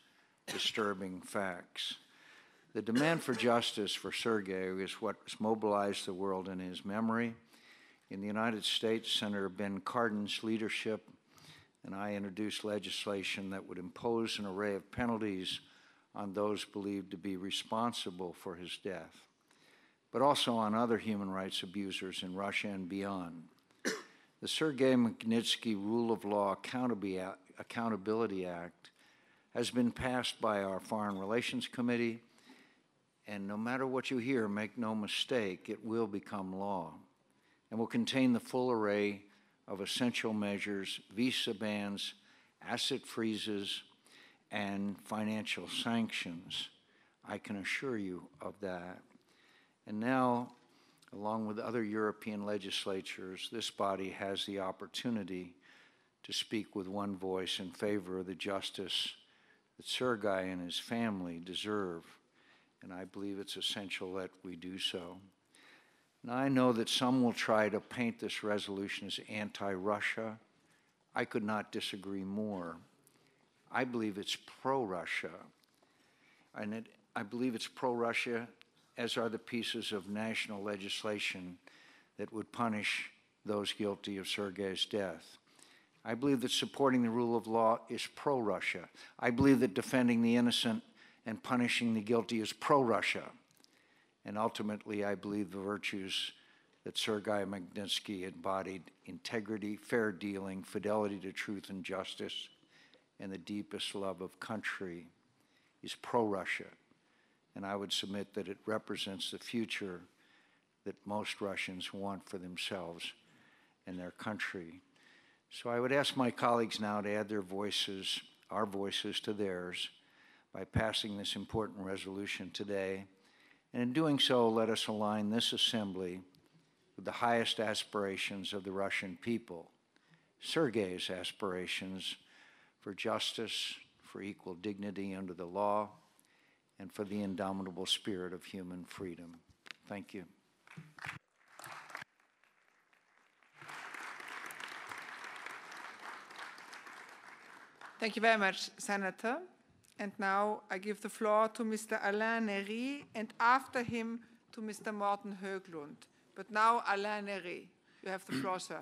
disturbing facts. The demand for justice for Sergei is what has mobilized the world in his memory. In the United States, Senator Ben Cardin's leadership and I introduced legislation that would impose an array of penalties on those believed to be responsible for his death, but also on other human rights abusers in Russia and beyond. The Sergei Magnitsky Rule of Law Accountability Act has been passed by our Foreign Relations Committee, and no matter what you hear, make no mistake, it will become law and will contain the full array of essential measures, visa bans, asset freezes, and financial sanctions. I can assure you of that. And now, along with other European legislatures, this body has the opportunity to speak with one voice in favor of the justice that Sergei and his family deserve. And I believe it's essential that we do so. Now, I know that some will try to paint this resolution as anti-Russia. I could not disagree more. I believe it's pro-Russia. And I believe it's pro-Russia, as are the pieces of national legislation that would punish those guilty of Sergei's death. I believe that supporting the rule of law is pro-Russia. I believe that defending the innocent and punishing the guilty is pro-Russia. And ultimately, I believe the virtues that Sergei Magnitsky embodied: integrity, fair dealing, fidelity to truth and justice, and the deepest love of country is pro-Russia. And I would submit that it represents the future that most Russians want for themselves and their country. So I would ask my colleagues now to add their voices, our voices, to theirs by passing this important resolution today. And in doing so, let us align this assembly with the highest aspirations of the Russian people, Sergei's aspirations for justice, for equal dignity under the law, and for the indomitable spirit of human freedom. Thank you. Thank you very much, Senator. And now I give the floor to Mr. Alain Nery, and after him to Mr. Morten Høglund. But now, Alain Nery, you have the floor, sir.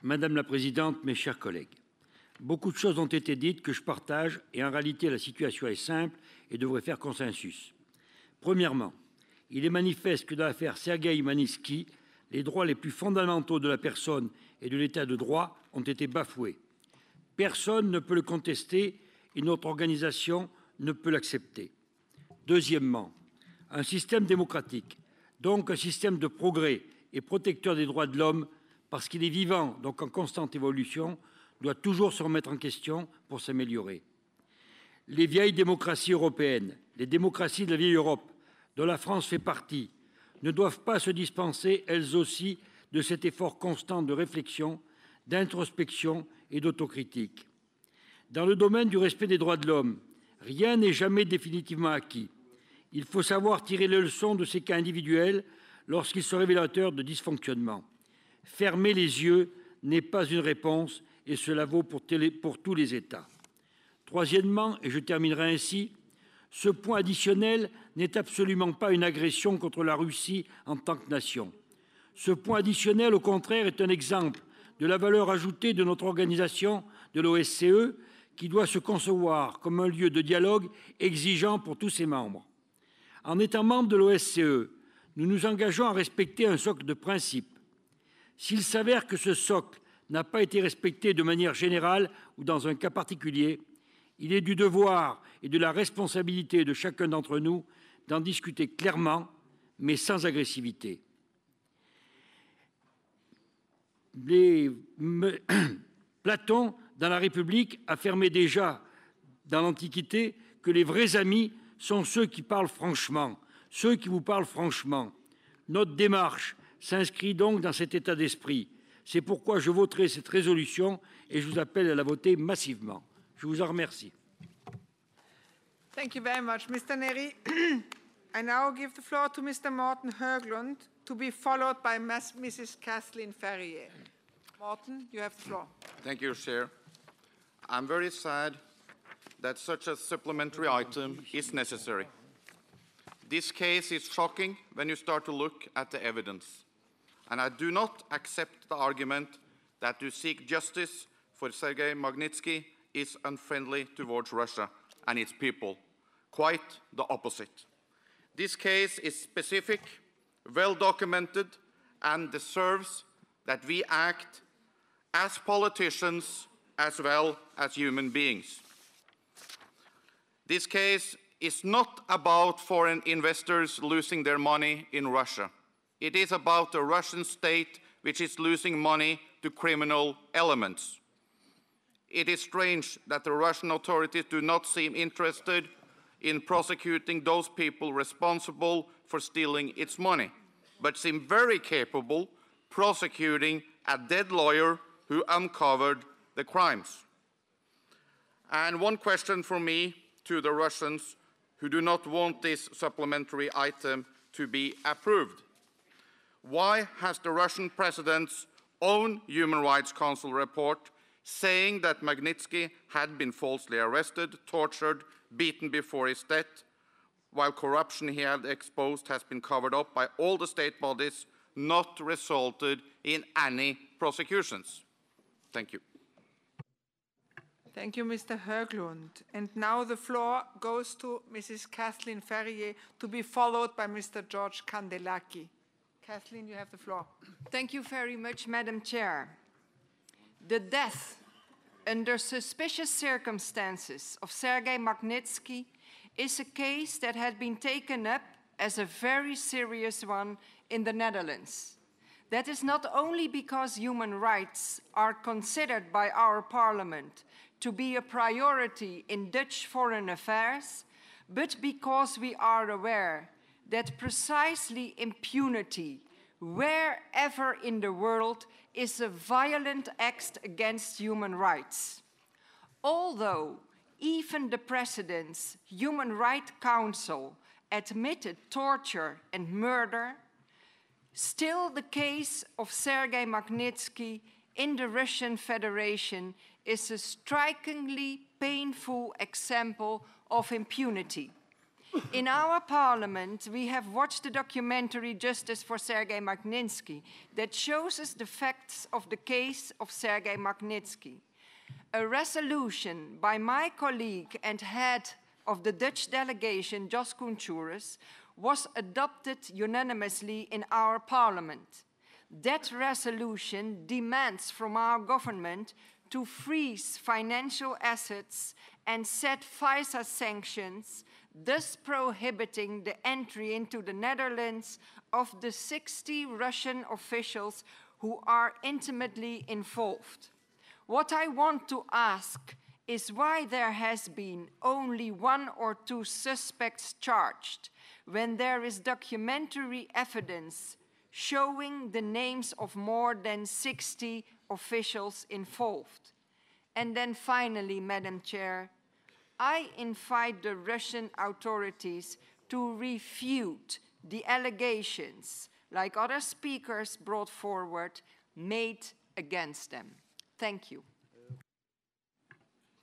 Madame la Présidente, mes chers collègues, beaucoup de choses ont été dites que je partage, et en réalité, la situation est simple et devrait faire consensus. Premièrement, il est manifeste que dans l'affaire Sergei Magnitsky, les droits les plus fondamentaux de la personne et de l'état de droit ont été bafoués. Personne ne peut le contester et notre organisation ne peut l'accepter. Deuxièmement, un système démocratique, donc un système de progrès et protecteur des droits de l'homme, parce qu'il est vivant, donc en constante évolution, doit toujours se remettre en question pour s'améliorer. Les vieilles démocraties européennes, les démocraties de la vieille Europe, dont la France fait partie, ne doivent pas se dispenser, elles aussi, de cet effort constant de réflexion, d'introspection et d'autocritique. Dans le domaine du respect des droits de l'homme, Rien n'est jamais définitivement acquis. Il faut savoir tirer les leçons de ces cas individuels lorsqu'ils sont révélateurs de dysfonctionnements. Fermer les yeux n'est pas une réponse et cela vaut pour tous les États. Troisièmement, et je terminerai ainsi, ce point additionnel n'est absolument pas une agression contre la Russie en tant que nation. Ce point additionnel, au contraire, est un exemple de la valeur ajoutée de notre organisation, de l'OSCE, qui doit se concevoir comme un lieu de dialogue exigeant pour tous ses membres. En étant membre de l'OSCE, nous nous engageons à respecter un socle de principes. S'il s'avère que ce socle n'a pas été respecté de manière générale ou dans un cas particulier, il est du devoir et de la responsabilité de chacun d'entre nous d'en discuter clairement, mais sans agressivité. Platon, dans la République, affirmait déjà dans l'Antiquité que les vrais amis sont ceux qui parlent franchement, ceux qui vous parlent franchement. Notre démarche s'inscrit donc dans cet état d'esprit. C'est pourquoi je voterai cette résolution et je vous appelle à la voter massivement. Je vous en remercie. Thank you very much, Mr. Neri. I now give the floor to Mr. Morten Höglund, to be followed by Mrs. Kathleen Ferrier. Morten, you have the floor. Thank you, Chair. I'm very sad that such a supplementary item is necessary. This case is shocking when you start to look at the evidence. And I do not accept the argument that to seek justice for Sergei Magnitsky is unfriendly towards Russia and its people. Quite the opposite. This case is specific, well documented, and deserves that we act as politicians as well as human beings. This case is not about foreign investors losing their money in Russia. It is about the Russian state which is losing money to criminal elements. It is strange that the Russian authorities do not seem interested in prosecuting those people responsible for stealing its money, but seem very capable prosecuting a dead lawyer who uncovered the crimes. And one question from me to the Russians who do not want this supplementary item to be approved. Why has the Russian president's own Human Rights Council report saying that Magnitsky had been falsely arrested, tortured, beaten before his death, while corruption he had exposed has been covered up by all the state bodies, not resulted in any prosecutions? Thank you. Thank you, Mr. Höglund. And now the floor goes to Mrs. Kathleen Ferrier, to be followed by Mr. George Kandelaki. Kathleen, you have the floor. Thank you very much, Madam Chair. The death under suspicious circumstances of Sergei Magnitsky is a case that had been taken up as a very serious one in the Netherlands. That is not only because human rights are considered by our parliament to be a priority in Dutch foreign affairs, but because we are aware that precisely impunity, wherever in the world, is a violent act against human rights. Although even the President's Human Rights Council admitted torture and murder, still the case of Sergei Magnitsky in the Russian Federation is a strikingly painful example of impunity. In our parliament, we have watched the documentary Justice for Sergei Magnitsky that shows us the facts of the case of Sergei Magnitsky. A resolution by my colleague and head of the Dutch delegation, Jos Koentjoeris, was adopted unanimously in our parliament. That resolution demands from our government to freeze financial assets and set visa sanctions, thus prohibiting the entry into the Netherlands of the 60 Russian officials who are intimately involved. What I want to ask is why there has been only 1 or 2 suspects charged when there is documentary evidence showing the names of more than 60 officials involved. And then finally, Madam Chair, I invite the Russian authorities to refute the allegations, like other speakers brought forward, made against them. Thank you.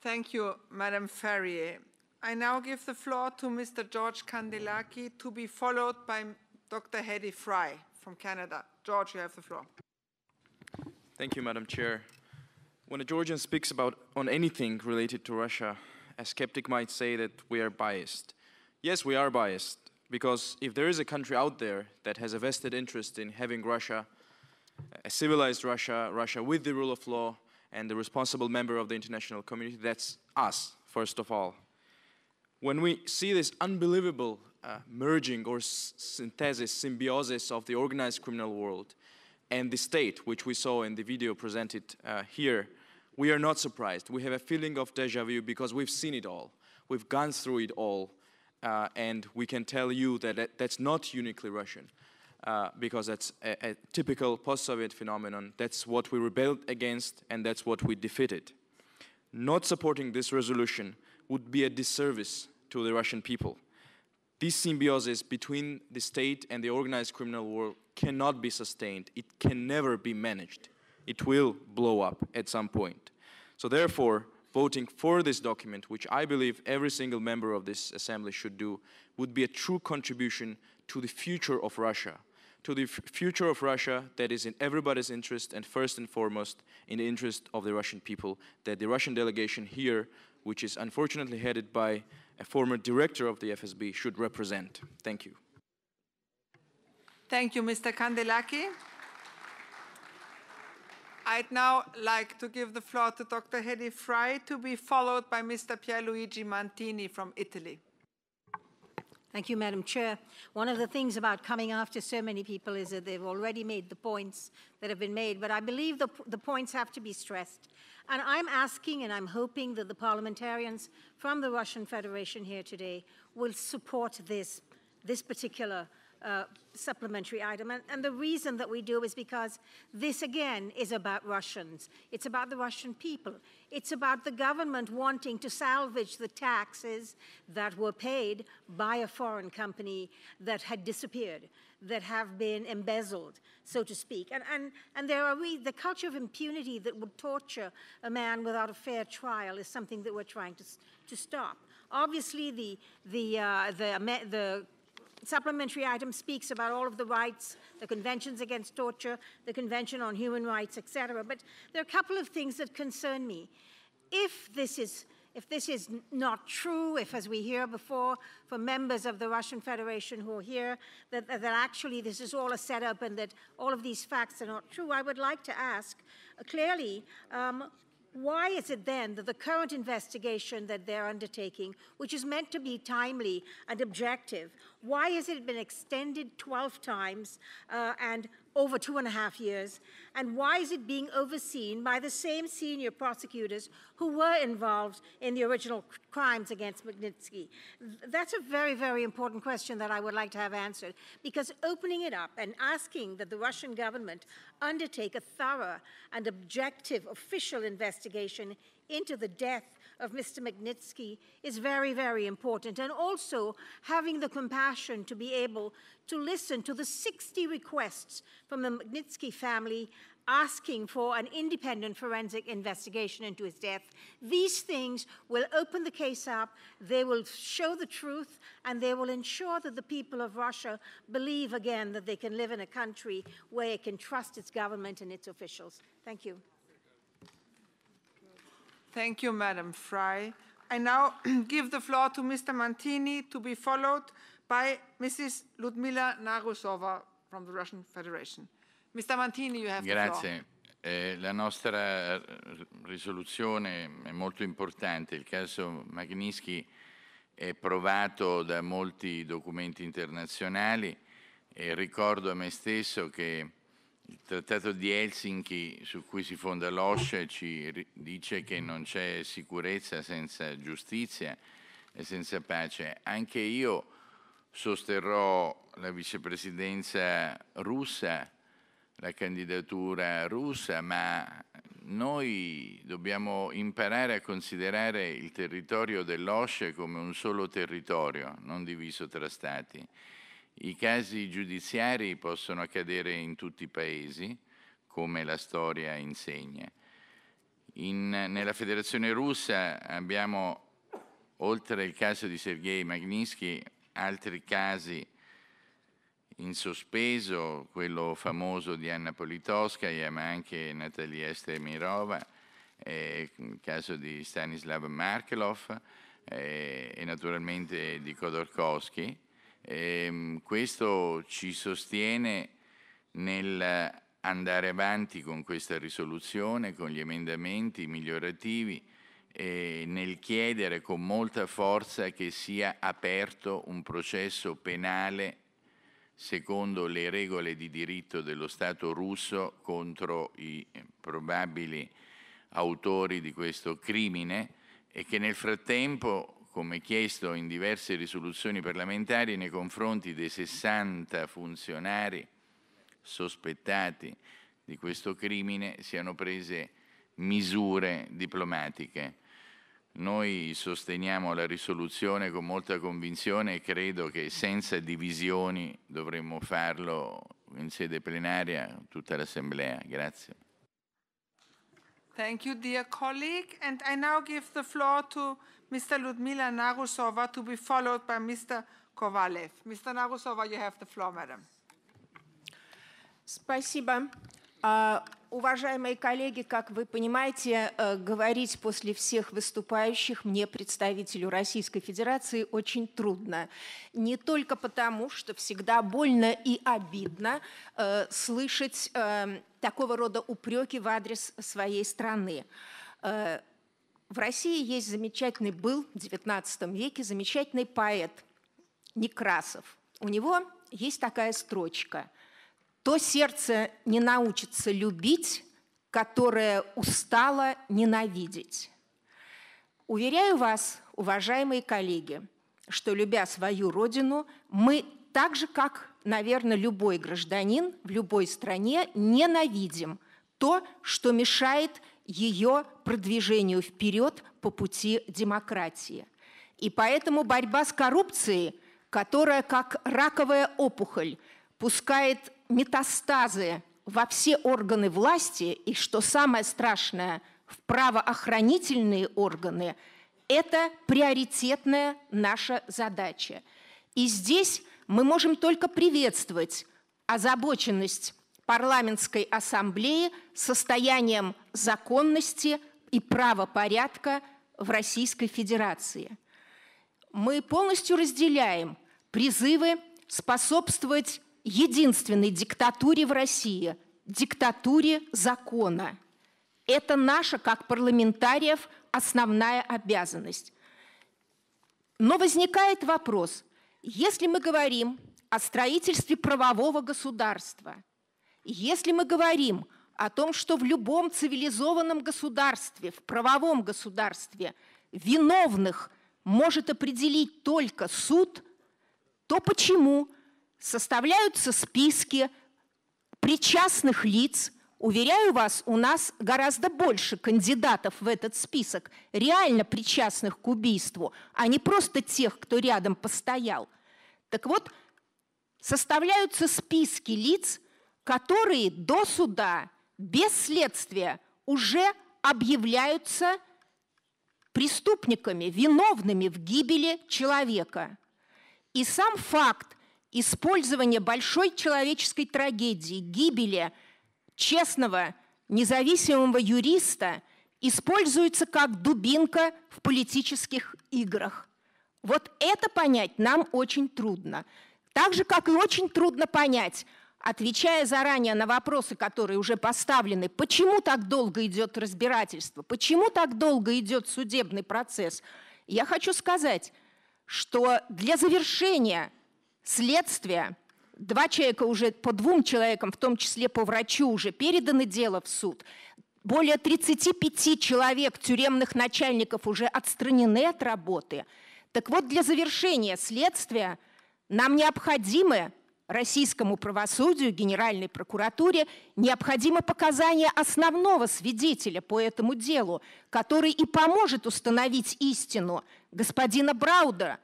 Thank you, Madam Ferrier. I now give the floor to Mr. George Kandelaki, to be followed by Dr. Hedy Fry from Canada. George, you have the floor. Thank you, Madam Chair. When a Georgian speaks on anything related to Russia, a skeptic might say that we are biased. Yes, we are biased, because if there is a country out there that has a vested interest in having Russia, a civilized Russia, Russia with the rule of law, and the responsible member of the international community, that's us, first of all. When we see this unbelievable merging or synthesis, symbiosis of the organized criminal world and the state, which we saw in the video presented here, we are not surprised. We have a feeling of déjà vu because we've seen it all. We've gone through it all, and we can tell you that that's not uniquely Russian, because that's a typical post-Soviet phenomenon. That's what we rebelled against, and that's what we defeated. Not supporting this resolution would be a disservice to the Russian people. This symbiosis between the state and the organized criminal world cannot be sustained. It can never be managed. It will blow up at some point. So therefore, voting for this document, which I believe every single member of this assembly should do, would be a true contribution to the future of Russia, to the future of Russia that is in everybody's interest, and first and foremost in the interest of the Russian people, that the Russian delegation here, which is unfortunately headed by a former director of the FSB, should represent. Thank you. Thank you, Mr. Kandelaki. I'd now like to give the floor to Dr. Hedy Fry, to be followed by Mr. Pierluigi Mantini from Italy. Thank you, Madam Chair. One of the things about coming after so many people is that they've already made the points that have been made, but I believe the points have to be stressed. And I'm asking and I'm hoping that the parliamentarians from the Russian Federation here today will support this particular supplementary item. And the reason that we do is because this, again, is about Russians. It's about the Russian people. It's about the government wanting to salvage the taxes that were paid by a foreign company that had disappeared, that have been embezzled, so to speak. And there are the culture of impunity that would torture a man without a fair trial is something that we're trying to stop. Obviously, the supplementary item speaks about all of the rights, the conventions against torture, the Convention on Human Rights, etc. But there are a couple of things that concern me. If this is not true, if, as we hear before from members of the Russian Federation who are here, that actually this is all a setup and that all of these facts are not true, I would like to ask clearly, why is it then that the current investigation that they're undertaking, which is meant to be timely and objective, why has it been extended 12 times and over 2.5 years? And why is it being overseen by the same senior prosecutors who were involved in the original crimes against Magnitsky? That's a very, very important question that I would like to have answered, because opening it up and asking that the Russian government undertake a thorough and objective official investigation into the death of Mr. Magnitsky is very, very important. And also having the compassion to be able to listen to the 60 requests from the Magnitsky family asking for an independent forensic investigation into his death. These things will open the case up, they will show the truth, and they will ensure that the people of Russia believe again that they can live in a country where it can trust its government and its officials. Thank you. Thank you, Madam Fry. I now give the floor to Mr. Mantini, to be followed by Mrs. Ludmila Narusova from the Russian Federation. Mr. Mantini, you have the floor. Grazie. La nostra risoluzione è molto importante. Il caso Magnitsky è provato da molti documenti internazionali e ricordo a me stesso che il Trattato di Helsinki, su cui si fonda l'OSCE, ci dice che non c'è sicurezza senza giustizia e senza pace. Anche io sosterrò la vicepresidenza russa, la candidatura russa, ma noi dobbiamo imparare a considerare il territorio dell'OSCE come un solo territorio, non diviso tra Stati. I casi giudiziari possono accadere in tutti i paesi, come la storia insegna. Nella Federazione Russa abbiamo, oltre il caso di Sergei Magnitsky, altri casi in sospeso, quello famoso di Anna Politkovskaya, ma anche Natalia Estemirova, il caso di Stanislav Markelov e naturalmente di Khodorkovsky. Questo ci sostiene nel andare avanti con questa risoluzione, con gli emendamenti migliorativi e nel chiedere con molta forza che sia aperto un processo penale secondo le regole di diritto dello Stato russo contro i probabili autori di questo crimine e che nel frattempo, come chiesto in diverse risoluzioni parlamentari, nei confronti dei 60 funzionari sospettati di questo crimine siano prese misure diplomatiche. Noi sosteniamo la risoluzione con molta convinzione e credo che senza divisioni dovremmo farlo in sede plenaria tutta l'Assemblea. Grazie. Thank you, dear colleague. And I now give the floor to Mr. Ludmila Narusova to be followed by Mr. Kovalev. Mr. Narusova, you have the floor, madam. Спасибо. Уважаемые коллеги, как вы понимаете, говорить после всех выступающих мне, представителю Российской Федерации, очень трудно. Не только потому, что всегда больно и обидно слышать такого рода упреки в адрес своей страны. В России есть замечательный, был в XIX веке замечательный поэт Некрасов. У него есть такая строчка: «То сердце не научится любить, которое устало ненавидеть». Уверяю вас, уважаемые коллеги, что, любя свою родину, мы так же, как, наверное, любой гражданин в любой стране, ненавидим то, что мешает ее продвижению вперед по пути демократии. И поэтому борьба с коррупцией, которая, как раковая опухоль, пускает метастазы во все органы власти и, что самое страшное, в правоохранительные органы, это приоритетная наша задача. И здесь мы можем только приветствовать озабоченность парламентской ассамблеи состоянием законности и правопорядка в Российской Федерации. Мы полностью разделяем призывы способствовать единственной диктатуре в России – диктатуре закона. Это наша, как парламентариев, основная обязанность. Но возникает вопрос: если мы говорим о строительстве правового государства, если мы говорим о том, что в любом цивилизованном государстве, в правовом государстве виновных может определить только суд, то почему составляются списки причастных лиц? Уверяю вас, у нас гораздо больше кандидатов в этот список, реально причастных к убийству, а не просто тех, кто рядом постоял. Так вот, составляются списки лиц, которые до суда, без следствия, уже объявляются преступниками, виновными в гибели человека. И сам факт использования большой человеческой трагедии, гибели честного, независимого юриста используется как дубинка в политических играх. Вот это понять нам очень трудно. Так же, как и очень трудно понять, отвечая заранее на вопросы, которые уже поставлены, почему так долго идет разбирательство, почему так долго идет судебный процесс, я хочу сказать, что для завершения следствия по 2 человекам, в том числе по врачу, уже передано дело в суд. Более 35 человек, тюремных начальников, уже отстранены от работы. Так вот, для завершения следствия нам необходимы Российскому правосудию, Генеральной прокуратуре необходимо показание основного свидетеля по этому делу, который и поможет установить истину, господина Браудера.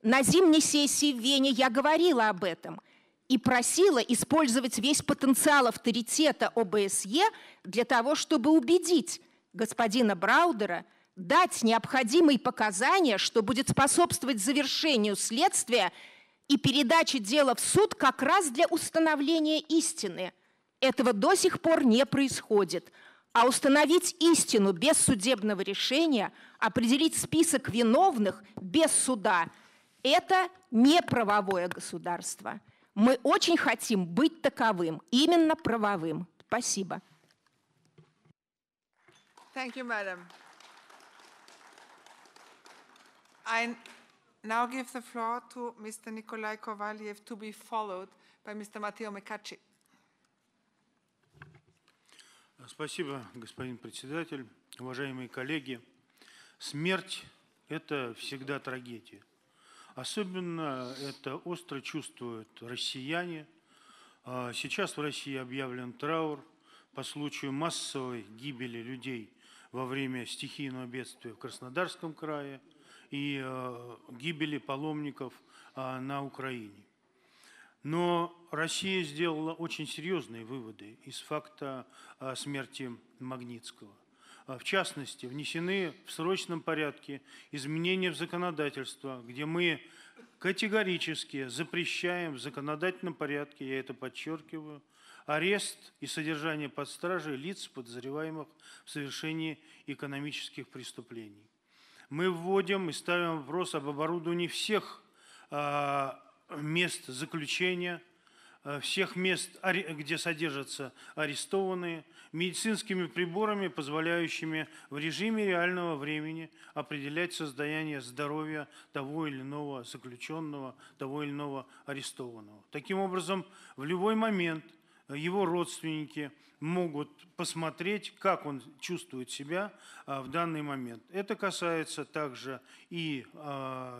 На зимней сессии в Вене я говорила об этом и просила использовать весь потенциал авторитета ОБСЕ для того, чтобы убедить господина Браудера дать необходимые показания, что будет способствовать завершению следствия и передаче дела в суд как раз для установления истины. Этого до сих пор не происходит. А установить истину без судебного решения, определить список виновных без суда – это не правовое государство. Мы очень хотим быть таковым, именно правовым. Спасибо. Thank you, madam. I now give the floor to Mr. Nikolai Kovaliev to be followed by Mr. Matteo Mecacci. Спасибо, господин председатель. Уважаемые коллеги, смерть – это всегда трагедия. Особенно это остро чувствуют россияне. Сейчас в России объявлен траур по случаю массовой гибели людей во время стихийного бедствия в Краснодарском крае и гибели паломников на Украине. Но Россия сделала очень серьезные выводы из факта смерти Магнитского. В частности, внесены в срочном порядке изменения в законодательство, где мы категорически запрещаем в законодательном порядке, я это подчеркиваю, арест и содержание под стражей лиц, подозреваемых в совершении экономических преступлений. Мы вводим и ставим вопрос об оборудовании всех мест заключения, всех мест, где содержатся арестованные, медицинскими приборами, позволяющими в режиме реального времени определять состояние здоровья того или иного заключенного, того или иного арестованного. Таким образом, в любой момент его родственники могут посмотреть, как он чувствует себя в данный момент. Это касается также и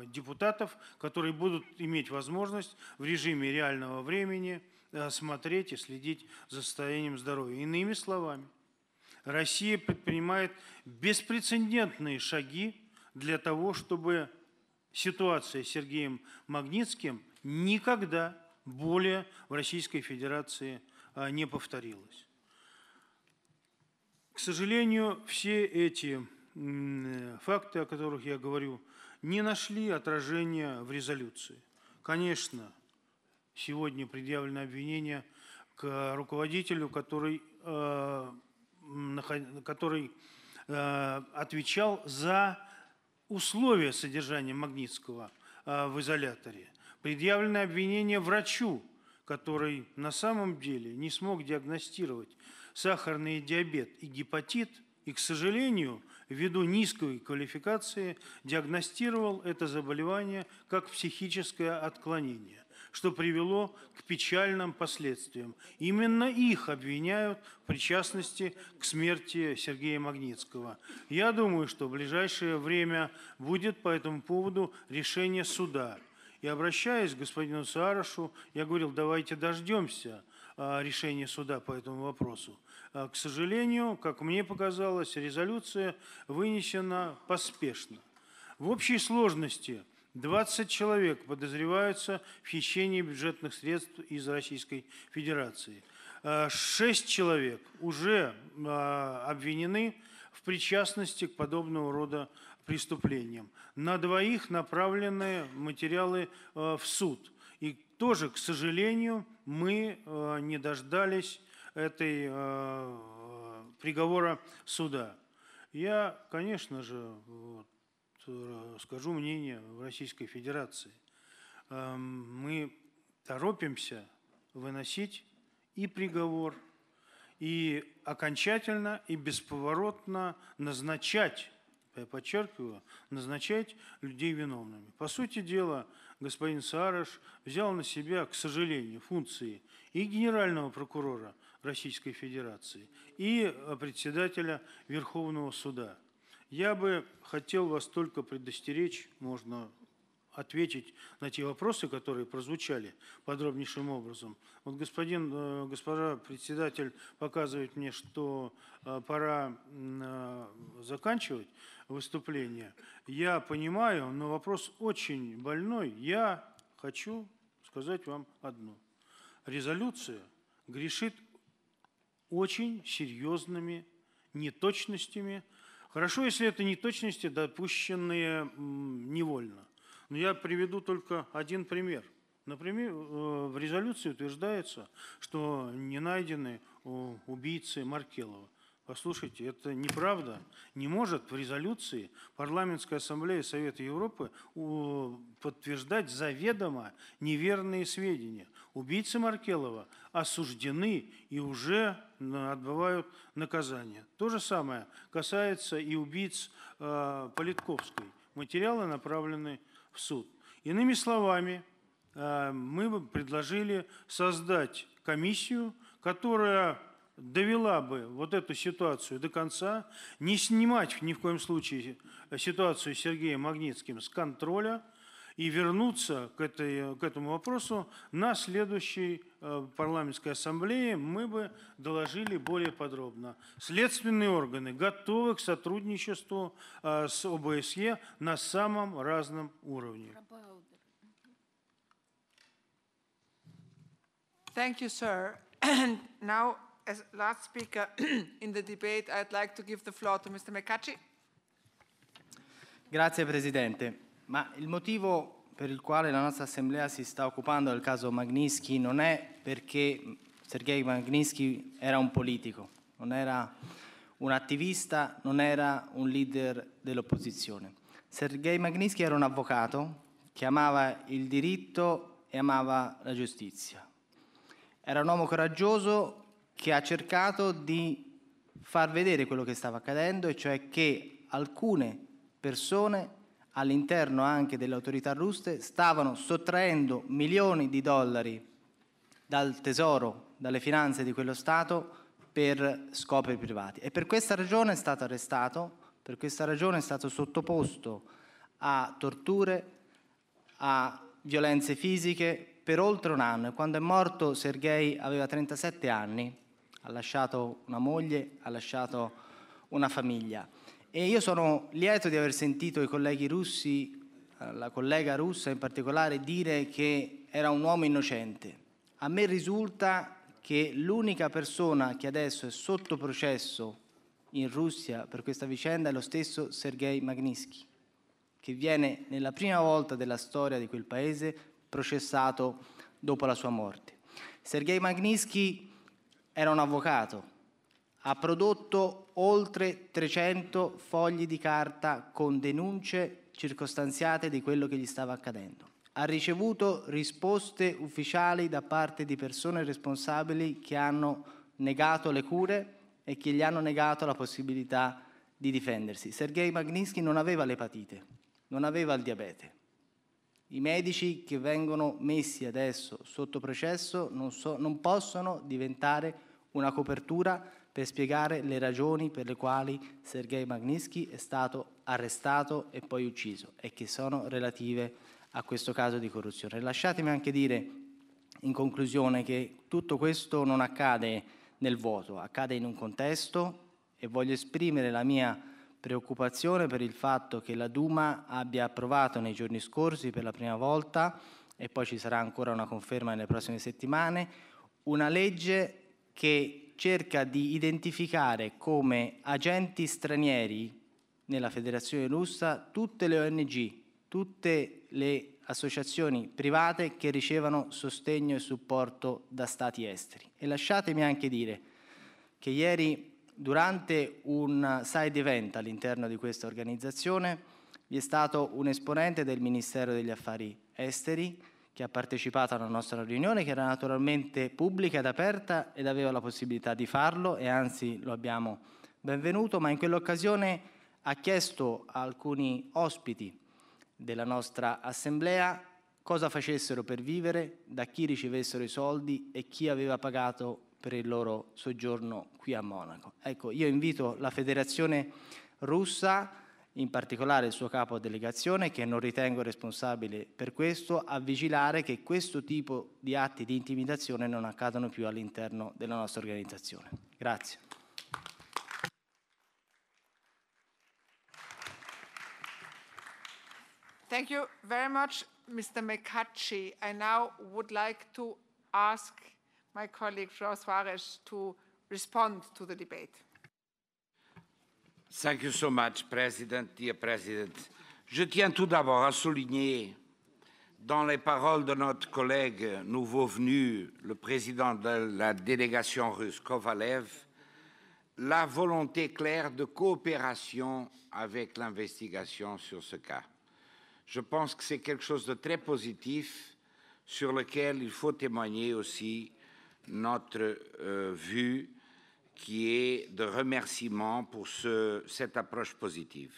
депутатов, которые будут иметь возможность в режиме реального времени смотреть и следить за состоянием здоровья. Иными словами, Россия предпринимает беспрецедентные шаги для того, чтобы ситуация с Сергеем Магнитским никогда более в Российской Федерации не повторилась. К сожалению, все эти факты, о которых я говорю, не нашли отражения в резолюции. Конечно, сегодня предъявлено обвинение к руководителю, который отвечал за условия содержания Магнитского в изоляторе. Предъявлено обвинение врачу, который на самом деле не смог диагностировать сахарный диабет и гепатит, и, к сожалению, ввиду низкой квалификации диагностировал это заболевание как психическое отклонение, что привело к печальным последствиям. Именно их обвиняют в причастности к смерти Сергея Магнитского. Я думаю, что в ближайшее время будет по этому поводу решение суда. И обращаясь к господину Саарошу, я говорил, давайте дождемся решения суда по этому вопросу. К сожалению, как мне показалось, резолюция вынесена поспешно. В общей сложности 20 человек подозреваются в хищении бюджетных средств из Российской Федерации. 6 человек уже обвинены в причастности к подобного рода преступлениям. На 2 направлены материалы в суд. И тоже, к сожалению, мы не дождались этой приговора суда. Я, конечно же, скажу мнение в Российской Федерации. Мы торопимся выносить и приговор, и окончательно, и бесповоротно назначать, я подчеркиваю, назначать людей виновными. По сути дела, господин Саарош взял на себя, к сожалению, функции и генерального прокурора Российской Федерации, и председателя Верховного суда. Я бы хотел вас только предостеречь, можно ответить на те вопросы, которые прозвучали подробнейшим образом. Вот госпожа председатель показывает мне, что пора заканчивать выступление. Я понимаю, но вопрос очень больной. Я хочу сказать вам одно. Резолюция грешит очень серьезными неточностями. Хорошо, если это неточности, допущенные невольно. Но я приведу только один пример. Например, в резолюции утверждается, что не найдены убийцы Маркелова. Послушайте, это неправда. Не может в резолюции Парламентская ассамблея Совета Европы подтверждать заведомо неверные сведения. Убийцы Маркелова осуждены и уже отбывают наказание. То же самое касается и убийц Политковской. Материалы направлены в суд. Иными словами, мы предложили создать комиссию, которая довела бы вот эту ситуацию до конца, не снимать ни в коем случае ситуацию с Сергеем Магнитским с контроля и вернуться к этому вопросу на следующей парламентской ассамблее, мы бы доложили более подробно. Следственные органы готовы к сотрудничеству с ОБСЕ на самом разном уровне. Thank you, sir. And now, as last speaker in the debate, I'd like to give the floor to Mr. McCarthy. Grazie Presidente. Ma il motivo per il quale la nostra Assemblea si sta occupando del caso Magnitsky non è perché Sergei Magnitsky era un politico, non era un attivista, non era un leader dell'opposizione. Sergei Magnitsky era un avvocato che amava il diritto e amava la giustizia. Era un uomo coraggioso che ha cercato di far vedere quello che stava accadendo, e cioè che alcune persone all'interno anche delle autorità russe stavano sottraendo milioni di dollari dal tesoro, dalle finanze di quello Stato per scopi privati. E per questa ragione è stato arrestato, per questa ragione è stato sottoposto a torture, a violenze fisiche per oltre un anno. E quando è morto Sergei aveva 37 anni, ha lasciato una moglie, ha lasciato una famiglia. E io sono lieto di aver sentito i colleghi russi, la collega russa in particolare, dire che era un uomo innocente. A me risulta che l'unica persona che adesso è sotto processo in Russia per questa vicenda è lo stesso Sergei Magnitsky, che viene nella prima volta della storia di quel paese processato dopo la sua morte. Sergei Magnitsky era un avvocato, ha prodotto oltre 300 fogli di carta con denunce circostanziate di quello che gli stava accadendo. Ha ricevuto risposte ufficiali da parte di persone responsabili che hanno negato le cure e che gli hanno negato la possibilità di difendersi. Sergei Magnitsky non aveva l'epatite, non aveva il diabete. I medici che vengono messi adesso sotto processo non possono diventare una copertura per spiegare le ragioni per le quali Sergei Magnitsky è stato arrestato e poi ucciso, e che sono relative a questo caso di corruzione. Lasciatemi anche dire, in conclusione, che tutto questo non accade nel vuoto, accade in un contesto, e voglio esprimere la mia preoccupazione per il fatto che la Duma abbia approvato nei giorni scorsi per la prima volta, e poi ci sarà ancora una conferma nelle prossime settimane, una legge che cerca di identificare come agenti stranieri nella Federazione Russa tutte le ONG, tutte le associazioni private che ricevono sostegno e supporto da stati esteri. E lasciatemi anche dire che ieri, durante un side event all'interno di questa organizzazione, vi è stato un esponente del Ministero degli Affari Esteri che ha partecipato alla nostra riunione, che era naturalmente pubblica ed aperta ed aveva la possibilità di farlo, e anzi lo abbiamo benvenuto, ma in quell'occasione ha chiesto a alcuni ospiti della nostra assemblea cosa facessero per vivere, da chi ricevessero i soldi e chi aveva pagato per il loro soggiorno qui a Monaco. Ecco, io invito la Federazione Russa in particolare il suo capo delegazione, che non ritengo responsabile per questo, a vigilare che questo tipo di atti di intimidazione non accadano più all'interno della nostra organizzazione. Grazie. Thank you very much, Mr. McCutcheon. I now would like to ask my colleague, João Soares, to respond to the debate. Thank you so much, President, dear President. Je tiens tout d'abord à souligner, dans les paroles de notre collègue nouveau venu, le président de la délégation russe, Kovalev, la volonté claire de coopération avec l'investigation sur ce cas. Je pense que c'est quelque chose de très positif sur lequel il faut témoigner aussi notre vue qui est de remerciement pour cette approche positive.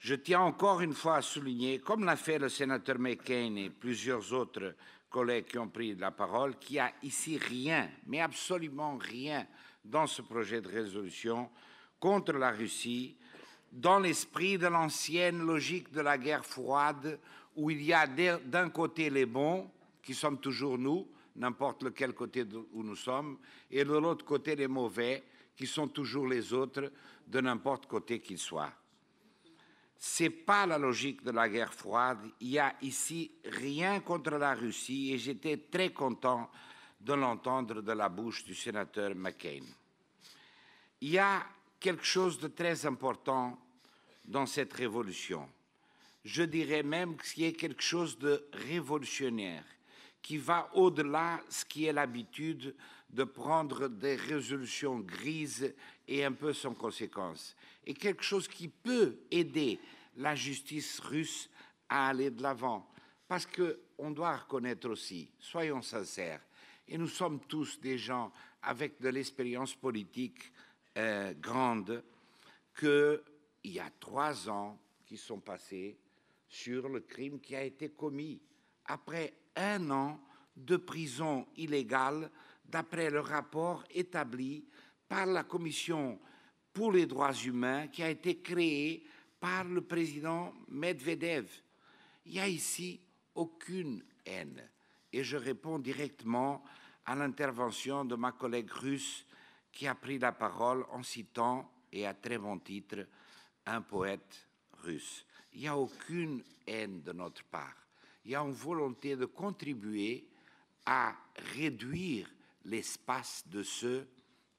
Je tiens encore une fois à souligner, comme l'a fait le sénateur McCain et plusieurs autres collègues qui ont pris la parole, qu'il n'y a ici rien, mais absolument rien, dans ce projet de résolution contre la Russie, dans l'esprit de l'ancienne logique de la guerre froide, où il y a d'un côté les bons, qui sommes toujours nous, n'importe lequel côté où nous sommes, et de l'autre côté les mauvais, qui sont toujours les autres, de n'importe côté qu'ils soient. Ce n'est pas la logique de la guerre froide. Il n'y a ici rien contre la Russie, et j'étais très content de l'entendre de la bouche du sénateur McCain. Il y a quelque chose de très important dans cette révolution. Je dirais même qu'il y a quelque chose de révolutionnaire qui va au-delà de ce qui est l'habitude de prendre des résolutions grises et un peu sans conséquence. Et quelque chose qui peut aider la justice russe à aller de l'avant. Parce qu'on doit reconnaître aussi, soyons sincères, et nous sommes tous des gens avec de l'expérience politique grande, qu'il y a 3 ans qui sont passés sur le crime qui a été commis. Après 1 an de prison illégale, d'après le rapport établi par la Commission pour les droits humains qui a été créée par le président Medvedev. Il n'y a ici aucune haine. Et je réponds directement à l'intervention de ma collègue russe qui a pris la parole en citant, et à très bon titre, un poète russe. Il n'y a aucune haine de notre part. Il y a une volonté de contribuer à réduire l'espace de ceux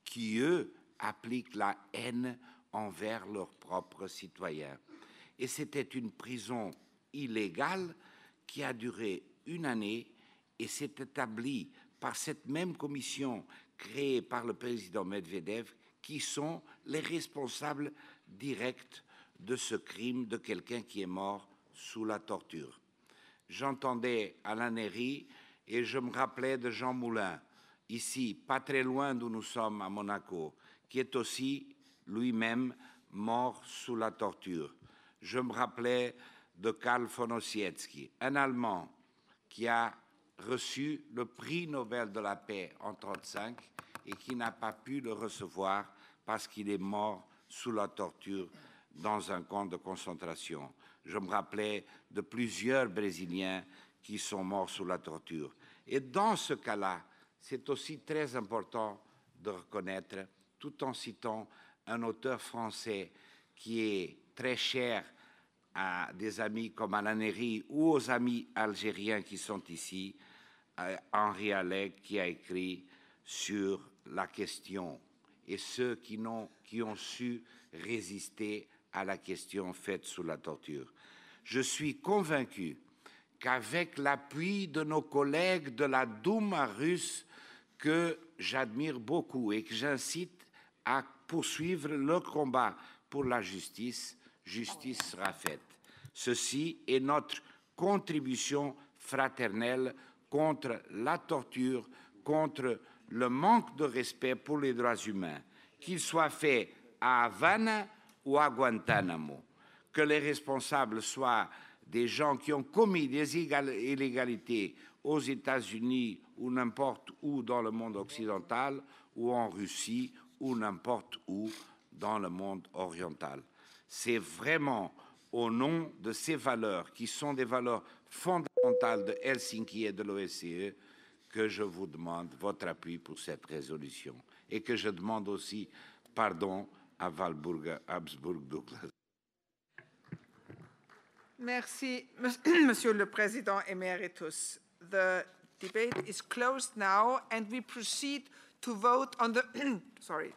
qui, eux, appliquent la haine envers leurs propres citoyens. Et c'était une prison illégale qui a duré 1 année et s'est établie par cette même commission créée par le président Medvedev, qui sont les responsables directs de ce crime de quelqu'un qui est mort sous la torture. J'entendais Alain Néry et je me rappelais de Jean Moulin, ici, pas très loin d'où nous sommes, à Monaco, qui est aussi lui-même mort sous la torture. Je me rappelais de Karl von Ossietzky, un Allemand qui a reçu le prix Nobel de la paix en 1935 et qui n'a pas pu le recevoir parce qu'il est mort sous la torture dans un camp de concentration. Je me rappelais de plusieurs Brésiliens qui sont morts sous la torture. Et dans ce cas-là, c'est aussi très important de reconnaître, tout en citant un auteur français qui est très cher à des amis comme Alain Néry ou aux amis algériens qui sont ici, Henri Alleg, qui a écrit sur la question, et ceux qui ont su résister à la question faite sous la torture. Je suis convaincu qu'avec l'appui de nos collègues de la Douma russe, que j'admire beaucoup et que j'incite à poursuivre le combat pour la justice, justice sera faite. Ceci est notre contribution fraternelle contre la torture, contre le manque de respect pour les droits humains, qu'il soit fait à Havana ou à Guantanamo, que les responsables soient des gens qui ont commis des illégalités aux États-Unis ou n'importe où dans le monde occidental, ou en Russie, ou n'importe où dans le monde oriental. C'est vraiment au nom de ces valeurs, qui sont des valeurs fondamentales de Helsinki et de l'OSCE, que je vous demande votre appui pour cette résolution et que je demande aussi pardon à Habsburg Douglas. Merci, Monsieur le Président Emeritus. The debate is closed now, and we proceed to vote on the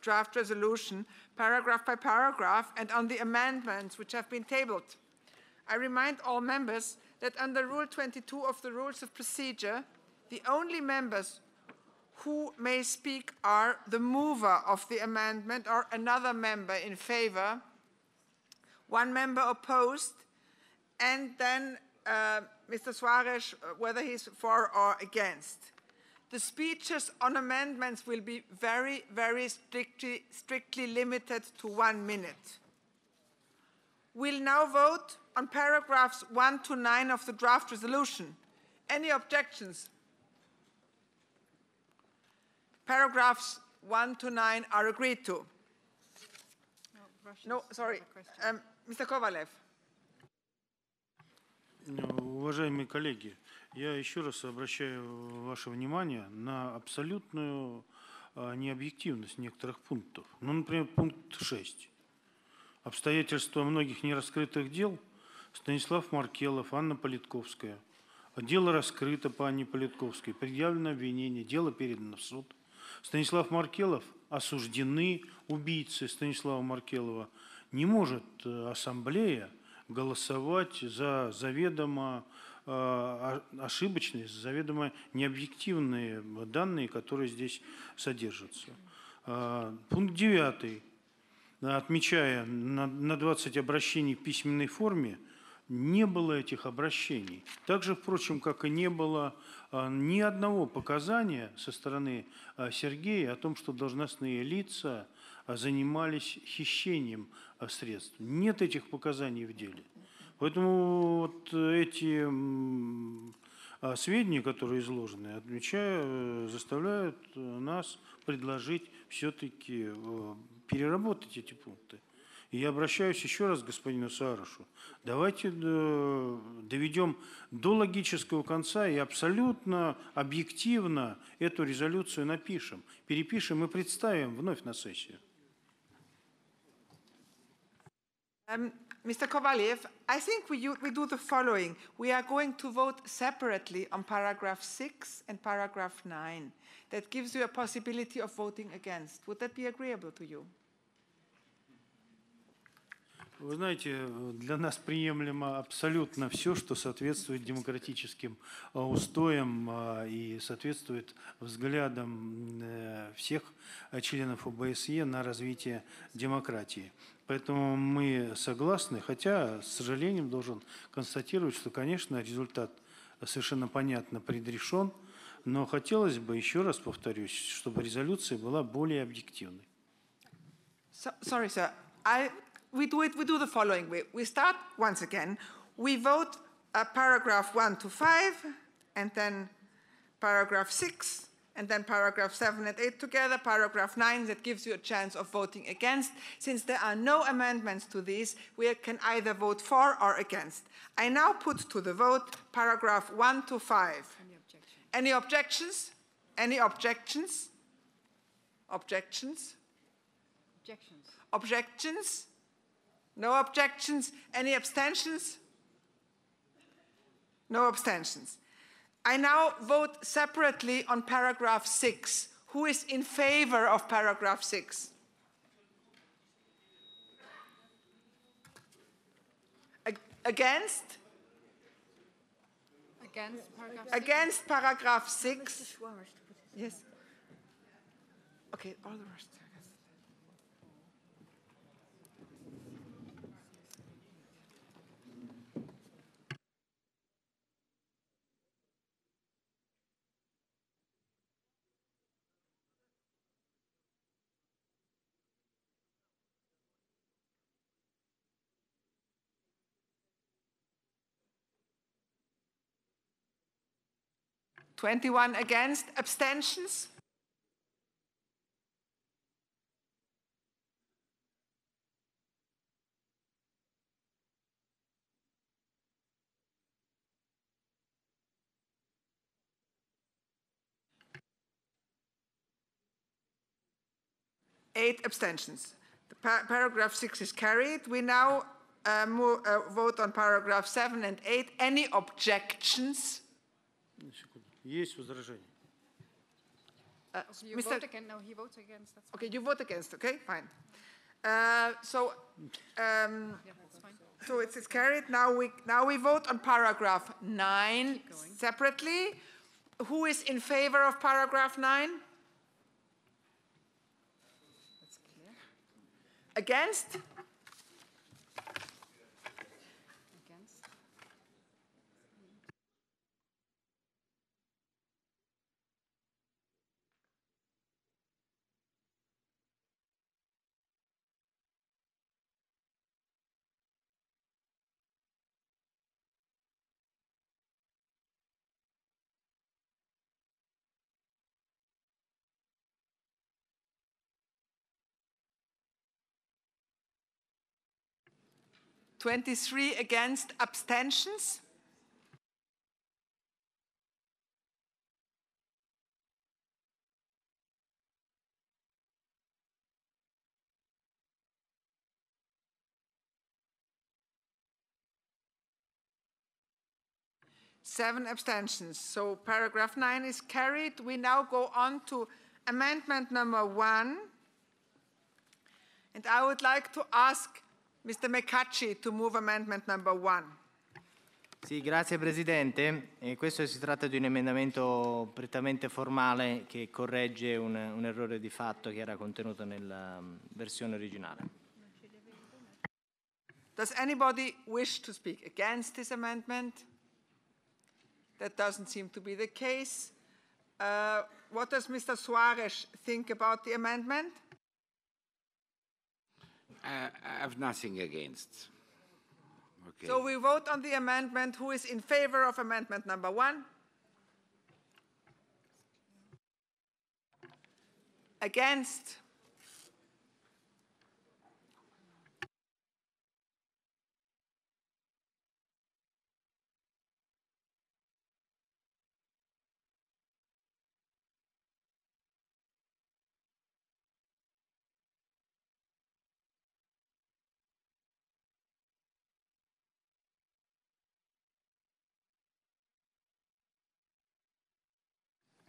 draft resolution, paragraph by paragraph, and on the amendments which have been tabled. I remind all members that under Rule 22 of the Rules of Procedure, the only members who may speak are the mover of the amendment or another member in favor, one member opposed, and then Mr. Suarez, whether he's for or against. The speeches on amendments will be very, very strictly limited to 1 minute. We'll now vote on paragraphs 1 to 9 of the draft resolution. Any objections? Paragraphs 1 to 9 are agreed to. No, sorry. Mr. Kovalev. Уважаемые коллеги, я еще раз обращаю ваше внимание на абсолютную необъективность некоторых пунктов. Ну, например, пункт 6. Обстоятельства многих нераскрытых дел. Станислав Маркелов, Анна Политковская. Дело раскрыто по Анне Политковской, предъявлено обвинение, дело передано в суд. Станислав Маркелов осуждены, убийцы Станислава Маркелова. Не может ассамблея голосовать за заведомо ошибочные, заведомо необъективные данные, которые здесь содержатся. Пункт 9. Отмечая на 20 обращений в письменной форме, не было этих обращений. Так же, впрочем, как и не было ни одного показания со стороны Сергея о том, что должностные лица занимались хищением средств. Нет этих показаний в деле. Поэтому вот эти сведения, которые изложены, заставляют нас предложить все-таки переработать эти пункты. И я обращаюсь еще раз к господину Саарошу. Давайте доведем до логического конца и абсолютно объективно эту резолюцию напишем, перепишем и представим вновь на сессию. Mr. Kovalev, I think we do the following. We are going to vote separately on paragraph 6 and paragraph 9. That gives you a possibility of voting against. Would that be agreeable to you? Вы знаете, для нас приемлемо абсолютно все, что соответствует демократическим устоям и соответствует взглядам всех членов ОБСЕ на развитие демократии. Поэтому мы согласны, хотя, с сожалением, должен констатировать, что, конечно, результат совершенно понятно предрешен, но хотелось бы, еще раз повторюсь, чтобы резолюция была более объективной. Sorry, sir. We do the following way. We start once again. We vote paragraph 1 to 5, and then paragraph 6, and then paragraph 7 and 8 together, paragraph 9, that gives you a chance of voting against. Since there are no amendments to these, we can either vote for or against. I now put to the vote paragraph 1 to 5. Any objections? Any objections? Objections? Objections. Objections? No objections? Any abstentions? No abstentions. I now vote separately on paragraph 6. Who is in favor of paragraph 6? Against? Against paragraph 6? Yes. Okay, all the rest. 21 against. Abstentions? 8 abstentions. The paragraph 6 is carried. We now vote on paragraph 7 and 8. Any objections? Есть возражение. You vote again? No, he votes against. That's okay, you vote against. Okay, fine. So it's carried. Now we vote on paragraph 9 separately. Who is in favor of paragraph 9? That's clear. Against? Against. (23) against, abstentions? Seven abstentions. So paragraph 9 is carried. We now go on to amendment number 1. And I would like to ask Mr. McCutcheon to move amendment number 1. Sì, grazie Presidente. Questo si tratta di un emendamento prettamente formale che corregge un errore di fatto che era contenuto nella versione originale. Does anybody wish to speak against this amendment? That doesn't seem to be the case. What does Mr. Suarez think about the amendment? I have nothing against. Okay. So we vote on the amendment. Who is in favor of amendment number 1? Against?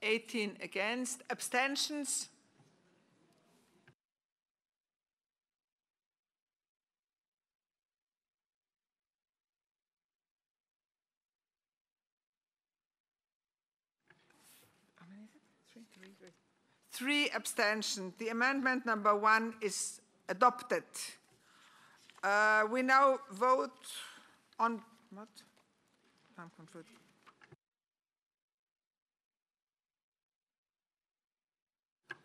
(18) against. Abstentions? How many is it? 3 abstentions. The amendment number 1 is adopted. We now vote on what? I'm confused.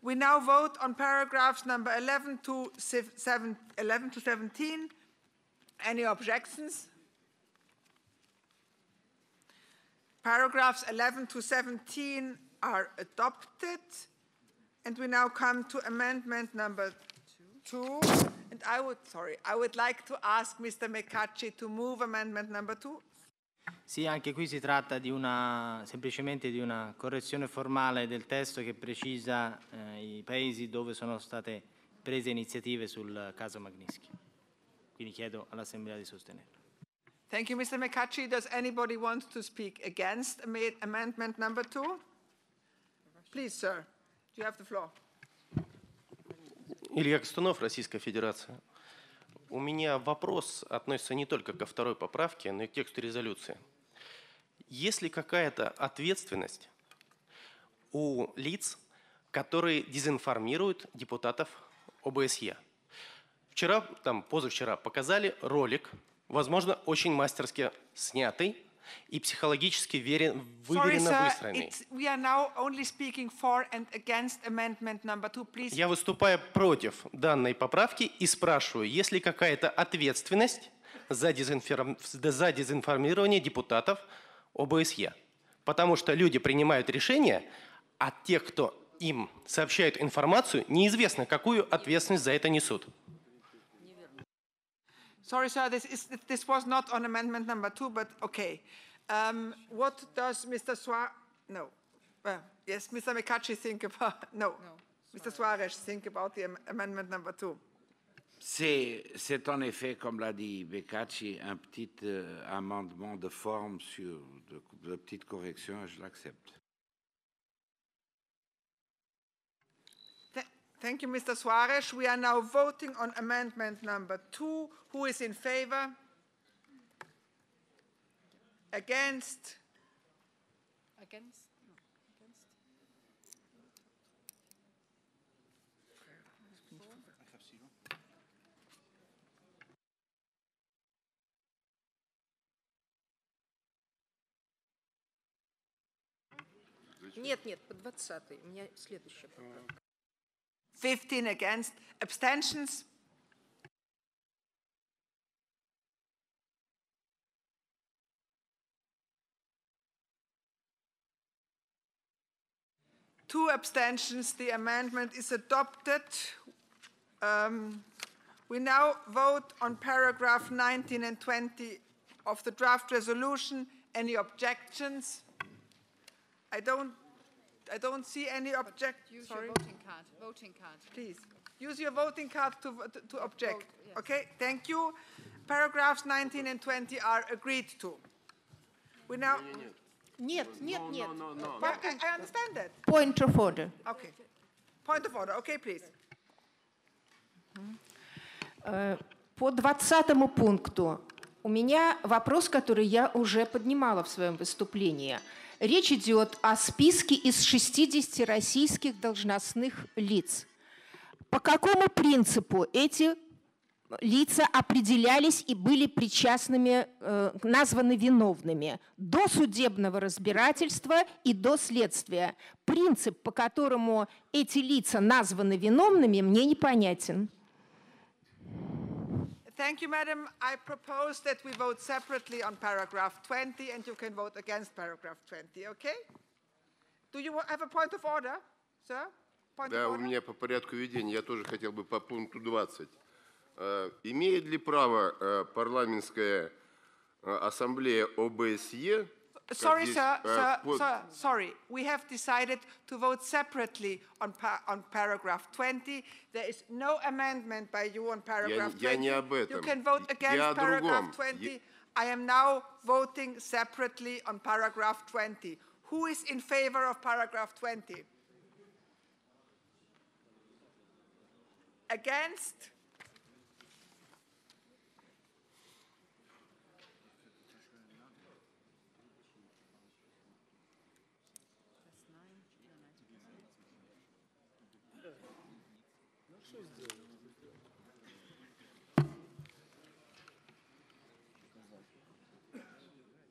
We now vote on paragraphs number 11 to 17. Any objections? Paragraphs 11 to 17 are adopted. And we now come to amendment number 2. And I would like to ask Mr. McCutcheon to move amendment number 2. Sì, anche qui si tratta di semplicemente di una correzione formale del testo che precisa i paesi dove sono state prese iniziative sul caso Magnitsky. Quindi chiedo all'Assemblea di sostenerlo. Thank you, Mr. McCutcheon. Does anybody want to speak against amendment number 2? Please, sir, you have the floor. Илья Костунов, Российская Федерация. У меня вопрос относится не только ко второй поправке, но и к тексту резолюции. Есть ли какая-то ответственность у лиц, которые дезинформируют депутатов ОБСЕ? Вчера, позавчера показали ролик, возможно, очень мастерски снятый и психологически выверенно выстроенный. Я выступаю против данной поправки и спрашиваю, есть ли какая-то ответственность за дезинформирование депутатов ОБСЕ? Потому что люди принимают решения, а тех, кто им сообщает информацию, неизвестно, какую ответственность за это несут. Sorry, sir, this was not on amendment number 2, but okay. What does Mr. Yes, Mr. McCutcheon think about? No. Mr. Suarez, think about the amendment number 2. C'est en effet, comme l'a dit Becacci, un petit amendement de forme sur de petites corrections, et je l'accepte. Thank you, Mr. Suarez. We are now voting on amendment number 2. Who is in favor? Against? Against? No. Against? Нет, по 20-й. У меня следующая поправка. 15 against. Abstentions? Two abstentions. The amendment is adopted. We now vote on paragraph 19 and 20 of the draft resolution. Any objections? I don't see any object. Use Sorry. your voting card. Voting card. Please use your voting card to object. Vote, yes. Okay, thank you. Paragraphs 19 and 20 are agreed to. We now. Нет. I understand that. Point of order. Okay. Point of order. Okay, please. По 20-му пункту у меня вопрос, который я уже поднимала в своем выступлении. Речь идет о списке из 60 российских должностных лиц. По какому принципу эти лица определялись и были причастными, названы виновными до судебного разбирательства и до следствия? Принцип, по которому эти лица названы виновными, мне непонятен. Thank you, Madam. I propose that we vote separately on paragraph 20, and you can vote against paragraph 20, okay? Do you have a point of order, sir? Point Да, of у order? меня по порядку ведения. Я тоже хотел бы по пункту 20. Имеет ли право парламентская ассамблея ОБСЕ? Sorry, sorry. We have decided to vote separately on paragraph 20. There is no amendment by you on paragraph 20. Я не об этом. You can vote against paragraph 20. I am now voting separately on paragraph 20. Who is in favor of paragraph 20? Against?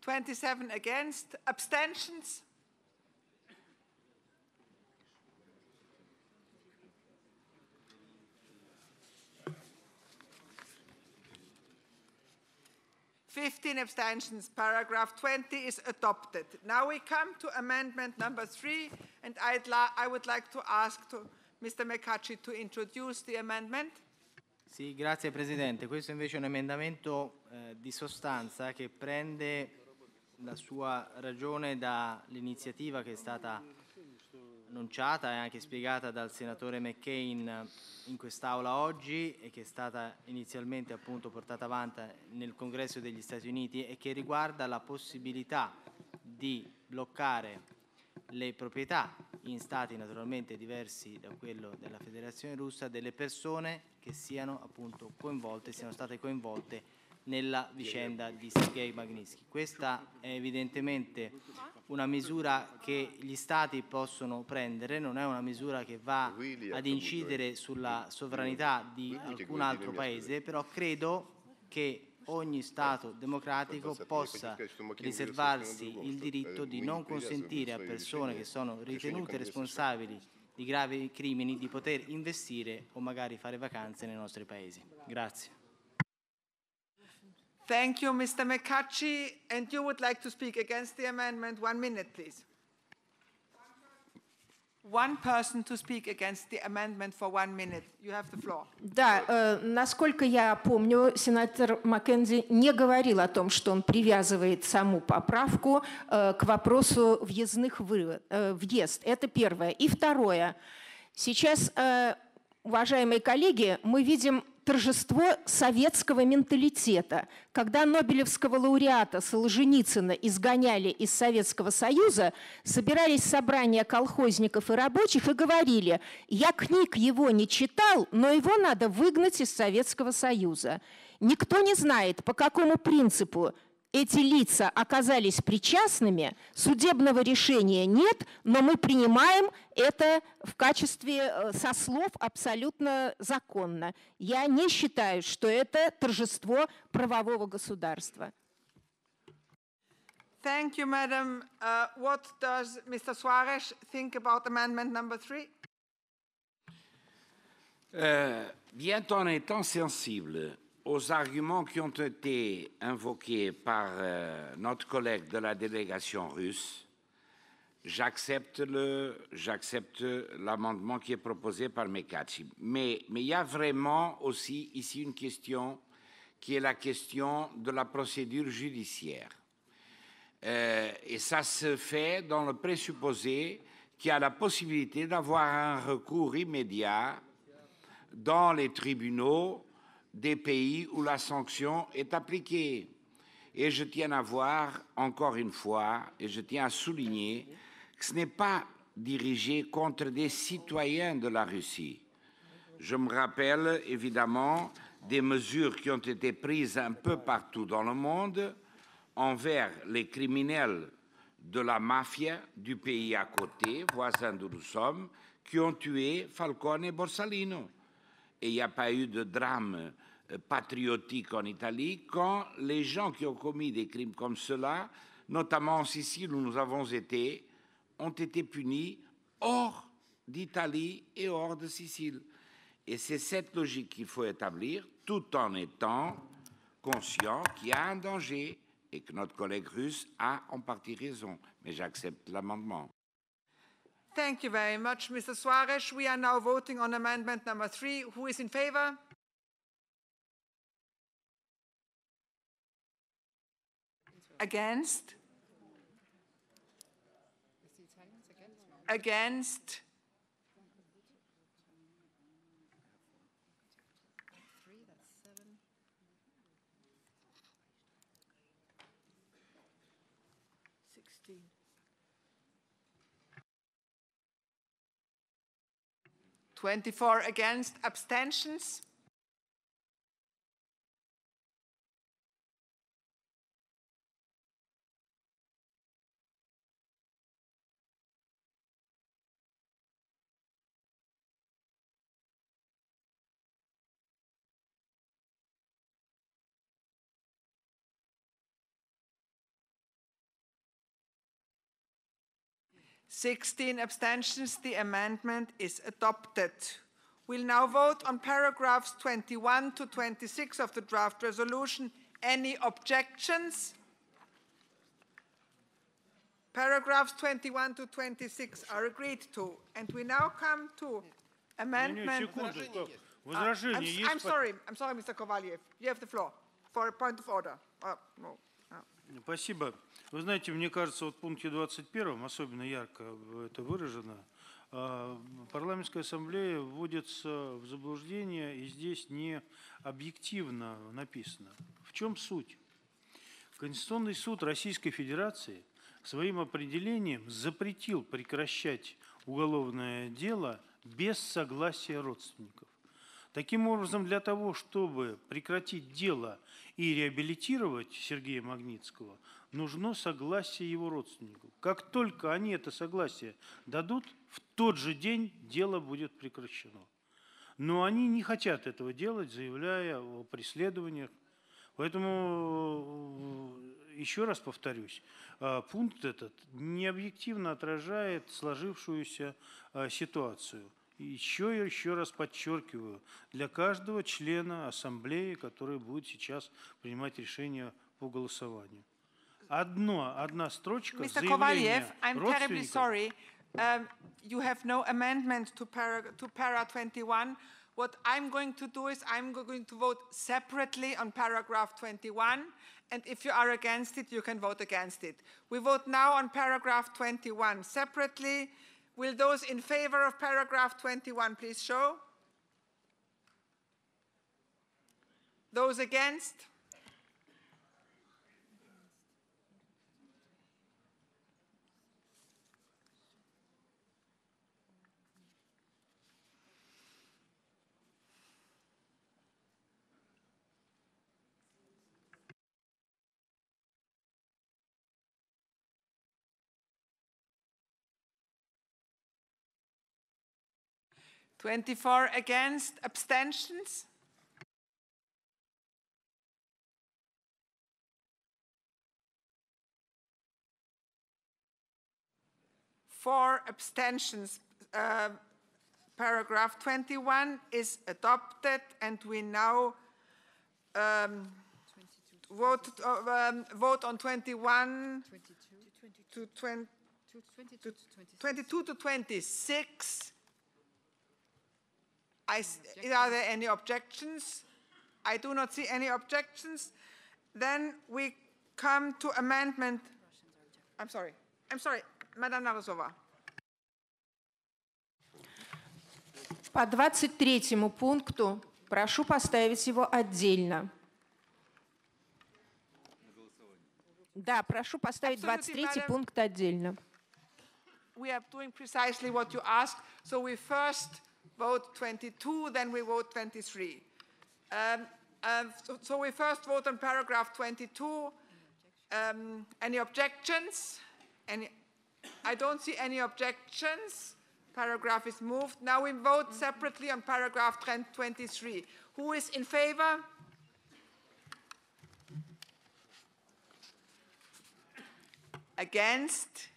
$27 against. Abstentions? $15 abstentions. Paragraph 20 is adopted. Now we come to amendment number 3, and I would like to ask Mr. McCarthy to introduce the amendment. Sì, grazie Presidente. Questo invece è un emendamento di sostanza che prende la sua ragione dall'iniziativa che è stata annunciata e anche spiegata dal senatore McCain in quest'Aula oggi e che è stata inizialmente appunto portata avanti nel Congresso degli Stati Uniti e che riguarda la possibilità di bloccare le proprietà in stati naturalmente diversi da quello della Federazione Russa delle persone che siano appunto coinvolte, siano state coinvolte nella vicenda di Sergei Magnitsky. Questa è evidentemente una misura che gli Stati possono prendere, non è una misura che va ad incidere sulla sovranità di alcun altro Paese, però credo che ogni Stato democratico possa riservarsi il diritto di non consentire a persone che sono ritenute responsabili di gravi crimini di poter investire o magari fare vacanze nei nostri Paesi. Grazie. Thank you, Mr. McCarthy. And you would like to speak against the amendment? 1 minute, please. One person to speak against the amendment for 1 minute. You have the floor. Да, насколько я помню, сенатор Маккензи не говорил о том, что он привязывает саму поправку к вопросу въезд. Это первое. И второе. Сейчас, уважаемые коллеги, мы видим торжество советского менталитета. Когда нобелевского лауреата Солженицына изгоняли из Советского Союза, собирались собрания колхозников и рабочих и говорили: «Я книг его не читал, но его надо выгнать из Советского Союза». Никто не знает, по какому принципу эти лица оказались причастными, судебного решения нет, но мы принимаем это в качестве со слов абсолютно законно. Я не считаю, что это торжество правового государства. Thank you, Madam. What does Mr. Suarez think about amendment number 3? Bien en étant sensible aux arguments qui ont été invoqués par notre collègue de la délégation russe, j'accepte l'amendement qui est proposé par Mekachi. Mais il y a vraiment aussi ici une question qui est la question de la procédure judiciaire. Et ça se fait dans le présupposé qu'il y a la possibilité d'avoir un recours immédiat dans les tribunaux des pays où la sanction est appliquée. Et je tiens à voir, encore une fois, et je tiens à souligner que ce n'est pas dirigé contre des citoyens de la Russie. Je me rappelle évidemment des mesures qui ont été prises un peu partout dans le monde envers les criminels de la mafia du pays à côté, voisin d'où nous sommes, qui ont tué Falcone et Borsalino. Et il n'y a pas eu de drame patriotique en Italie quand les gens qui ont commis des crimes comme cela, notamment en Sicile où nous avons été, ont été punis hors d'Italie et hors de Sicile. Et c'est cette logique qu'il faut établir tout en étant conscient qu'il y a un danger et que notre collègue russe a en partie raison. Mais j'accepte l'amendement. Thank you very much, Mr. Suarez. We are now voting on amendment number 3. Who is in favor? Against? Against? $24 against, abstentions? $16 abstentions. The amendment is adopted. We'll now vote on paragraphs 21 to 26 of the draft resolution. Any objections? Paragraphs 21 to 26 are agreed to. And we now come to amendment... I'm sorry, Mr. Kovalyev. You have the floor for a point of order. No. Спасибо. Вы знаете, мне кажется, вот в пункте 21 особенно ярко это выражено. Парламентская ассамблея вводится в заблуждение, и здесь не объективно написано. В чем суть? Конституционный суд Российской Федерации своим определением запретил прекращать уголовное дело без согласия родственников. Таким образом, для того, чтобы прекратить дело и реабилитировать Сергея Магнитского, нужно согласие его родственников. Как только они это согласие дадут, в тот же день дело будет прекращено. Но они не хотят этого делать, заявляя о преследованиях. Поэтому, еще раз повторюсь, пункт этот не объективно отражает сложившуюся ситуацию. Еще раз подчеркиваю, для каждого члена ассамблеи, который будет сейчас принимать решение по голосованию. Одна строчка Mr. Kovalyev, заявления I'm terribly sorry. You have no amendment to para 21. What I'm going to do is I'm going to vote separately on paragraph 21. And if you are against it, you can vote against it. We vote now on paragraph 21 separately. Will those in favor of paragraph 21 please show? Those against? (24) against, abstentions? Four abstentions. Paragraph 21 is adopted, and we now vote on 21 to 22 to 26. Are there any objections? I do not see any objections. Then we come to amendment. I'm sorry, Madam Narusova. По 23 пункту прошу поставить его отдельно. Да, прошу поставить 23 пункт отдельно. We are doing precisely what you asked. So we first vote 22, then we vote 23. So we first vote on paragraph 22. Any objections? I don't see any objections. Paragraph is moved. Now we vote separately on paragraph 23. Who is in favor? Against?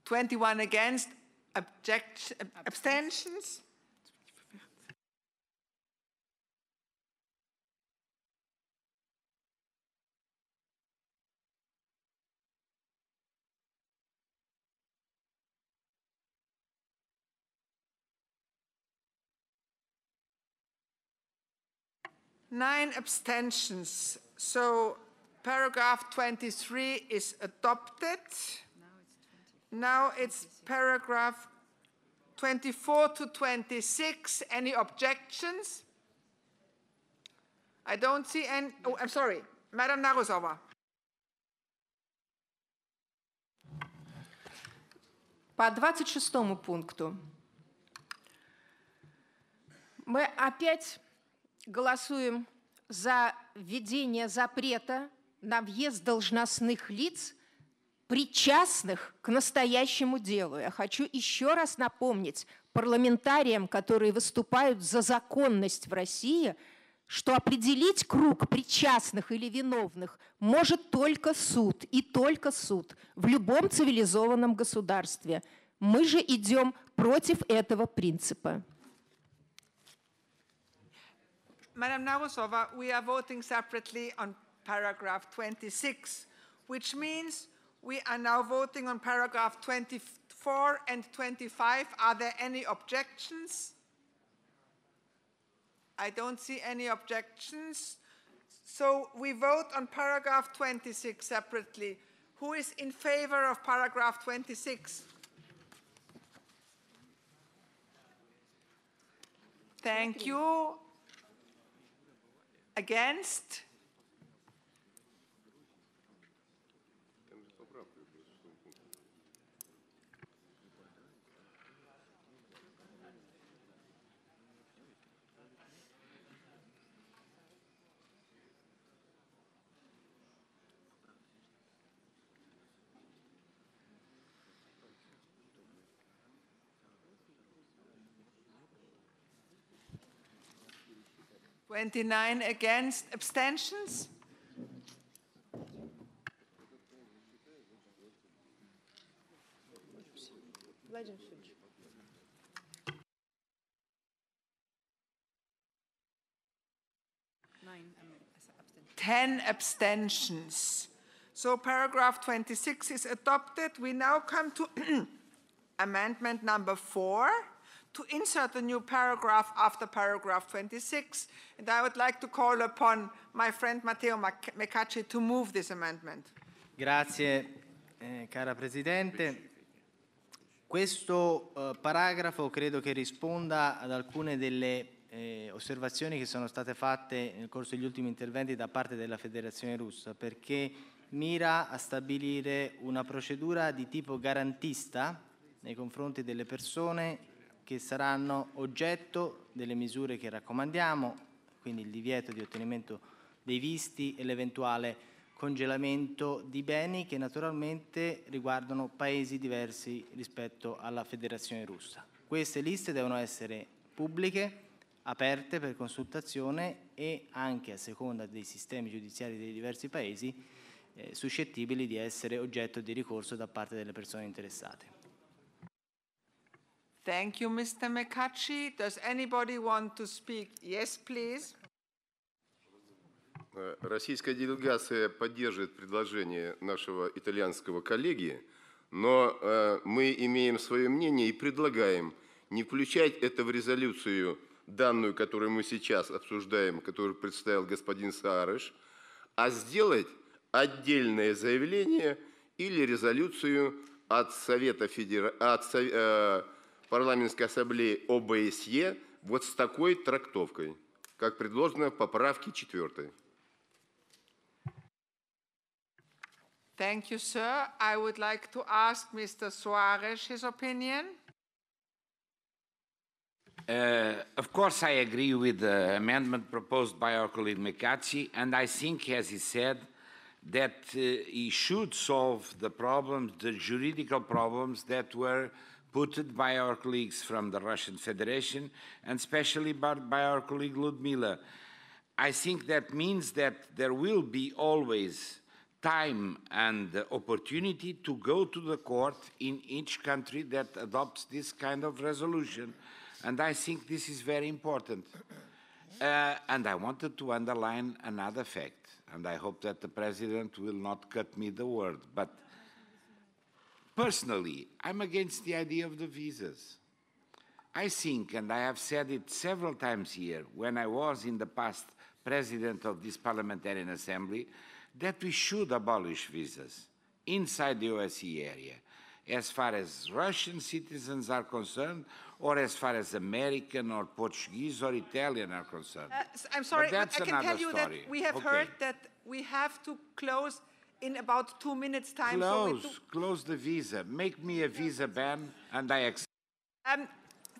(21) against, abstentions? Nine abstentions. So paragraph 23 is adopted. Now it's paragraph 24 to 26. Any objections? I don't see any. Oh, I'm sorry. Madam Narusova. По 26 пункту мы опять голосуем за введение запрета на въезд должностных лиц, причастных к настоящему делу. Я хочу еще раз напомнить парламентариям, которые выступают за законность в России, что определить круг причастных или виновных может только суд, и только суд, в любом цивилизованном государстве. Мы же идем против этого принципа. Madam Narusova, we are voting separately on paragraph 26, which means we are now voting on paragraph 24 and 25. Are there any objections? I don't see any objections. So we vote on paragraph 26 separately. Who is in favor of paragraph 26? Thank you. Against? (29) against, abstentions? (10) abstentions. So paragraph 26 is adopted. We now come to amendment number 4, to insert a new paragraph after paragraph 26. And I would like to call upon my friend Matteo Mecacci to move this amendment. Grazie, cara Presidente. Questo paragrafo credo che risponda ad alcune delle osservazioni che sono state fatte nel corso degli ultimi interventi da parte della Federazione Russa, perché mira a stabilire una procedura di tipo garantista nei confronti delle persone che saranno oggetto delle misure che raccomandiamo, quindi il divieto di ottenimento dei visti e l'eventuale congelamento di beni che naturalmente riguardano paesi diversi rispetto alla Federazione Russa. Queste liste devono essere pubbliche, aperte per consultazione e anche a seconda dei sistemi giudiziari dei diversi paesi suscettibili di essere oggetto di ricorso da parte delle persone interessate. Thank you, Mr. Mecacci. Does anybody want to speak? Yes, please. Российская делегация поддерживает предложение нашего итальянского коллеги, но мы имеем свое мнение и предлагаем не включать это в резолюцию, данную, которую мы сейчас обсуждаем, которую представил господин Саареш, а сделать отдельное заявление или резолюцию от Парламентской ассамблеи ОБСЕ вот с такой трактовкой, как предложено в поправке 4. Thank you, sir. I would like to ask Mr. Suarez his opinion. Of course, I agree with the amendment proposed by our colleague Mecacci, and I think, as he said, that he should solve the problems, the juridical problems that were put by our colleagues from the Russian Federation, and especially by our colleague Ludmila. I think that means that there will be always time and opportunity to go to the court in each country that adopts this kind of resolution. And I think this is very important. And I wanted to underline another fact, and I hope that the President will not cut me the word, but personally, I'm against the idea of the visas. I think, and I have said it several times here, when I was in the past President of this Parliamentarian Assembly, that we should abolish visas inside the OSCE area, as far as Russian citizens are concerned, or as far as American or Portuguese or Italian are concerned. I'm sorry, but that's I can tell you story. that we have heard that we have to close in about 2 minutes' time. Close the visa. Make me a visa ban, and I accept.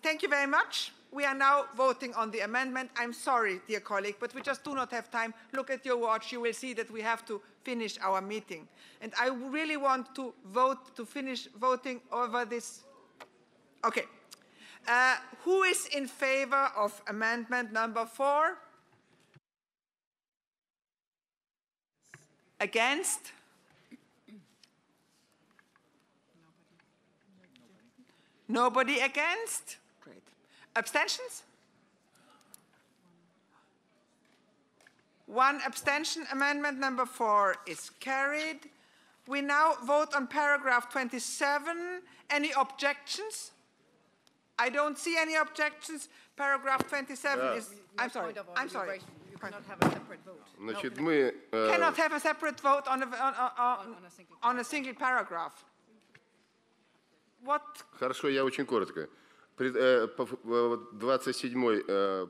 Thank you very much. We are now voting on the amendment. I'm sorry, dear colleague, but we just do not have time. Look at your watch. You will see that we have to finish our meeting. And I really want to vote, to finish voting over this. Okay. Who is in favor of amendment number 4? Against? Nobody against? Great. Abstentions? 1 abstention. Amendment number 4 is carried. We now vote on paragraph 27. Any objections? I don't see any objections. Paragraph 27 is... I'm sorry. I'm sorry. You cannot have a separate vote. Значит, мы... Cannot have a separate vote on a single paragraph. What? Хорошо, я очень коротко. 27-й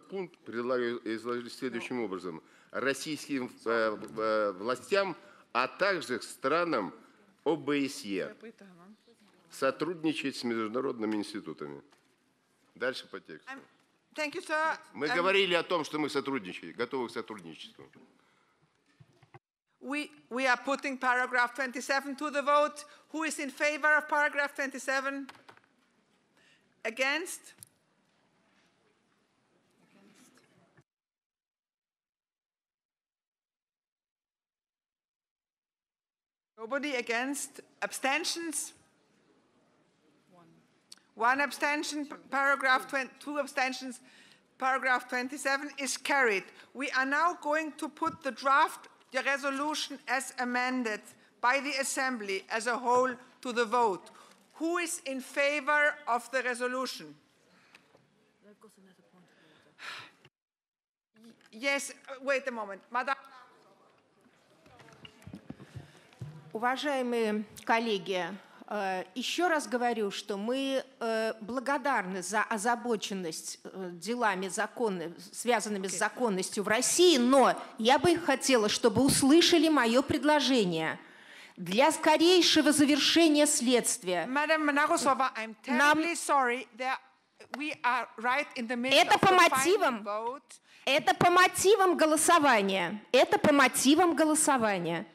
пункт предлагаю изложить следующим образом. Российским властям, а также странам ОБСЕ сотрудничать с международными институтами. Дальше по тексту. Thank you, sir. Мы говорили о том, что мы сотрудничаем, готовы к сотрудничеству. We are putting paragraph 27 to the vote. Who is in favor of paragraph 27? Against? Nobody against? Abstentions? 1 abstention. Paragraph 2 abstentions. Paragraph 27 is carried. We are now going to put the draft resolution as amended by the Assembly as a whole to the vote. Who is in favor of the resolution? Yes, wait a moment. Madam. Уважаемые коллеги, еще раз говорю, что мы благодарны за озабоченность делами, связанными с законностью в России, но я бы хотела, чтобы услышали мое предложение. Для скорейшего завершения следствия это по мотивам голосования. Это по мотивам голосования.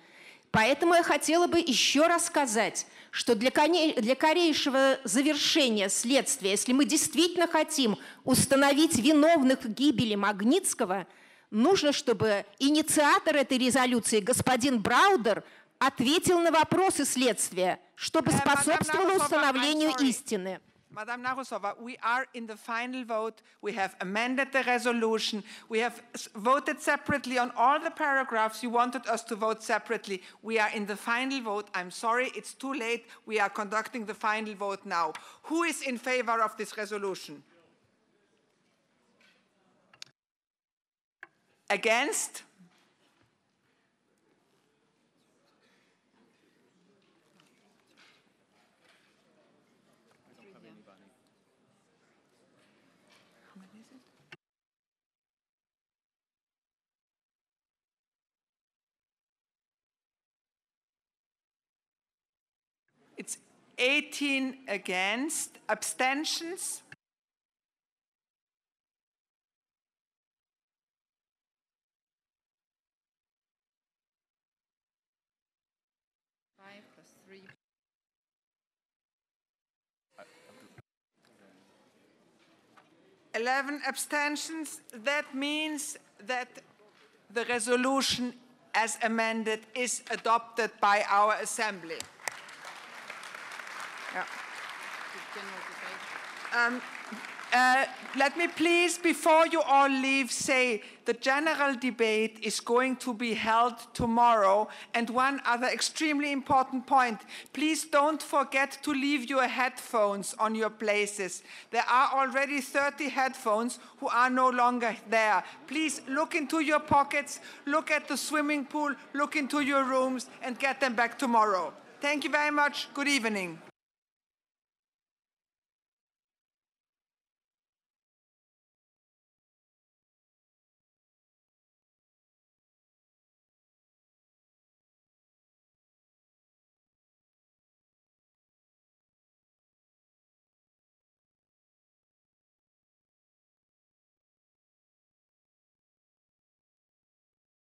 Поэтому я хотела бы еще раз сказать, что для скорейшего завершения следствия, если мы действительно хотим установить виновных в гибели Магнитского, нужно, чтобы инициатор этой резолюции, господин Браудер, ответил на вопросы следствия, чтобы способствовало установлению истины. Madam Narusova, we are in the final vote. We have amended the resolution. We have voted separately on all the paragraphs you wanted us to vote separately. We are in the final vote. I'm sorry, it's too late. We are conducting the final vote now. Who is in favor of this resolution? Against? It's 18 against. Abstentions? $11 abstentions. That means that the resolution as amended is adopted by our Assembly. Let me please, before you all leave, say the general debate is going to be held tomorrow. And one other extremely important point, please don't forget to leave your headphones on your places. There are already 30 headphones who are no longer there. Please look into your pockets, look at the swimming pool, look into your rooms, and get them back tomorrow. Thank you very much. Good evening.